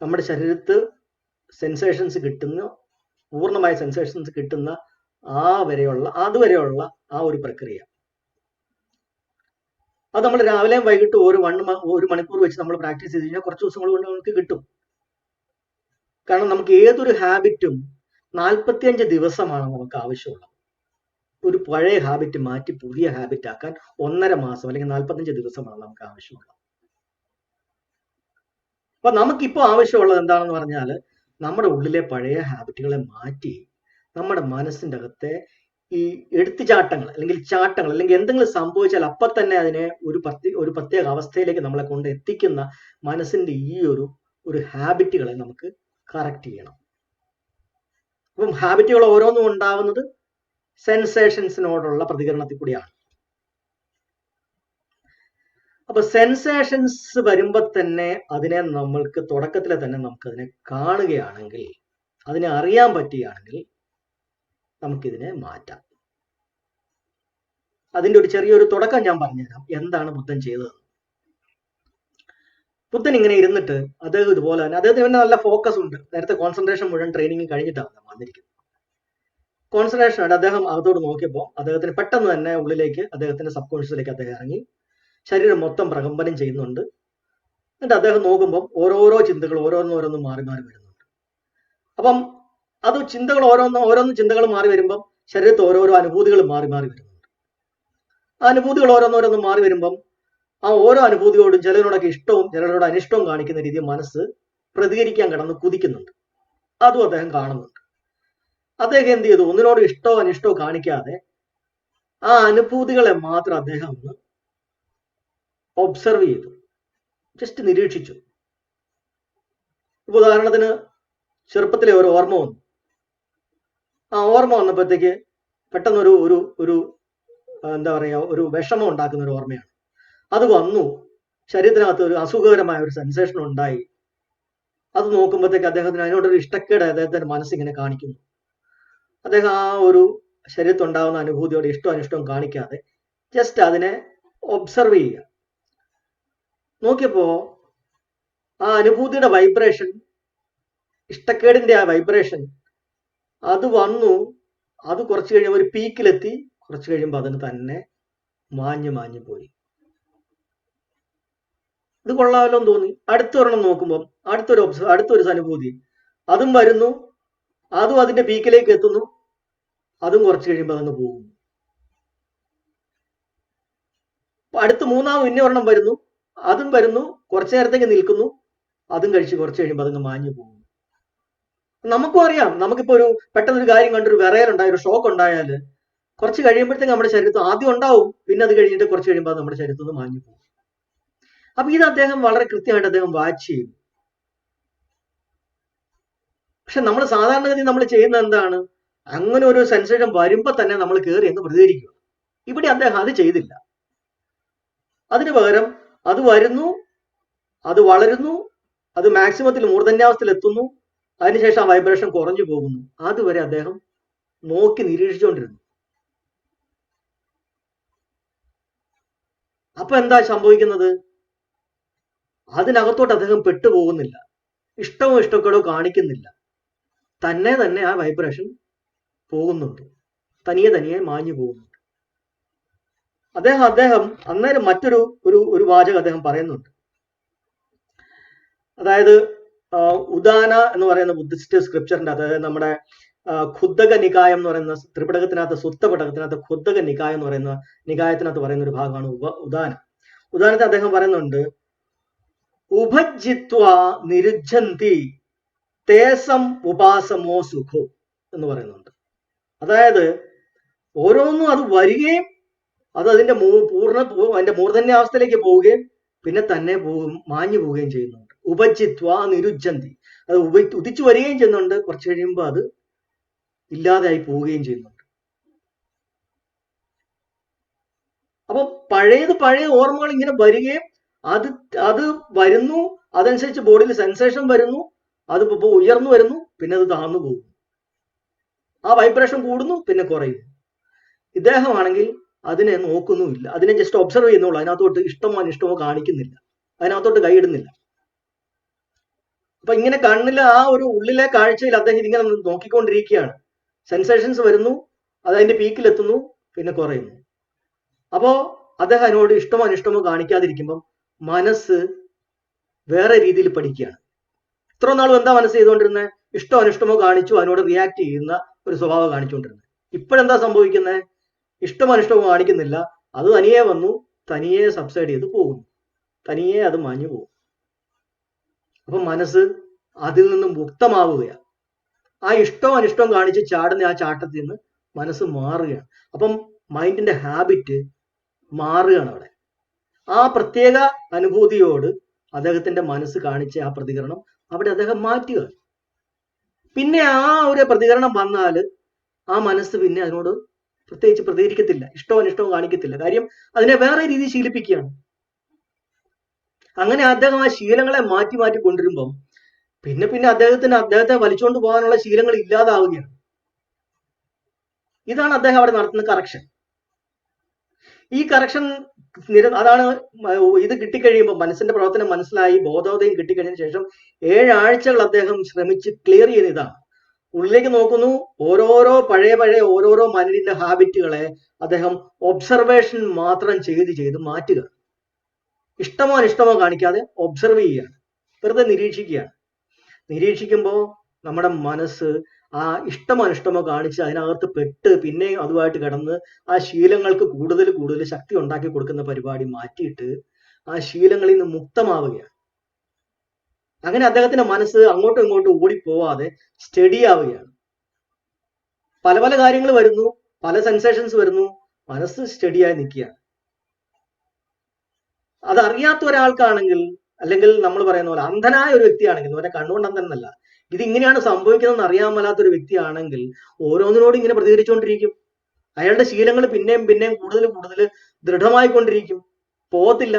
നമ്മുടെ ശരീരത്ത് സെൻസേഷൻസ് കിട്ടുന്ന, പൂർണ്ണമായ സെൻസേഷൻസ് കിട്ടുന്ന അതുവരെയുള്ള ആ ഒരു പ്രക്രിയ, അത് നമ്മൾ രാവിലെയും വൈകിട്ട് ഒരു മണിക്കൂർ വെച്ച് നമ്മൾ പ്രാക്ടീസ് ചെയ്ത് കഴിഞ്ഞാൽ കുറച്ച് ദിവസങ്ങൾ കൊണ്ട് നമുക്ക് കിട്ടും. കാരണം നമുക്ക് ഏതൊരു ഹാബിറ്റും 45 ദിവസമാണ് നമുക്ക് ആവശ്യമുള്ളത്. ഒരു പഴയ ഹാബിറ്റ് മാറ്റി പുതിയ ഹാബിറ്റ് ആക്കാൻ 1.5 മാസം അല്ലെങ്കിൽ 45 ദിവസമാണ് നമുക്ക് ആവശ്യമുള്ളത്. അപ്പൊ നമുക്കിപ്പോൾ ആവശ്യമുള്ളത് എന്താണെന്ന് പറഞ്ഞാൽ നമ്മുടെ ഉള്ളിലെ പഴയ ഹാബിറ്റുകളെ മാറ്റി നമ്മുടെ മനസ്സിന്റെ അകത്തെ ഈ എടുത്തുചാട്ടങ്ങൾ അല്ലെങ്കിൽ എന്തെങ്കിലും സംഭവിച്ചാൽ അപ്പൊ തന്നെ അതിനെ ഒരു പ്രത്യേക അവസ്ഥയിലേക്ക് നമ്മളെ കൊണ്ട് എത്തിക്കുന്ന മനസ്സിന്റെ ഈ ഒരു ഹാബിറ്റുകളെ നമുക്ക് കറക്റ്റ് ചെയ്യണം. അപ്പം ഹാബിറ്റുകൾ ഓരോന്നും ഉണ്ടാവുന്നത് സെൻസേഷൻസിനോടുള്ള പ്രതികരണത്തിൽ കൂടിയാണ്. അപ്പൊ സെൻസേഷൻസ് വരുമ്പോൾ തന്നെ അതിനെ നമ്മൾക്ക് തുടക്കത്തിലെ തന്നെ നമുക്കതിനെ കാണുകയാണെങ്കിൽ, അതിനെ അറിയാൻ പറ്റുകയാണെങ്കിൽ നമുക്കിതിനെ മാറ്റാം. അതിന്റെ ഒരു ചെറിയൊരു തുടക്കം ഞാൻ പറഞ്ഞുതരാം. എന്താണ് ബുദ്ധൻ ചെയ്തത്? ബുദ്ധൻ ഇങ്ങനെ ഇരുന്നിട്ട് അദ്ദേഹം ഇതുപോലെ തന്നെ അദ്ദേഹത്തിന് പിന്നെ നല്ല ഫോക്കസ് ഉണ്ട്. നേരത്തെ കോൺസെൻട്രേഷൻ മുഴുവൻ ട്രെയിനിങ് കഴിഞ്ഞിട്ടാണ് വന്നിരിക്കുന്നത്. കോൺസെൻട്രേഷൻ ആയിട്ട് അദ്ദേഹം അകത്തോട്ട് നോക്കിയപ്പോൾ അദ്ദേഹത്തിന് പെട്ടെന്ന് തന്നെ ഉള്ളിലേക്ക് അദ്ദേഹത്തിന്റെ സബ് കോൺഷ്യസിലേക്ക് അദ്ദേഹം ഇറങ്ങി. ശരീരം മൊത്തം പ്രകമ്പനം ചെയ്യുന്നുണ്ട്. എന്നിട്ട് അദ്ദേഹം നോക്കുമ്പോൾ ഓരോരോ ചിന്തകൾ ഓരോന്നും മാറി മാറി വരുന്നുണ്ട്. അപ്പം അത് ചിന്തകൾ ഓരോന്നും ചിന്തകൾ മാറി വരുമ്പം ശരീരത്തിൽ ഓരോരോ അനുഭൂതികൾ മാറി മാറി വരുന്നുണ്ട്. ആ അനുഭൂതികൾ ഓരോന്നും മാറി വരുമ്പം ആ ഓരോ അനുഭൂതിയോടും ചിലരോടൊക്കെ ഇഷ്ടവും ചിലരോട് അനിഷ്ടവും കാണിക്കുന്ന രീതിയിൽ മനസ്സ് പ്രതികരിക്കാൻ കിടന്ന് കുതിക്കുന്നുണ്ട്. അതും അദ്ദേഹം കാണുന്നുണ്ട്. അദ്ദേഹം എന്ത് ചെയ്തു? ഒന്നിനോട് ഇഷ്ടവും അനിഷ്ടവും കാണിക്കാതെ ആ അനുഭൂതികളെ മാത്രം അദ്ദേഹം ഒന്ന് ഒബ്സർവ് ചെയ്തു, ജസ്റ്റ് നിരീക്ഷിച്ചു. ഇപ്പൊ ഉദാഹരണത്തിന് ചെറുപ്പത്തിലെ ഒരു ഓർമ്മ വന്നു. ആ ഓർമ്മ വന്നപ്പോഴത്തേക്ക് പെട്ടെന്ന് ഒരു എന്താ പറയുക, ഒരു വിഷമം ഉണ്ടാക്കുന്ന ഒരു ഓർമ്മയാണ്. അത് വന്നു, ശരീരത്തിനകത്ത് ഒരു അസുഖകരമായ ഒരു സെൻസേഷൻ ഉണ്ടായി. അത് നോക്കുമ്പോഴത്തേക്ക് അദ്ദേഹത്തിന് അതിനോടൊരു ഇഷ്ടക്കേട് അദ്ദേഹത്തിന്റെ മനസ്സിങ്ങനെ കാണിക്കുന്നു. അദ്ദേഹം ആ ഒരു ശരീരത്തുണ്ടാകുന്ന അനുഭൂതിയോട് ഇഷ്ടവും അനിഷ്ടവും കാണിക്കാതെ ജസ്റ്റ് അതിനെ ഒബ്സർവ് ചെയ്യുക. നോക്കിയപ്പോ ആ അനുഭൂതിയുടെ വൈബ്രേഷൻ, ഇഷ്ടക്കേടിന്റെ ആ വൈബ്രേഷൻ അത് വന്നു. അത് കുറച്ച് കഴിയുമ്പോൾ ഒരു പീക്കിലെത്തി. കുറച്ച് കഴിയുമ്പോൾ അതിന് തന്നെ മാഞ്ഞു പോയി. ഇത് കൊള്ളാമല്ലോ എന്ന് തോന്നി. അടുത്തൊരെണ്ണം നോക്കുമ്പോൾ അടുത്തൊരു അനുഭൂതി അതും വരുന്നു. അതും അതിന്റെ പീക്കിലേക്ക് എത്തുന്നു. അതും കുറച്ച് കഴിയുമ്പോൾ അതങ്ങ് പോകുന്നു. അടുത്ത് മൂന്നാമത് പിന്നെ ഒരെണ്ണം വരുന്നു. അതും വരുന്നു, കുറച്ചു നേരത്തേക്ക് നിൽക്കുന്നു. അതും കഴിച്ച് കുറച്ച് കഴിയുമ്പോൾ അതങ്ങ് മാഞ്ഞു പോകുന്നു. നമുക്കും അറിയാം, നമുക്കിപ്പോ പെട്ടെന്നൊരു കാര്യം കണ്ടൊരു വിറയലുണ്ടായ, ഒരു ഷോക്ക് ഉണ്ടായാൽ കുറച്ച് കഴിയുമ്പോഴത്തേക്ക് നമ്മുടെ ശരീരത്തിൽ ആദ്യം ഉണ്ടാവും, പിന്നെ അത് കഴിഞ്ഞിട്ട് കുറച്ച് കഴിയുമ്പോൾ നമ്മുടെ ശരീരത്തിൽ നിന്ന് മാഞ്ഞു പോകും. അപ്പൊ ഇത് അദ്ദേഹം വളരെ കൃത്യമായിട്ട് അദ്ദേഹം വാച്ച് ചെയ്യും. പക്ഷെ നമ്മൾ സാധാരണഗതി നമ്മൾ ചെയ്യുന്ന എന്താണ്? അങ്ങനെ ഒരു സെൻസേഷൻ വരുമ്പോ തന്നെ നമ്മൾ കയറി എന്ന് പ്രതികരിക്കുക. ഇവിടെ അദ്ദേഹം അത് ചെയ്തില്ല. അതിനു പകരം അത് വരുന്നു, അത് വളരുന്നു, അത് മാക്സിമത്തിൽ മൂർധന്യാവസ്ഥയിൽ എത്തുന്നു, അതിനുശേഷം ആ വൈബ്രേഷൻ കുറഞ്ഞു പോകുന്നു. അതുവരെ അദ്ദേഹം നോക്കി നിരീക്ഷിച്ചുകൊണ്ടിരുന്നു. അപ്പൊ എന്താ സംഭവിക്കുന്നത്? അതിനകത്തോട്ട് അദ്ദേഹം പെട്ടുപോകുന്നില്ല, ഇഷ്ടമോ ഇഷ്ടക്കേടോ കാണിക്കുന്നില്ല. തന്നെ ആ വൈബ്രേഷൻ പോകുന്നുണ്ട്, തനിയെ മാഞ്ഞു പോകുന്നുണ്ട്. അദ്ദേഹം അന്നേരം മറ്റൊരു വാചകം അദ്ദേഹം പറയുന്നുണ്ട്. അതായത് ഉദാന എന്ന് പറയുന്ന ബുദ്ധിസ്റ്റ് സ്ക്രിപ്ചറിന്റെ, അതായത് നമ്മുടെ ഖുദ്ദക നികായം എന്ന് പറയുന്ന ത്രിപിടകത്തിനകത്ത്, സുത്തപിടകത്തിനകത്ത് ഖുദ്ദക നികായം എന്ന് പറയുന്ന നികായത്തിനകത്ത് പറയുന്ന ഒരു ഭാഗമാണ് ഉദാനത്തെ അദ്ദേഹം പറയുന്നുണ്ട്, ഉപജിത്വ നിരുജ്ജന്തി തേസം ഉപാസമോ സുഖോ എന്ന് പറയുന്നുണ്ട്. അതായത് ഓരോന്നും അത് വരികയും അത് അതിന്റെ മൂർധന്യാവസ്ഥയിലേക്ക് പോവുകയും പിന്നെ തന്നെ മാഞ്ഞു പോവുകയും ചെയ്യുന്നുണ്ട്. ഉപജിത്വ നിരുജ്ജന്തി, അത് ഉദിച്ചു വരികയും ചെയ്യുന്നുണ്ട്, കുറച്ച് കഴിയുമ്പോൾ അത് ഇല്ലാതെയായി പോവുകയും ചെയ്യുന്നുണ്ട്. അപ്പൊ പഴയ ഓർമ്മകൾ ഇങ്ങനെ വരികയും അത് വരുന്നു, അതനുസരിച്ച് ബോഡിയിൽ സെൻസേഷൻ വരുന്നു, അത് ഉയർന്നു വരുന്നു, പിന്നെ അത് താഴ്ന്നു പോകുന്നു. ആ വൈബ്രേഷൻ കൂടുന്നു, പിന്നെ കുറയുന്നു. ഇദ്ദേഹമാണെങ്കിൽ അതിനെ നോക്കുന്നുമില്ല, അതിനെ ജസ്റ്റ് ഒബ്സർവ് ചെയ്യുന്നുള്ളൂ. അതിനകത്തോട്ട് ഇഷ്ടമോ അനിഷ്ടമോ കാണിക്കുന്നില്ല, അതിനകത്തോട്ട് കൈയിടുന്നില്ല. അപ്പൊ ഇങ്ങനെ കണ്ണിലെ ആ ഒരു ഉള്ളിലെ കാഴ്ചയിൽ അദ്ദേഹം ഇതിങ്ങനെ നോക്കിക്കൊണ്ടിരിക്കുകയാണ്. സെൻസേഷൻസ് വരുന്നു, അത് അതിന്റെ പീക്കിലെത്തുന്നു, പിന്നെ കുറയുന്നു. അപ്പോ അദ്ദേഹം അതിനോട് ഇഷ്ടമോ അനിഷ്ടമോ കാണിക്കാതിരിക്കുമ്പം മനസ്സ് വേറെ രീതിയിൽ പഠിക്കുകയാണ്. ഇത്ര നാളും എന്താ മനസ്സ് ചെയ്തുകൊണ്ടിരുന്നത്? ഇഷ്ടമോ അനിഷ്ടമോ കാണിച്ചു അതിനോട് റിയാക്ട് ചെയ്യുന്ന ഒരു സ്വഭാവം കാണിച്ചുകൊണ്ടിരുന്നത്. ഇപ്പോഴെന്താ സംഭവിക്കുന്നത്? ഇഷ്ടമോ അനിഷ്ടമോ കാണിക്കുന്നില്ല, അത് തനിയെ വന്നു, തനിയെ സബ്സൈഡ് ചെയ്ത് പോകുന്നു, തനിയെ അത് മാഞ്ഞു പോകും. അപ്പൊ മനസ്സ് അതിൽ നിന്നും മുക്തമാവുകയാണ്. ആ ഇഷ്ടവും അനിഷ്ടവും കാണിച്ച് ചാടുന്ന ആ ചാട്ടത്തിൽ നിന്ന് മനസ്സ് മാറുകയാണ്. അപ്പം മൈൻഡിന്റെ ഹാബിറ്റ് മാറുകയാണ്. അവിടെ ആ പ്രത്യേക അനുഭൂതിയോട് അദ്ദേഹത്തിന്റെ മനസ്സ് കാണിച്ച ആ പ്രതികരണം അവിടെ അദ്ദേഹം മാറ്റുക. പിന്നെ ആ ഒരു പ്രതികരണം വന്നാൽ ആ മനസ്സ് പിന്നെ അതിനോട് പ്രത്യേകിച്ച് പ്രതികരിക്കത്തില്ല, ഇഷ്ടവും അനിഷ്ടവും കാണിക്കത്തില്ല. കാര്യം അതിനെ വേറെ രീതി ശീലിപ്പിക്കുകയാണ്. അങ്ങനെ അദ്ദേഹം ആ ശീലങ്ങളെ മാറ്റി കൊണ്ടുവരുമ്പം പിന്നെ അദ്ദേഹത്തെ വലിച്ചുകൊണ്ട് പോകാനുള്ള ശീലങ്ങൾ ഇല്ലാതാവുകയാണ്. ഇതാണ് അദ്ദേഹം അവിടെ നടത്തുന്ന കറക്ഷൻ. ഈ കറക്ഷൻ അതാണ് ഇത് കിട്ടിക്കഴിയുമ്പോൾ മനസ്സിന്റെ പ്രവർത്തനം മനസ്സിലായി ബോധോദയം കിട്ടിക്കഴിഞ്ഞതിന് ശേഷം 7 ആഴ്ചകൾ അദ്ദേഹം ശ്രമിച്ച് ക്ലിയർ ചെയ്യുന്ന ഇതാണ്. ഉള്ളിലേക്ക് നോക്കുന്നു, ഓരോരോ പഴയ ഓരോരോ മനുഷ്യന്റെ ഹാബിറ്റുകളെ അദ്ദേഹം ഒബ്സർവേഷൻ മാത്രം ചെയ്ത് മാറ്റുക. ഇഷ്ടമോ അനിഷ്ടമോ കാണിക്കാതെ ഒബ്സർവ് ചെയ്യുകയാണ്, വെറുതെ നിരീക്ഷിക്കുകയാണ്. നിരീക്ഷിക്കുമ്പോൾ നമ്മുടെ മനസ്സ് ആ ഇഷ്ടമോ അനിഷ്ടമോ കാണിച്ച് അതിനകത്ത് പെട്ട് പിന്നെയും അതുമായിട്ട് കിടന്ന് ആ ശീലങ്ങൾക്ക് കൂടുതൽ ശക്തി ഉണ്ടാക്കി കൊടുക്കുന്ന പരിപാടി മാറ്റിയിട്ട് ആ ശീലങ്ങളിൽ നിന്ന് മുക്തമാവുകയാണ്. അങ്ങനെ അദ്ദേഹത്തിന്റെ മനസ്സ് അങ്ങോട്ടും ഇങ്ങോട്ടും ഓടിപ്പോവാതെ സ്റ്റഡി ആവുകയാണ്. പല കാര്യങ്ങൾ വരുന്നു, പല സെൻസേഷൻസ് വരുന്നു, മനസ്സ് സ്റ്റഡിയായി നിൽക്കുകയാണ്. അതറിയാത്ത ഒരാൾക്കാണെങ്കിൽ, അല്ലെങ്കിൽ നമ്മൾ പറയുന്ന പോലെ അന്ധനായ ഒരു വ്യക്തിയാണെങ്കിൽ, അവരെ കണ്ണുകൊണ്ട് അന്ധനല്ല, ഇതിങ്ങനെയാണ് സംഭവിക്കുന്നതെന്ന് അറിയാൻ മേലാത്ത ഒരു വ്യക്തിയാണെങ്കിൽ ഓരോന്നിനോടും ഇങ്ങനെ പ്രതികരിച്ചുകൊണ്ടിരിക്കും. അയാളുടെ ശീലങ്ങൾ പിന്നെയും കൂടുതൽ ദൃഢമായിക്കൊണ്ടിരിക്കും, പോകത്തില്ല.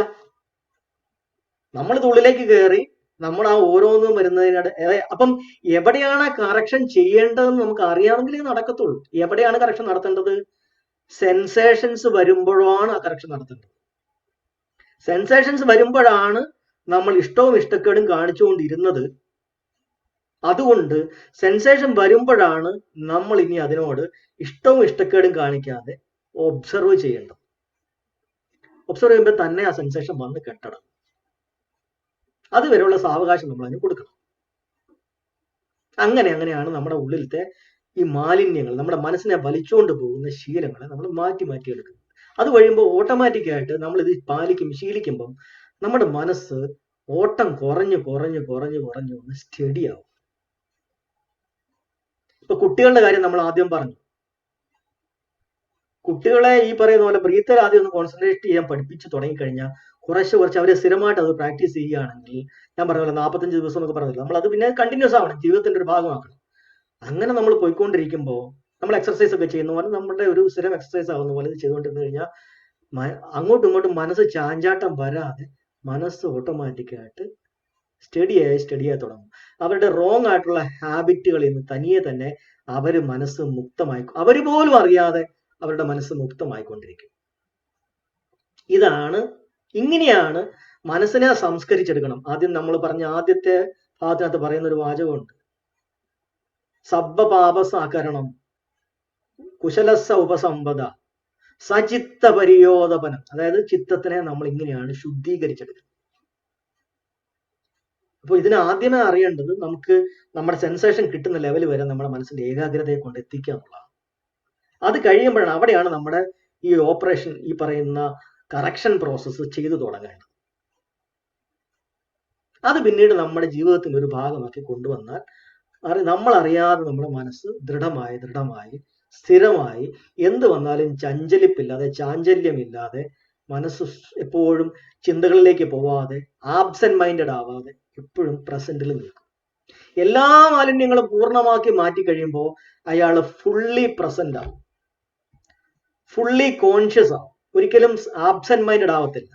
നമ്മളിത് ഉള്ളിലേക്ക് കയറി നമ്മൾ ആ ഓരോന്നും വരുന്നതിനിടെ അപ്പം എവിടെയാണ് കറക്ഷൻ ചെയ്യേണ്ടതെന്ന് നമുക്ക് അറിയാമെങ്കിലേ നടക്കത്തുള്ളൂ. എവിടെയാണ് കറക്ഷൻ നടത്തേണ്ടത്? സെൻസേഷൻസ് വരുമ്പോഴാണ് ആ കറക്ഷൻ നടത്തേണ്ടത്. സെൻസേഷൻസ് വരുമ്പോഴാണ് നമ്മൾ ഇഷ്ടവും ഇഷ്ടക്കേടും കാണിച്ചുകൊണ്ടിരുന്നത്. അതുകൊണ്ട് സെൻസേഷൻ വരുമ്പോഴാണ് നമ്മൾ ഇനി അതിനോട് ഇഷ്ടവും ഇഷ്ടക്കേടും കാണിക്കാതെ ഒബ്സർവ് ചെയ്യേണ്ടത്. ഒബ്സർവ് ചെയ്യുമ്പോൾ തന്നെ ആ സെൻസേഷൻ വന്ന് കെട്ടണം. അതുവരെയുള്ള സാവകാശം നമ്മൾ അതിന് കൊടുക്കണം. അങ്ങനെയാണ് നമ്മുടെ ഉള്ളിലത്തെ ഈ മാലിന്യങ്ങൾ, നമ്മുടെ മനസ്സിനെ വലിച്ചുകൊണ്ട് പോകുന്ന ശീലങ്ങളെ നമ്മൾ മാറ്റിയെടുക്കുന്നത്. അത് കഴിയുമ്പോൾ ഓട്ടോമാറ്റിക്കായിട്ട് നമ്മൾ ഇത് ശീലിക്കുമ്പം നമ്മുടെ മനസ്സ് ഓട്ടം കുറഞ്ഞു ഒന്ന് സ്റ്റഡി ആവും. ഇപ്പൊ കുട്ടികളുടെ കാര്യം നമ്മൾ ആദ്യം പറഞ്ഞു. കുട്ടികളെ ഈ പറയുന്ന പോലെ ബ്രീത്തിൽ ആദ്യം ഒന്ന് കോൺസെൻട്രേറ്റ് ചെയ്യാൻ പഠിപ്പിച്ച് തുടങ്ങിക്കഴിഞ്ഞാൽ കുറച്ച് അവരെ സ്ഥിരമായിട്ട് അത് പ്രാക്ടീസ് ചെയ്യുകയാണെങ്കിൽ, ഞാൻ പറഞ്ഞ പോലെ 45 ദിവസം എന്നൊക്കെ പറഞ്ഞില്ല, നമ്മൾ അത് പിന്നെ കണ്ടിന്യൂസ് ആവണം, ജീവിതത്തിന്റെ ഒരു ഭാഗമാക്കണം. അങ്ങനെ നമ്മൾ പോയിക്കൊണ്ടിരിക്കുമ്പോൾ നമ്മൾ എക്സർസൈസ് ഒക്കെ ചെയ്യുന്ന പോലെ നമ്മുടെ ഒരു സ്ഥിരം എക്സർസൈസ് ആവുന്ന പോലെ ചെയ്തുകൊണ്ടിരുന്നു കഴിഞ്ഞാൽ അങ്ങോട്ടും ഇങ്ങോട്ടും മനസ്സ് ചാഞ്ചാട്ടം വരാതെ മനസ്സ് ഓട്ടോമാറ്റിക്കായിട്ട് സ്റ്റഡിയായി തുടങ്ങും. അവരുടെ റോങ് ആയിട്ടുള്ള ഹാബിറ്റുകളിൽ നിന്ന് തനിയെ തന്നെ മനസ്സ് മുക്തമായി, അവർ പോലും അറിയാതെ അവരുടെ മനസ്സ് മുക്തമായിക്കൊണ്ടിരിക്കും. ഇങ്ങനെയാണ് മനസ്സിനെ സംസ്കരിച്ചെടുക്കണം. ആദ്യം നമ്മൾ പറഞ്ഞ ആദ്യത്തെ ഭാഗത്തിനകത്ത് പറയുന്ന ഒരു വാചകമുണ്ട്, സബ്ബപാപസാകരണം കുശലസ ഉപസമ്പദ സചിത്ത പരിയോദപനം. അതായത് ചിത്തത്തിനെ നമ്മൾ ഇങ്ങനെയാണ് ശുദ്ധീകരിച്ചെടുക്കുന്നത്. അപ്പോൾ ഇതിന് ആദ്യമേ അറിയേണ്ടത് നമുക്ക് നമ്മുടെ സെൻസേഷൻ കിട്ടുന്ന ലെവൽ വരെ നമ്മുടെ മനസ്സിന്റെ ഏകാഗ്രതയെ കൊണ്ട് എത്തിക്കുക എന്നുള്ളതാണ്. അത് കഴിയുമ്പോഴാണ് അവിടെയാണ് നമ്മുടെ ഈ ഓപ്പറേഷൻ, ഈ പറയുന്ന കറക്ഷൻ പ്രോസസ്സ് ചെയ്തു തുടങ്ങേണ്ടത്. അത് പിന്നീട് നമ്മുടെ ജീവിതത്തിന്റെ ഒരു ഭാഗമാക്കി കൊണ്ടുവന്നാൽ നമ്മൾ അറിയാതെ നമ്മുടെ മനസ്സ് ദൃഢമായി സ്ഥിരമായി എന്ത് വന്നാലും ചഞ്ചലിപ്പില്ലാതെ ചാഞ്ചല്യമില്ലാതെ മനസ്സ് എപ്പോഴും ചിന്തകളിലേക്ക് പോവാതെ ആബ്സെന്റ് മൈൻഡഡ് ആവാതെ എപ്പോഴും പ്രസന്റിൽ നിൽക്കും. എല്ലാ മാലിന്യങ്ങളും പൂർണ്ണമാക്കി മാറ്റി കഴിയുമ്പോൾ അയാൾ ഫുള്ളി പ്രസന്റ് ആവും, ഫുള്ളി കോൺഷ്യസ് ആവും, ഒരിക്കലും ആബ്സെന്റ് മൈൻഡഡ് ആവത്തില്ല.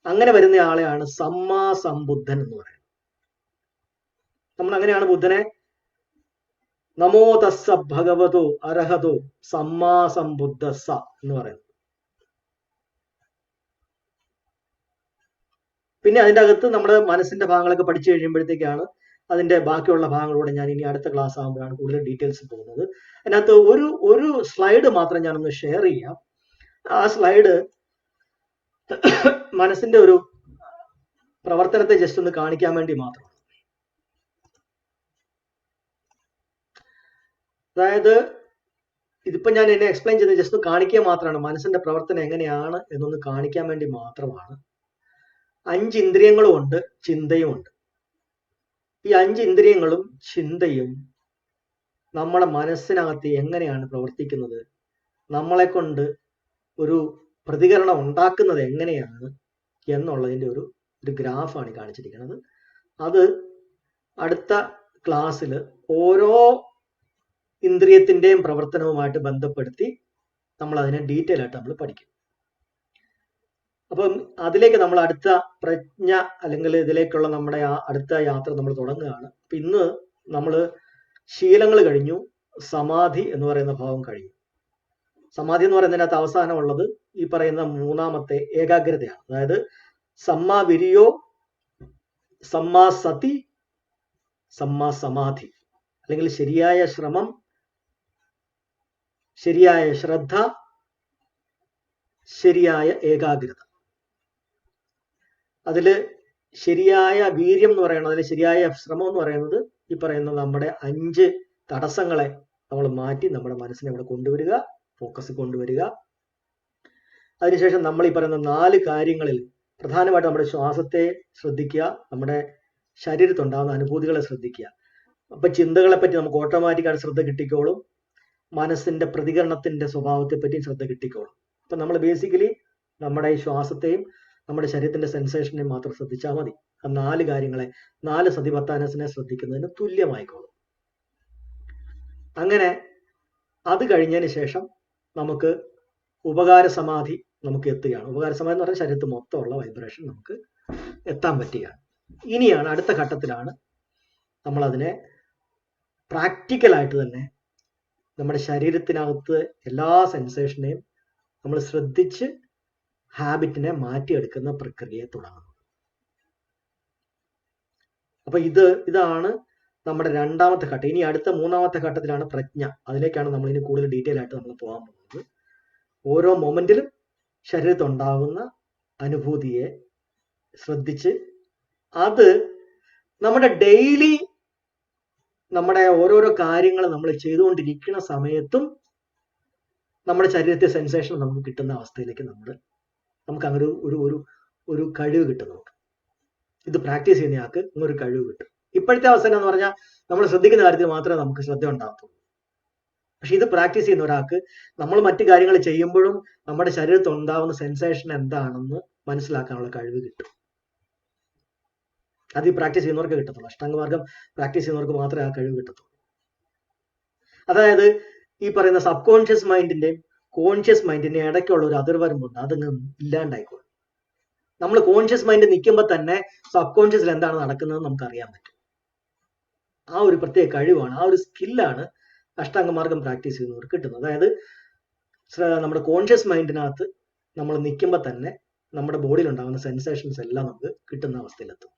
അങ്ങനെ വരുന്ന ആളെയാണ് സമ്മാസംബുദ്ധൻ എന്ന് പറയുന്നത്. നമ്മൾ അങ്ങനെയാണ് ബുദ്ധനെ നമോ തസ്സ ഭഗവതോ അർഹതോ സമ്മാസംബുദ്ധസ്സ എന്ന് പറയുന്നത്. പിന്നെ അതിൻ്റെ അകത്ത് നമ്മുടെ മനസ്സിന്റെ ഭാഗങ്ങളൊക്കെ പഠിച്ചു കഴിയുമ്പോഴത്തേക്കാണ് അതിന്റെ ബാക്കിയുള്ള ഭാഗങ്ങളൂടെ ഞാൻ ഇനി അടുത്ത ക്ലാസ് ആകുമ്പോഴാണ് കൂടുതൽ ഡീറ്റെയിൽസ് പോകുന്നത്. അതിനകത്ത് ഒരു സ്ലൈഡ് മാത്രം ഞാനൊന്ന് ഷെയർ ചെയ്യാം. ആ സ്ലൈഡ് മനസ്സിന്റെ ഒരു പ്രവർത്തനത്തെ ജസ്റ്റ് ഒന്ന് കാണിക്കാൻ വേണ്ടി മാത്രമാണ്. അതായത് ഇതിപ്പോ ഞാൻ എന്നെ എക്സ്പ്ലെയിൻ ചെയ്ത് ജസ്റ്റ് കാണിക്കുക മാത്രമാണ്, മനസ്സിന്റെ പ്രവർത്തനം എങ്ങനെയാണ് എന്നൊന്ന് കാണിക്കാൻ വേണ്ടി മാത്രമാണ്. 5 ഇന്ദ്രിയങ്ങളും ഉണ്ട്, ചിന്തയും ഉണ്ട്. ഈ 5 ഇന്ദ്രിയങ്ങളും ചിന്തയും നമ്മുടെ മനസ്സിനകത്ത് എങ്ങനെയാണ് പ്രവർത്തിക്കുന്നത്, നമ്മളെ കൊണ്ട് ഒരു പ്രതികരണം ഉണ്ടാക്കുന്നത് എങ്ങനെയാണ് എന്നുള്ളതിൻ്റെ ഒരു ഗ്രാഫാണ് കാണിച്ചിരിക്കുന്നത്. അത് അടുത്ത ക്ലാസ്സിൽ ഓരോ ഇന്ദ്രിയത്തിൻ്റെയും പ്രവർത്തനവുമായിട്ട് ബന്ധപ്പെടുത്തി നമ്മൾ അതിനെ ഡീറ്റെയിൽ ആയിട്ട് നമ്മൾ പഠിക്കും. അപ്പം അതിലേക്ക് നമ്മൾ അടുത്ത പ്രജ്ഞ അല്ലെങ്കിൽ ഇതിലേക്കുള്ള നമ്മുടെ അടുത്ത യാത്ര നമ്മൾ തുടങ്ങുകയാണ്. അപ്പം ഇന്ന് നമ്മൾ ശീലങ്ങൾ കഴിഞ്ഞു, സമാധി എന്ന് പറയുന്ന ഭാവം കഴിഞ്ഞു. സമാധി എന്ന് പറയുന്നതിനകത്ത് അവസാനമുള്ളത് ഈ പറയുന്ന മൂന്നാമത്തെ ഏകാഗ്രതയാണ്. അതായത് സമ്മാ വിരിയോ, സമ്മാ സതി, സമ്മാ സമാധി, അല്ലെങ്കിൽ ശരിയായ ശ്രമം, ശരിയായ ശ്രദ്ധ, ശരിയായ ഏകാഗ്രത. അതില് ശരിയായ വീര്യം എന്ന് പറയുന്നത്, അതിൽ ശരിയായ ശ്രമം എന്ന് പറയുന്നത് ഈ പറയുന്ന നമ്മുടെ 5 തടസ്സങ്ങളെ നമ്മൾ മാറ്റി നമ്മുടെ മനസ്സിനെ അവിടെ കൊണ്ടുവരിക, ഫോക്കസ് കൊണ്ടുവരിക. അതിനുശേഷം നമ്മൾ ഈ പറയുന്ന 4 കാര്യങ്ങളിൽ പ്രധാനമായിട്ട് നമ്മുടെ ശ്വാസത്തെ ശ്രദ്ധിക്കുക, നമ്മുടെ ശരീരത്തുണ്ടാകുന്ന അനുഭൂതികളെ ശ്രദ്ധിക്കുക. അപ്പൊ ചിന്തകളെ പറ്റി നമുക്ക് ഓട്ടോമാറ്റിക്കായിട്ട് ശ്രദ്ധ കിട്ടിക്കോളും, മനസ്സിന്റെ പ്രതികരണത്തിന്റെ സ്വഭാവത്തെ പറ്റിയും ശ്രദ്ധ കിട്ടിക്കോളും. അപ്പൊ നമ്മൾ ബേസിക്കലി നമ്മുടെ ഈ ശ്വാസത്തെയും നമ്മുടെ ശരീരത്തിന്റെ സെൻസേഷനെയും മാത്രം ശ്രദ്ധിച്ചാൽ മതി. ആ 4 കാര്യങ്ങളെ, 4 സതിപത്താനസിനെ ശ്രദ്ധിക്കുന്നതിന് തുല്യമായിക്കോളും. അങ്ങനെ അത് കഴിഞ്ഞതിന് ശേഷം നമുക്ക് ഉപകാര സമാധി നമുക്ക് എത്തുകയാണ്. ഉപകാര സമാധി എന്ന് പറഞ്ഞാൽ ശരീരത്തിൽ മൊത്തമുള്ള വൈബ്രേഷൻ നമുക്ക് എത്താൻ പറ്റുകയാണ്. ഇനിയാണ് അടുത്ത ഘട്ടത്തിലാണ് നമ്മൾ അതിനെ പ്രാക്ടിക്കലായിട്ട് തന്നെ നമ്മുടെ ശരീരത്തിനകത്ത് എല്ലാ സെൻസേഷനെയും നമ്മൾ ശ്രദ്ധിച്ച് ഹാബിറ്റിനെ മാറ്റിയെടുക്കുന്ന പ്രക്രിയയെ തുടങ്ങുന്നത്. അപ്പൊ ഇതാണ് നമ്മുടെ രണ്ടാമത്തെ ഘട്ടം. ഇനി അടുത്ത മൂന്നാമത്തെ ഘട്ടത്തിലാണ് പ്രജ്ഞ. അതിലേക്കാണ് നമ്മൾ ഇനി കൂടുതൽ ഡീറ്റെയിൽ ആയിട്ട് നമ്മൾ പോകാൻ പോകുന്നത്. ഓരോ മൊമെന്റിലും ശരീരത്തുണ്ടാകുന്ന അനുഭൂതിയെ ശ്രദ്ധിച്ച് അത് നമ്മുടെ ഡെയിലി നമ്മുടെ ഓരോരോ കാര്യങ്ങൾ നമ്മൾ ചെയ്തുകൊണ്ടിരിക്കുന്ന സമയത്തും നമ്മുടെ ശരീരത്തെ സെൻസേഷൻ നമുക്ക് കിട്ടുന്ന അവസ്ഥയിലേക്ക് നമുക്ക് അങ്ങനെ ഒരു കഴിവ് കിട്ടും. നമുക്ക് ഇത് പ്രാക്ടീസ് ചെയ്യുന്നയാൾക്ക് ഇങ്ങനൊരു കഴിവ് കിട്ടും. ഇപ്പോഴത്തെ അവസ്ഥ എന്ന് പറഞ്ഞാൽ നമ്മൾ ശ്രദ്ധിക്കുന്ന കാര്യത്തിൽ മാത്രമേ നമുക്ക് ശ്രദ്ധ ഉണ്ടാകത്തുള്ളൂ. പക്ഷെ ഇത് പ്രാക്ടീസ് ചെയ്യുന്ന ഒരാൾക്ക് നമ്മൾ മറ്റു കാര്യങ്ങൾ ചെയ്യുമ്പോഴും നമ്മുടെ ശരീരത്തിൽ ഉണ്ടാകുന്ന സെൻസേഷൻ എന്താണെന്ന് മനസ്സിലാക്കാനുള്ള കഴിവ് കിട്ടും. അത് ഈ പ്രാക്ടീസ് ചെയ്യുന്നവർക്ക് കിട്ടത്തുള്ളൂ. അഷ്ടാംഗമാർഗം പ്രാക്ടീസ് ചെയ്യുന്നവർക്ക് മാത്രമേ ആ കഴിവ് കിട്ടത്തുള്ളൂ. അതായത് ഈ പറയുന്ന സബ് കോൺഷ്യസ് മൈൻഡിന്റെയും കോൺഷ്യസ് മൈൻഡിന്റെയും ഇടയ്ക്കുള്ള ഒരു അതിർവരമ്പുണ്ട്. അതങ്ങ് ഇല്ലാണ്ടായിക്കോളും. നമ്മൾ കോൺഷ്യസ് മൈൻഡ് നിൽക്കുമ്പോൾ തന്നെ സബ് കോൺഷ്യസിൽ എന്താണ് നടക്കുന്നത് നമുക്ക് അറിയാൻ പറ്റും. ആ ഒരു പ്രത്യേക കഴിവാണ്, ആ ഒരു സ്കില്ലാണ് അഷ്ടാംഗമാർഗം പ്രാക്ടീസ് ചെയ്യുന്നവർക്ക് കിട്ടുന്നത്. അതായത് നമ്മുടെ കോൺഷ്യസ് മൈൻഡിനകത്ത് നമ്മൾ നിൽക്കുമ്പോൾ തന്നെ നമ്മുടെ ബോഡിയിൽ ഉണ്ടാകുന്ന സെൻസേഷൻസ് എല്ലാം നമുക്ക് കിട്ടുന്ന അവസ്ഥയിലെത്തും.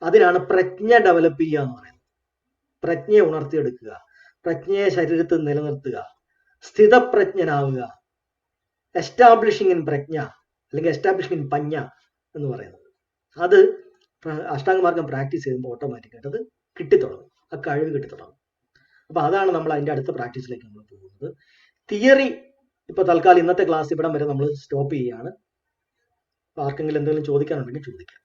അതിനാണ് പ്രജ്ഞ ഡെവലപ്പ് ചെയ്യുക എന്ന് പറയുന്നത്. പ്രജ്ഞയെ ഉണർത്തിയെടുക്കുക, പ്രജ്ഞയെ ശരീരത്തിൽ നിലനിർത്തുക, സ്ഥിതപ്രജ്ഞനാവുക, എസ്റ്റാബ്ലിഷിംഗ് ഇൻ പ്രജ്ഞ അല്ലെങ്കിൽ എസ്റ്റാബ്ലിഷിംഗ് ഇൻ പഞ്ഞ എന്ന് പറയുന്നത്. അത് അഷ്ടാംഗമാർഗം പ്രാക്ടീസ് ചെയ്യുമ്പോൾ ഓട്ടോമാറ്റിക്കായിട്ട് അത് കിട്ടിത്തുടങ്ങും, ആ കഴിവ് കിട്ടിത്തുടങ്ങും. അപ്പൊ അതാണ് നമ്മൾ അതിന്റെ അടുത്ത പ്രാക്ടീസിലേക്ക് നമ്മൾ പോകുന്നത്. തിയറി ഇപ്പൊ തൽക്കാലം ഇന്നത്തെ ക്ലാസ് ഇവിടം വരെ നമ്മൾ സ്റ്റോപ്പ് ചെയ്യുകയാണ്. ആർക്കെങ്കിലും എന്തെങ്കിലും ചോദിക്കാനുണ്ടെങ്കിൽ ചോദിക്കാം.